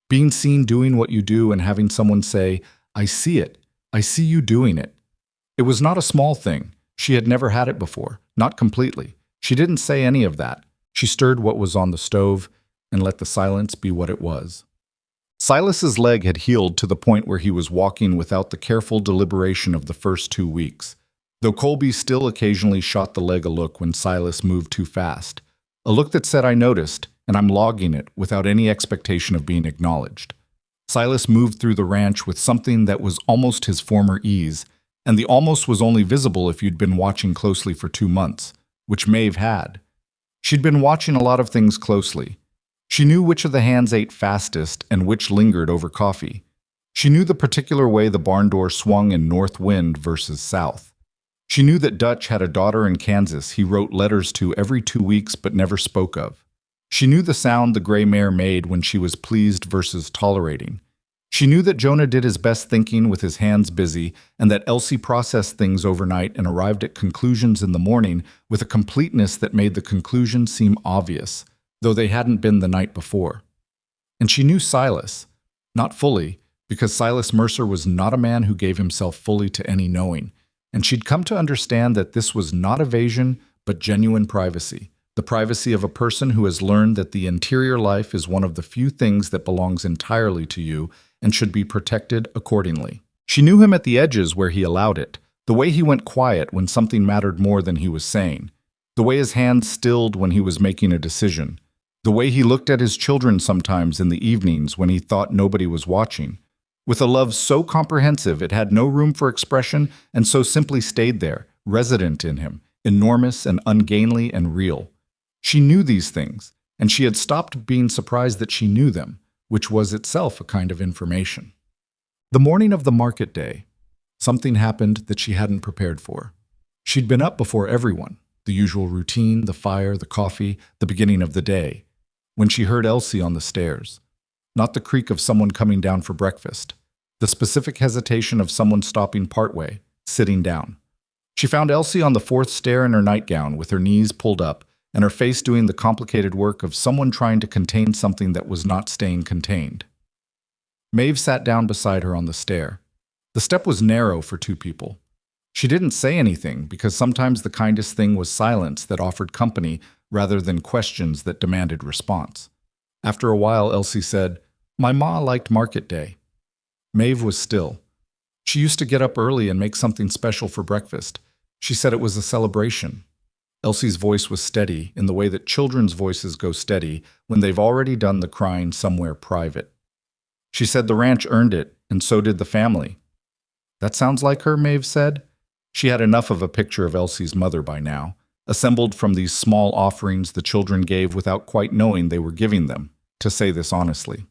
Being seen doing what you do and having someone say, "I see it. I see you doing it." It was not a small thing. She had never had it before, not completely. She didn't say any of that. She stirred what was on the stove and let the silence be what it was. Silas's leg had healed to the point where he was walking without the careful deliberation of the first 2 weeks, though Colby still occasionally shot the leg a look when Silas moved too fast. A look that said, "I noticed, and I'm logging it," without any expectation of being acknowledged. Silas moved through the ranch with something that was almost his former ease, and the almost was only visible if you'd been watching closely for 2 months, which Maeve had. She'd been watching a lot of things closely. She knew which of the hands ate fastest and which lingered over coffee. She knew the particular way the barn door swung in north wind versus south. She knew that Dutch had a daughter in Kansas he wrote letters to every 2 weeks but never spoke of. She knew the sound the gray mare made when she was pleased versus tolerating. She knew that Jonah did his best thinking with his hands busy, and that Elsie processed things overnight and arrived at conclusions in the morning with a completeness that made the conclusion seem obvious, though they hadn't been the night before. And she knew Silas, not fully, because Silas Mercer was not a man who gave himself fully to any knowing, and she'd come to understand that this was not evasion, but genuine privacy. The privacy of a person who has learned that the interior life is one of the few things that belongs entirely to you and should be protected accordingly. She knew him at the edges where he allowed it, the way he went quiet when something mattered more than he was saying, the way his hands stilled when he was making a decision, the way he looked at his children sometimes in the evenings when he thought nobody was watching, with a love so comprehensive it had no room for expression and so simply stayed there, resident in him, enormous and ungainly and real. She knew these things, and she had stopped being surprised that she knew them, which was itself a kind of information. The morning of the market day, something happened that she hadn't prepared for. She'd been up before everyone, the usual routine, the fire, the coffee, the beginning of the day, when she heard Elsie on the stairs. Not the creak of someone coming down for breakfast, the specific hesitation of someone stopping partway, sitting down. She found Elsie on the fourth stair in her nightgown with her knees pulled up, and her face doing the complicated work of someone trying to contain something that was not staying contained. Maeve sat down beside her on the stair. The step was narrow for two people. She didn't say anything because sometimes the kindest thing was silence that offered company rather than questions that demanded response. After a while, Elsie said, "My ma liked market day." Maeve was still. She used to get up early and make something special for breakfast. She said it was a celebration. Elsie's voice was steady in the way that children's voices go steady when they've already done the crying somewhere private. She said the ranch earned it, and so did the family. "That sounds like her," Maeve said. She had enough of a picture of Elsie's mother by now, assembled from these small offerings the children gave without quite knowing they were giving them, to say this honestly.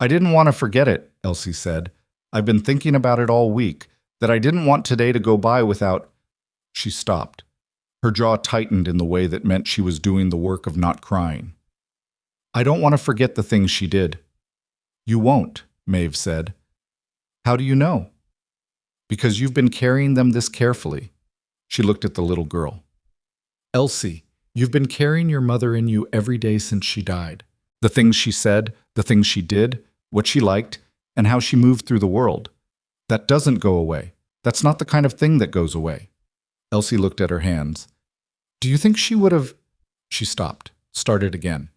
"I didn't want to forget it," Elsie said. "I've been thinking about it all week, that I didn't want today to go by without—" She stopped. Her jaw tightened in the way that meant she was doing the work of not crying. "I don't want to forget the things she did." "You won't," Maeve said. "How do you know?" "Because you've been carrying them this carefully." She looked at the little girl. "Elsie, you've been carrying your mother in you every day since she died. The things she said, the things she did, what she liked, and how she moved through the world. That doesn't go away. That's not the kind of thing that goes away." Elsie looked at her hands. "Do you think she would have—" She stopped, started again.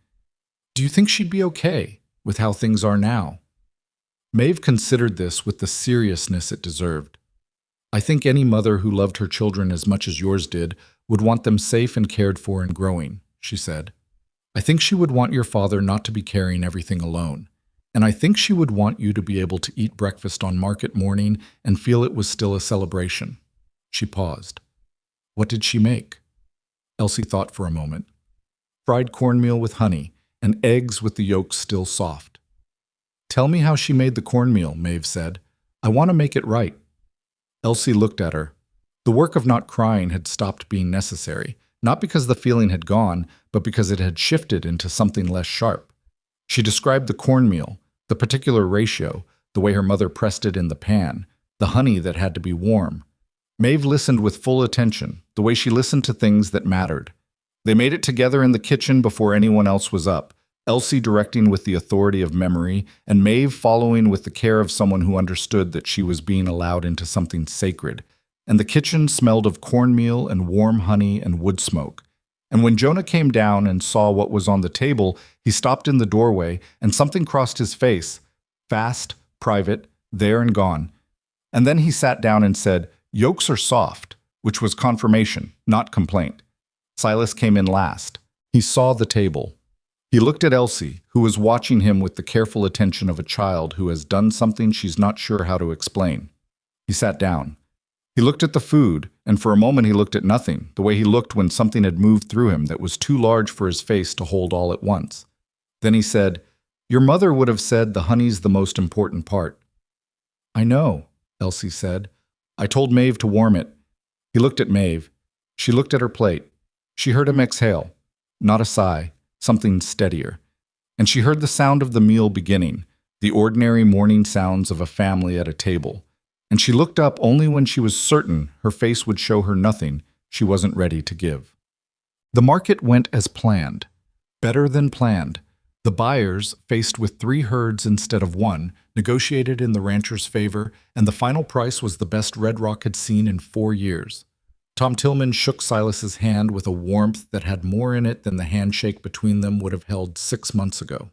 "Do you think she'd be okay with how things are now?" Maeve considered this with the seriousness it deserved. "I think any mother who loved her children as much as yours did would want them safe and cared for and growing," she said. "I think she would want your father not to be carrying everything alone. And I think she would want you to be able to eat breakfast on market morning and feel it was still a celebration." She paused. "What did she make?" Elsie thought for a moment. "Fried cornmeal with honey, and eggs with the yolks still soft." "Tell me how she made the cornmeal," Maeve said. "I want to make it right." Elsie looked at her. The work of not crying had stopped being necessary, not because the feeling had gone, but because it had shifted into something less sharp. She described the cornmeal, the particular ratio, the way her mother pressed it in the pan, the honey that had to be warm. Maeve listened with full attention, the way she listened to things that mattered. They made it together in the kitchen before anyone else was up, Elsie directing with the authority of memory, and Maeve following with the care of someone who understood that she was being allowed into something sacred. And the kitchen smelled of cornmeal and warm honey and wood smoke. And when Jonah came down and saw what was on the table, he stopped in the doorway, and something crossed his face. Fast, private, there and gone. And then he sat down and said, "Yolks are soft," which was confirmation, not complaint. Silas came in last. He saw the table. He looked at Elsie, who was watching him with the careful attention of a child who has done something she's not sure how to explain. He sat down. He looked at the food, and for a moment he looked at nothing, the way he looked when something had moved through him that was too large for his face to hold all at once. Then he said, "Your mother would have said the honey's the most important part." "I know," Elsie said. "I told Maeve to warm it." He looked at Maeve. She looked at her plate. She heard him exhale, not a sigh, something steadier. And she heard the sound of the meal beginning, the ordinary morning sounds of a family at a table. And she looked up only when she was certain her face would show her nothing she wasn't ready to give. The market went as planned. Better than planned. The buyers, faced with 3 herds instead of 1, negotiated in the rancher's favor, and the final price was the best Red Rock had seen in 4 years. Tom Tillman shook Silas's hand with a warmth that had more in it than the handshake between them would have held 6 months ago.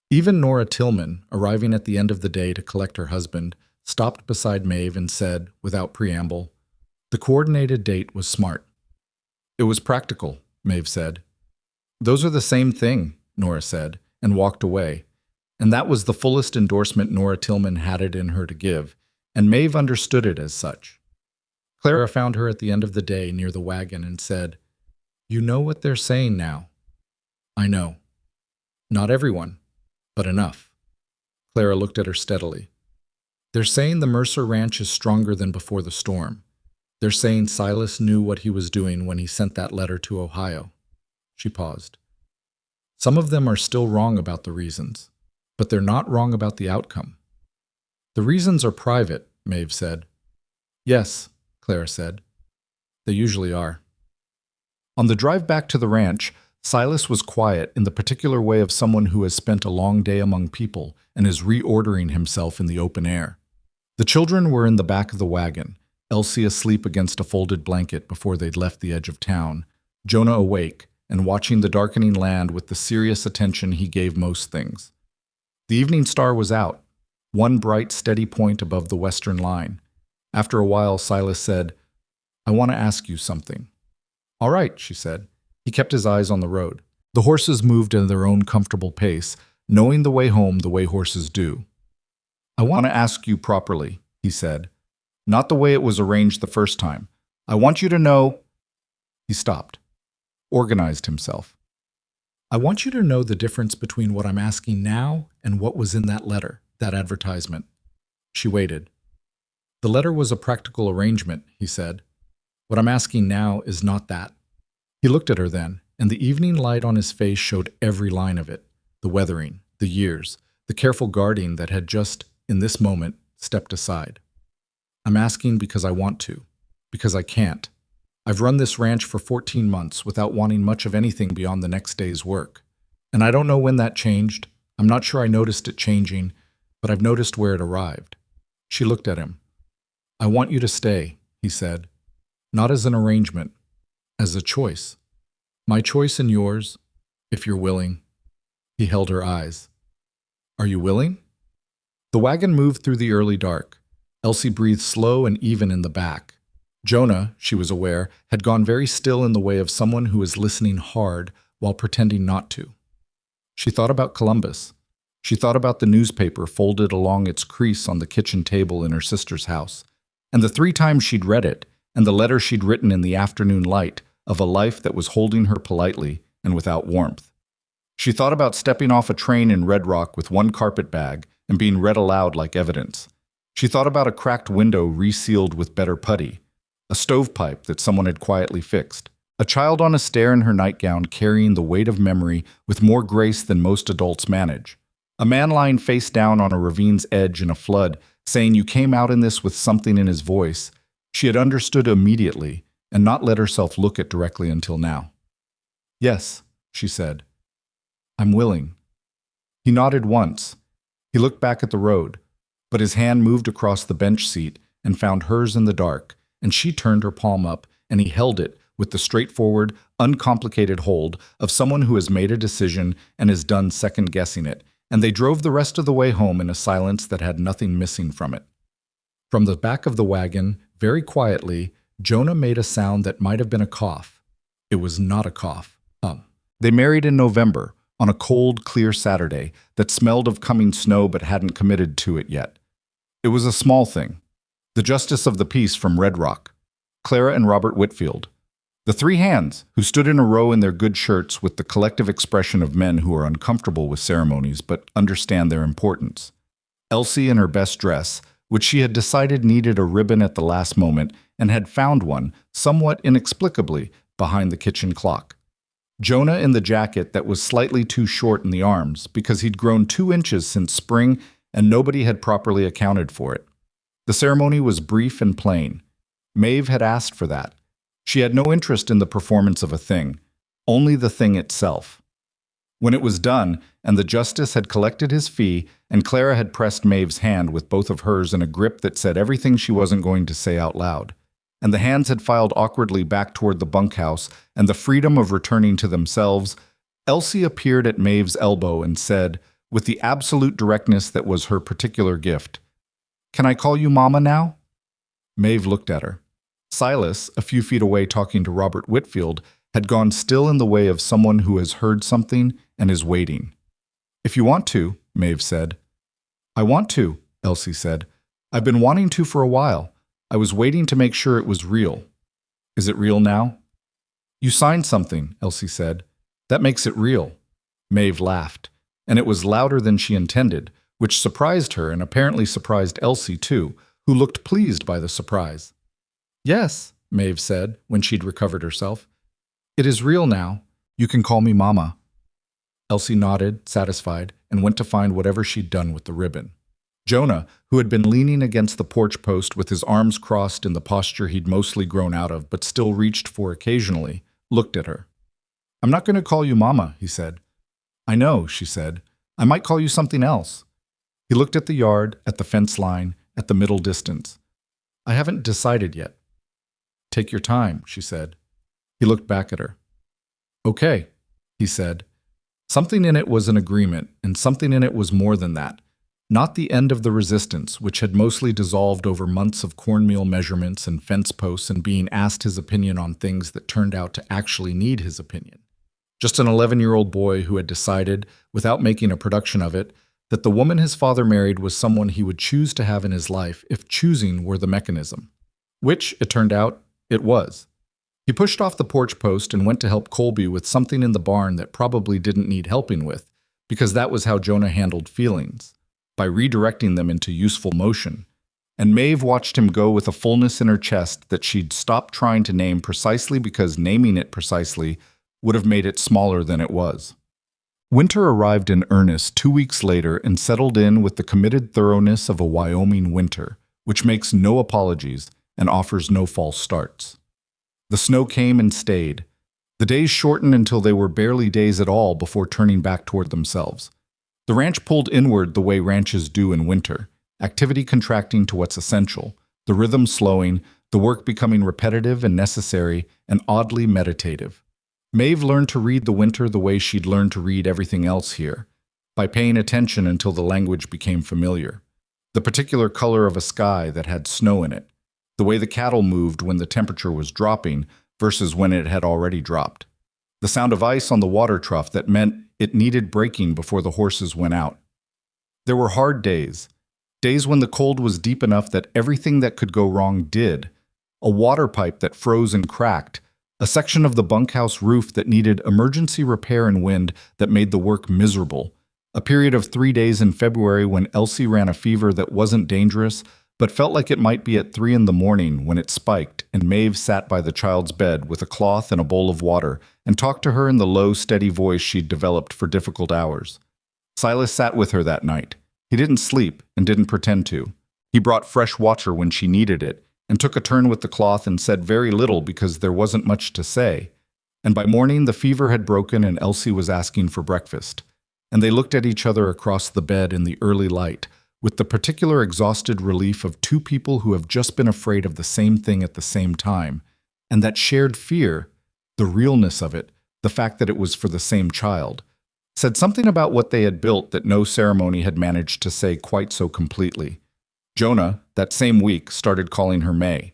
Even Nora Tillman, arriving at the end of the day to collect her husband, stopped beside Maeve and said, without preamble, "The coordinated date was smart." "It was practical," Maeve said. "Those are the same thing," Nora said, and walked away. And that was the fullest endorsement Nora Tillman had it in her to give, and Maeve understood it as such. Clara found her at the end of the day near the wagon and said, "You know what they're saying now." "I know." "Not everyone, but enough." Clara looked at her steadily. "They're saying the Mercer Ranch is stronger than before the storm. They're saying Silas knew what he was doing when he sent that letter to Ohio." She paused. "Some of them are still wrong about the reasons, but they're not wrong about the outcome." "The reasons are private," Maeve said. "Yes," Clara said. "They usually are." On the drive back to the ranch, Silas was quiet in the particular way of someone who has spent a long day among people and is reordering himself in the open air. The children were in the back of the wagon, Elsie asleep against a folded blanket before they'd left the edge of town, Jonah awake and watching the darkening land with the serious attention he gave most things. The evening star was out, one bright, steady point above the western line. After a while, Silas said, "I want to ask you something." "All right," she said. He kept his eyes on the road. The horses moved at their own comfortable pace, knowing the way home the way horses do. "I want to ask you properly," he said. "Not the way it was arranged the first time. I want you to know—" He stopped, organized himself. "I want you to know the difference between what I'm asking now and what was in that letter, that advertisement." She waited. "The letter was a practical arrangement," he said. "What I'm asking now is not that." He looked at her then, and the evening light on his face showed every line of it, the weathering, the years, the careful guarding that had just, in this moment, stepped aside. "I'm asking because I want to, because I can't. I've run this ranch for 14 months without wanting much of anything beyond the next day's work. And I don't know when that changed. I'm not sure I noticed it changing, but I've noticed where it arrived." She looked at him. "I want you to stay," he said, "not as an arrangement, as a choice. My choice and yours, if you're willing." He held her eyes. "Are you willing?" The wagon moved through the early dark. Elsie breathed slow and even in the back. Jonah, she was aware, had gone very still in the way of someone who is listening hard while pretending not to. She thought about Columbus. She thought about the newspaper folded along its crease on the kitchen table in her sister's house, and the 3 times she'd read it, and the letter she'd written in the afternoon light of a life that was holding her politely and without warmth. She thought about stepping off a train in Red Rock with 1 carpet bag and being read aloud like evidence. She thought about a cracked window resealed with better putty, a stovepipe that someone had quietly fixed, a child on a stair in her nightgown carrying the weight of memory with more grace than most adults manage, A man lying face down on a ravine's edge in a flood, saying you came out in this with something in his voice. She had understood immediately and not let herself look it directly until now. Yes, she said. I'm willing. He nodded once. He looked back at the road, but his hand moved across the bench seat and found hers in the dark, and she turned her palm up, and he held it with the straightforward, uncomplicated hold of someone who has made a decision and is done second-guessing it, and they drove the rest of the way home in a silence that had nothing missing from it. From the back of the wagon, very quietly, Jonah made a sound that might have been a cough. It was not a cough. They married in November, on a cold, clear Saturday that smelled of coming snow but hadn't committed to it yet. It was a small thing. The justice of the peace from Red Rock, Clara and Robert Whitfield. The three hands, who stood in a row in their good shirts with the collective expression of men who are uncomfortable with ceremonies but understand their importance. Elsie in her best dress, which she had decided needed a ribbon at the last moment and had found one, somewhat inexplicably, behind the kitchen clock. Jonah in the jacket that was slightly too short in the arms because he'd grown 2 inches since spring and nobody had properly accounted for it. The ceremony was brief and plain. Maeve had asked for that. She had no interest in the performance of a thing, only the thing itself. When it was done, and the justice had collected his fee, and Clara had pressed Maeve's hand with both of hers in a grip that said everything she wasn't going to say out loud, and the hands had filed awkwardly back toward the bunkhouse and the freedom of returning to themselves, Elsie appeared at Maeve's elbow and said, with the absolute directness that was her particular gift, "Can I call you Mama now?" Maeve looked at her. Silas, a few feet away talking to Robert Whitfield, had gone still in the way of someone who has heard something and is waiting. "If you want to," Maeve said. "I want to," Elsie said. "I've been wanting to for a while. I was waiting to make sure it was real." "Is it real now?" "You signed something," Elsie said. "That makes it real." Maeve laughed, and it was louder than she intended, which surprised her and apparently surprised Elsie too, who looked pleased by the surprise. "Yes," Maeve said when she'd recovered herself. "It is real now. You can call me Mama." Elsie nodded, satisfied, and went to find whatever she'd done with the ribbon. Jonah, who had been leaning against the porch post with his arms crossed in the posture he'd mostly grown out of but still reached for occasionally, looked at her. "I'm not going to call you Mama," he said. "I know," she said. "I might call you something else." He looked at the yard, at the fence line, at the middle distance. "I haven't decided yet." "Take your time," she said. He looked back at her. "Okay," he said. Something in it was an agreement, and something in it was more than that. Not the end of the resistance, which had mostly dissolved over months of cornmeal measurements and fence posts and being asked his opinion on things that turned out to actually need his opinion. Just an 11-year-old boy who had decided, without making a production of it, that the woman his father married was someone he would choose to have in his life if choosing were the mechanism. Which, it turned out, it was. He pushed off the porch post and went to help Colby with something in the barn that probably didn't need helping with, because that was how Jonah handled feelings, by redirecting them into useful motion. And Maeve watched him go with a fullness in her chest that she'd stopped trying to name precisely because naming it precisely would have made it smaller than it was. Winter arrived in earnest 2 weeks later and settled in with the committed thoroughness of a Wyoming winter, which makes no apologies and offers no false starts. The snow came and stayed. The days shortened until they were barely days at all before turning back toward themselves. The ranch pulled inward the way ranches do in winter, activity contracting to what's essential, the rhythm slowing, the work becoming repetitive and necessary and oddly meditative. Maeve learned to read the winter the way she'd learned to read everything else here, by paying attention until the language became familiar. The particular color of a sky that had snow in it, the way the cattle moved when the temperature was dropping versus when it had already dropped. The sound of ice on the water trough that meant it needed breaking before the horses went out. There were hard days, days when the cold was deep enough that everything that could go wrong did. A water pipe that froze and cracked, a section of the bunkhouse roof that needed emergency repair and wind that made the work miserable, a period of 3 days in February when Elsie ran a fever that wasn't dangerous, but felt like it might be at 3 in the morning when it spiked, and Maeve sat by the child's bed with a cloth and a bowl of water and talked to her in the low, steady voice she'd developed for difficult hours. Silas sat with her that night. He didn't sleep and didn't pretend to. He brought fresh water when she needed it and took a turn with the cloth and said very little because there wasn't much to say. And by morning, the fever had broken and Elsie was asking for breakfast. And they looked at each other across the bed in the early light, with the particular exhausted relief of two people who have just been afraid of the same thing at the same time. And that shared fear, the realness of it, the fact that it was for the same child, said something about what they had built that no ceremony had managed to say quite so completely. Jonah, that same week, started calling her May.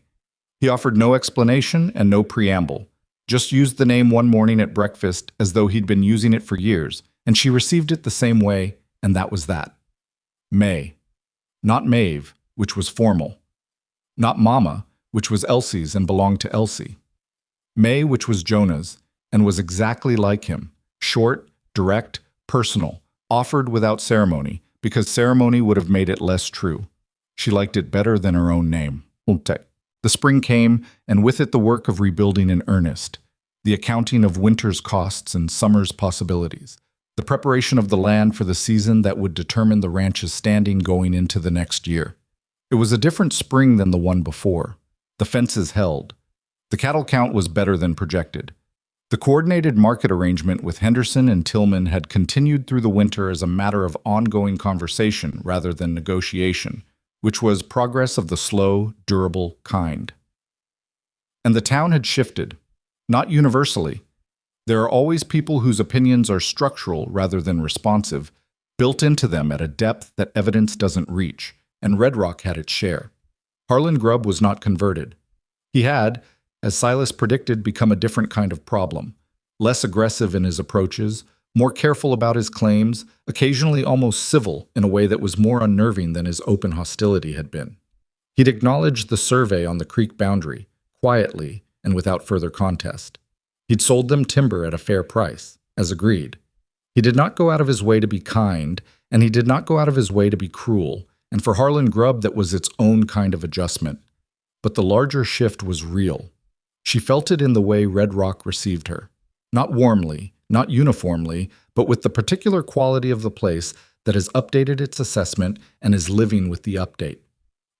He offered no explanation and no preamble, just used the name one morning at breakfast as though he'd been using it for years, and she received it the same way, and that was that. May. Not Maeve, which was formal. Not Mama, which was Elsie's and belonged to Elsie. May, which was Jonah's, and was exactly like him, short, direct, personal, offered without ceremony, because ceremony would have made it less true. She liked it better than her own name. The spring came, and with it the work of rebuilding in earnest, the accounting of winter's costs and summer's possibilities, the preparation of the land for the season that would determine the ranch's standing going into the next year. It was a different spring than the one before. The fences held. The cattle count was better than projected. The coordinated market arrangement with Henderson and Tillman had continued through the winter as a matter of ongoing conversation rather than negotiation, which was progress of the slow, durable kind. And the town had shifted, not universally. There are always people whose opinions are structural rather than responsive, built into them at a depth that evidence doesn't reach, and Red Rock had its share. Harlan Grubb was not converted. He had, as Silas predicted, become a different kind of problem, less aggressive in his approaches, more careful about his claims, occasionally almost civil in a way that was more unnerving than his open hostility had been. He'd acknowledged the survey on the creek boundary, quietly and without further contest. He'd sold them timber at a fair price, as agreed. He did not go out of his way to be kind, and he did not go out of his way to be cruel, and for Harlan Grubb that was its own kind of adjustment. But the larger shift was real. She felt it in the way Red Rock received her. Not warmly, not uniformly, but with the particular quality of the place that has updated its assessment and is living with the update.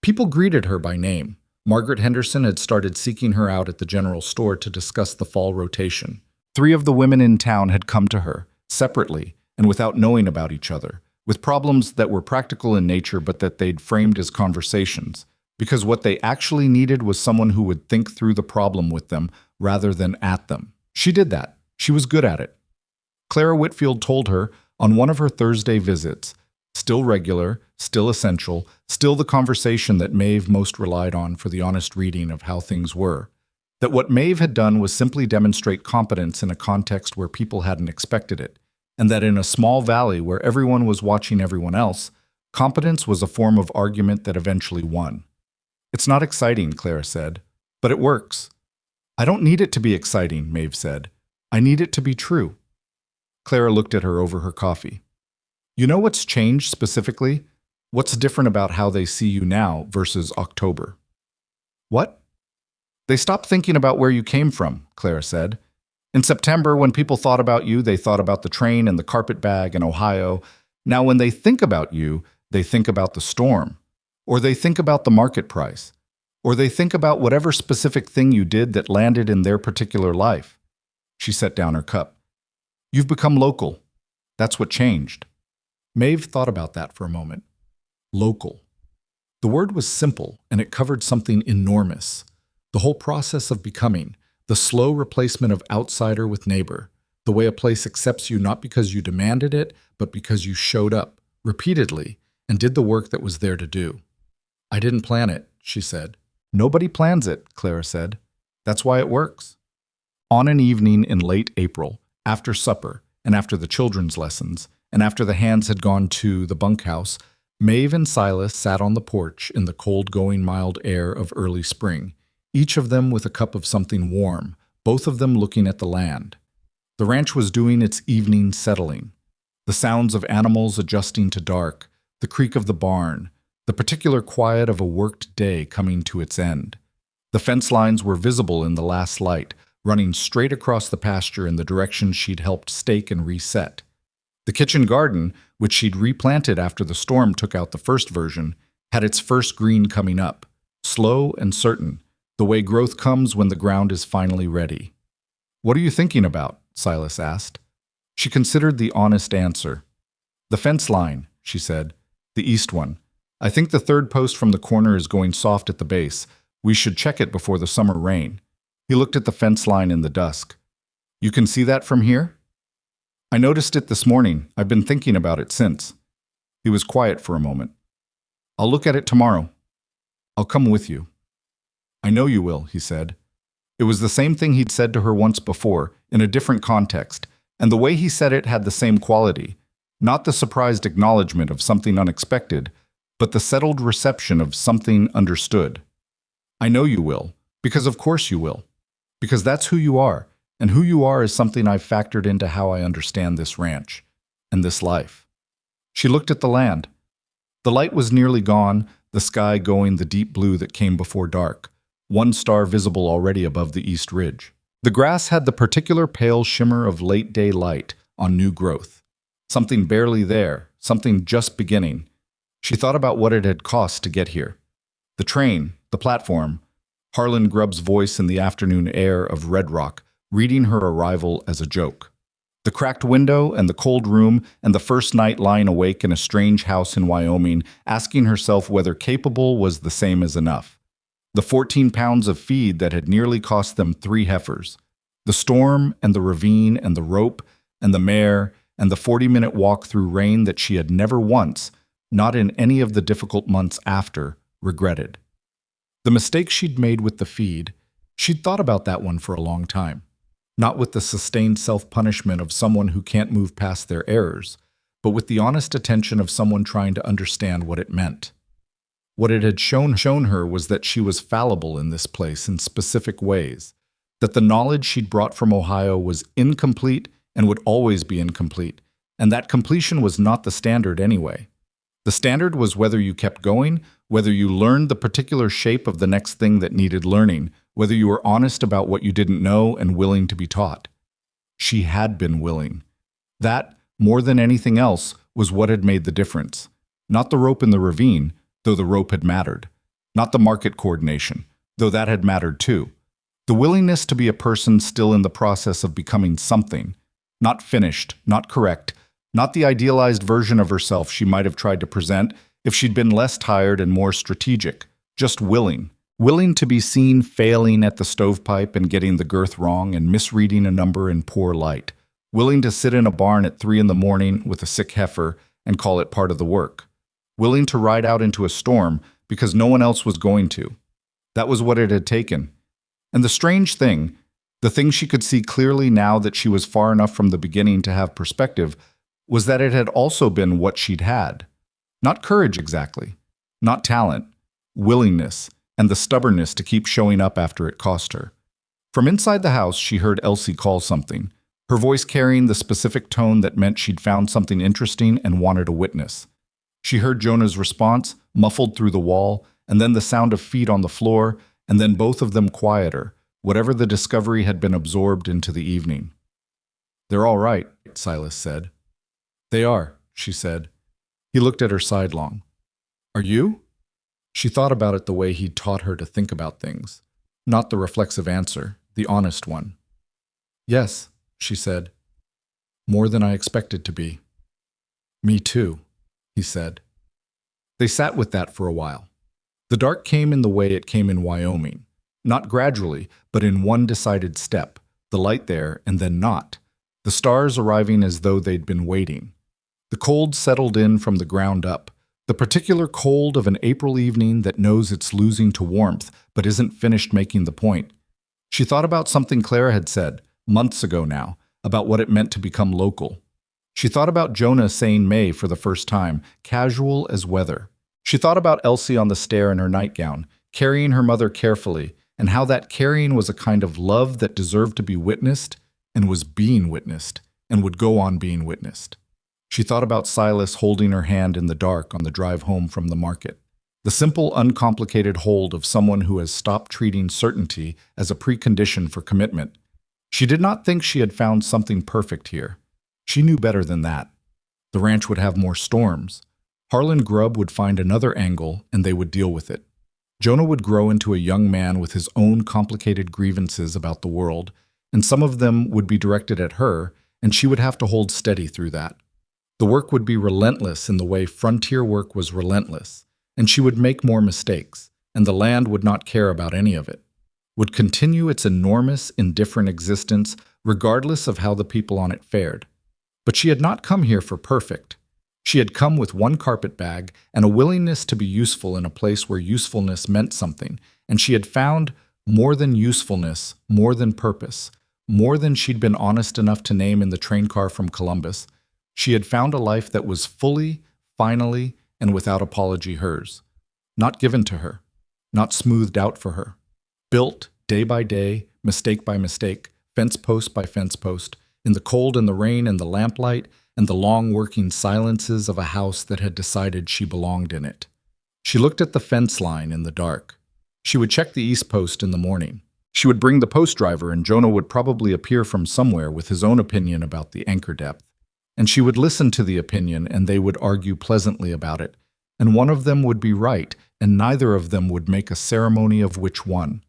People greeted her by name. Margaret Henderson had started seeking her out at the general store to discuss the fall rotation. 3 of the women in town had come to her, separately and without knowing about each other, with problems that were practical in nature but that they'd framed as conversations, because what they actually needed was someone who would think through the problem with them rather than at them. She did that. She was good at it. Clara Whitfield told her on one of her Thursday visits, still regular, still essential, still the conversation that Maeve most relied on for the honest reading of how things were, that what Maeve had done was simply demonstrate competence in a context where people hadn't expected it, and that in a small valley where everyone was watching everyone else, competence was a form of argument that eventually won. It's not exciting, Clara said, but it works. I don't need it to be exciting, Maeve said. I need it to be true. Clara looked at her over her coffee. You know what's changed specifically? What's different about how they see you now versus October? What? They stopped thinking about where you came from, Clara said. In September, when people thought about you, they thought about the train and the carpet bag and Ohio. Now when they think about you, they think about the storm. Or they think about the market price. Or they think about whatever specific thing you did that landed in their particular life. She set down her cup. You've become local. That's what changed. Maeve thought about that for a moment. Local. The word was simple, and it covered something enormous. The whole process of becoming, the slow replacement of outsider with neighbor, the way a place accepts you not because you demanded it, but because you showed up, repeatedly, and did the work that was there to do. I didn't plan it, she said. Nobody plans it, Clara said. That's why it works. On an evening in late April, after supper, and after the children's lessons, and after the hands had gone to the bunkhouse, Maeve and Silas sat on the porch in the cold-going mild air of early spring, each of them with a cup of something warm, both of them looking at the land. The ranch was doing its evening settling. The sounds of animals adjusting to dark, the creak of the barn, the particular quiet of a worked day coming to its end. The fence lines were visible in the last light, running straight across the pasture in the direction she'd helped stake and reset. The kitchen garden, which she'd replanted after the storm took out the first version, had its first green coming up, slow and certain, the way growth comes when the ground is finally ready. "What are you thinking about?" Silas asked. She considered the honest answer. "The fence line," she said. "The east one. I think the third post from the corner is going soft at the base. We should check it before the summer rain." He looked at the fence line in the dusk. "You can see that from here?" "I noticed it this morning. I've been thinking about it since." He was quiet for a moment. "I'll look at it tomorrow. I'll come with you." "I know you will," he said. It was the same thing he'd said to her once before, in a different context, and the way he said it had the same quality. Not the surprised acknowledgement of something unexpected, but the settled reception of something understood. "I know you will, because of course you will. Because that's who you are, and who you are is something I've factored into how I understand this ranch, and this life." She looked at the land. The light was nearly gone, the sky going the deep blue that came before dark, one star visible already above the east ridge. The grass had the particular pale shimmer of late-day light on new growth. Something barely there, something just beginning. She thought about what it had cost to get here. The train, the platform, Harlan Grubb's voice in the afternoon air of Red Rock, reading her arrival as a joke. The cracked window and the cold room and the first night lying awake in a strange house in Wyoming, asking herself whether capable was the same as enough. The 14 pounds of feed that had nearly cost them 3 heifers. The storm and the ravine and the rope and the mare and the 40-minute walk through rain that she had never once, not in any of the difficult months after, regretted. The mistake she'd made with the feed, she'd thought about that one for a long time. Not with the sustained self-punishment of someone who can't move past their errors, but with the honest attention of someone trying to understand what it meant. What it had shown her was that she was fallible in this place in specific ways, that the knowledge she'd brought from Ohio was incomplete and would always be incomplete, and that completion was not the standard anyway. The standard was whether you kept going, whether you learned the particular shape of the next thing that needed learning, whether you were honest about what you didn't know and willing to be taught. She had been willing. That, more than anything else, was what had made the difference. Not the rope in the ravine, though the rope had mattered. Not the market coordination, though that had mattered too. The willingness to be a person still in the process of becoming something. Not finished, not correct, not the idealized version of herself she might have tried to present if she'd been less tired and more strategic. Just willing. Willing to be seen failing at the stovepipe and getting the girth wrong and misreading a number in poor light. Willing to sit in a barn at 3 a.m. with a sick heifer and call it part of the work. Willing to ride out into a storm because no one else was going to. That was what it had taken. And the strange thing, the thing she could see clearly now that she was far enough from the beginning to have perspective, was that it had also been what she'd had. Not courage exactly, not talent, willingness, and the stubbornness to keep showing up after it cost her. From inside the house, she heard Elsie call something, her voice carrying the specific tone that meant she'd found something interesting and wanted a witness. She heard Jonah's response, muffled through the wall, and then the sound of feet on the floor, and then both of them quieter, whatever the discovery had been absorbed into the evening. "They're all right," Silas said. "They are," she said. He looked at her sidelong. "Are you?" She thought about it the way he'd taught her to think about things. Not the reflexive answer, the honest one. "Yes," she said. "More than I expected to be." "Me too," he said. They sat with that for a while. The dark came in the way it came in Wyoming. Not gradually, but in one decided step. The light there, and then not. The stars arriving as though they'd been waiting. The cold settled in from the ground up. The particular cold of an April evening that knows it's losing to warmth, but isn't finished making the point. She thought about something Clara had said, months ago now, about what it meant to become local. She thought about Jonah saying May for the first time, casual as weather. She thought about Elsie on the stair in her nightgown, carrying her mother carefully, and how that carrying was a kind of love that deserved to be witnessed, and was being witnessed, and would go on being witnessed. She thought about Silas holding her hand in the dark on the drive home from the market. The simple, uncomplicated hold of someone who has stopped treating certainty as a precondition for commitment. She did not think she had found something perfect here. She knew better than that. The ranch would have more storms. Harlan Grubb would find another angle, and they would deal with it. Jonah would grow into a young man with his own complicated grievances about the world, and some of them would be directed at her, and she would have to hold steady through that. The work would be relentless in the way frontier work was relentless, and she would make more mistakes, and the land would not care about any of it. Would continue its enormous, indifferent existence regardless of how the people on it fared. But she had not come here for perfect. She had come with one carpet bag and a willingness to be useful in a place where usefulness meant something, and she had found more than usefulness, more than purpose, more than she'd been honest enough to name in the train car from Columbus. She had found a life that was fully, finally, and without apology hers. Not given to her, not smoothed out for her. Built, day by day, mistake by mistake, fence post by fence post, in the cold and the rain and the lamplight and the long working silences of a house that had decided she belonged in it. She looked at the fence line in the dark. She would check the east post in the morning. She would bring the post driver, and Jonah would probably appear from somewhere with his own opinion about the anchor depth. And she would listen to the opinion, and they would argue pleasantly about it. And one of them would be right, and neither of them would make a ceremony of which one.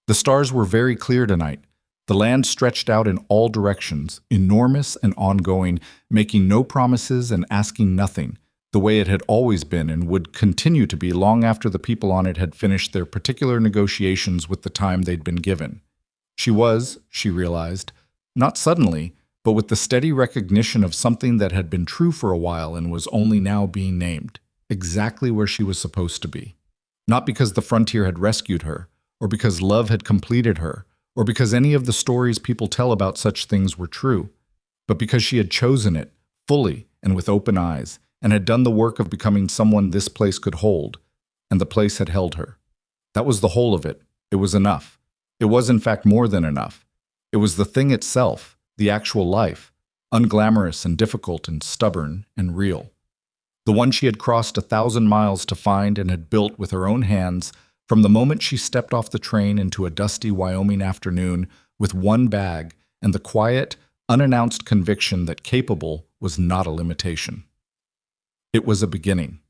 The stars were very clear tonight. The land stretched out in all directions, enormous and ongoing, making no promises and asking nothing, the way it had always been and would continue to be long after the people on it had finished their particular negotiations with the time they'd been given. She was, she realized, not suddenly, but with the steady recognition of something that had been true for a while and was only now being named, exactly where she was supposed to be. Not because the frontier had rescued her, or because love had completed her, or because any of the stories people tell about such things were true, but because she had chosen it, fully and with open eyes, and had done the work of becoming someone this place could hold, and the place had held her. That was the whole of it. It was enough. It was in fact more than enough. It was the thing itself, the actual life, unglamorous and difficult and stubborn and real. The one she had crossed 1,000 miles to find and had built with her own hands from the moment she stepped off the train into a dusty Wyoming afternoon with one bag and the quiet, unannounced conviction that capable was not a limitation. It was a beginning.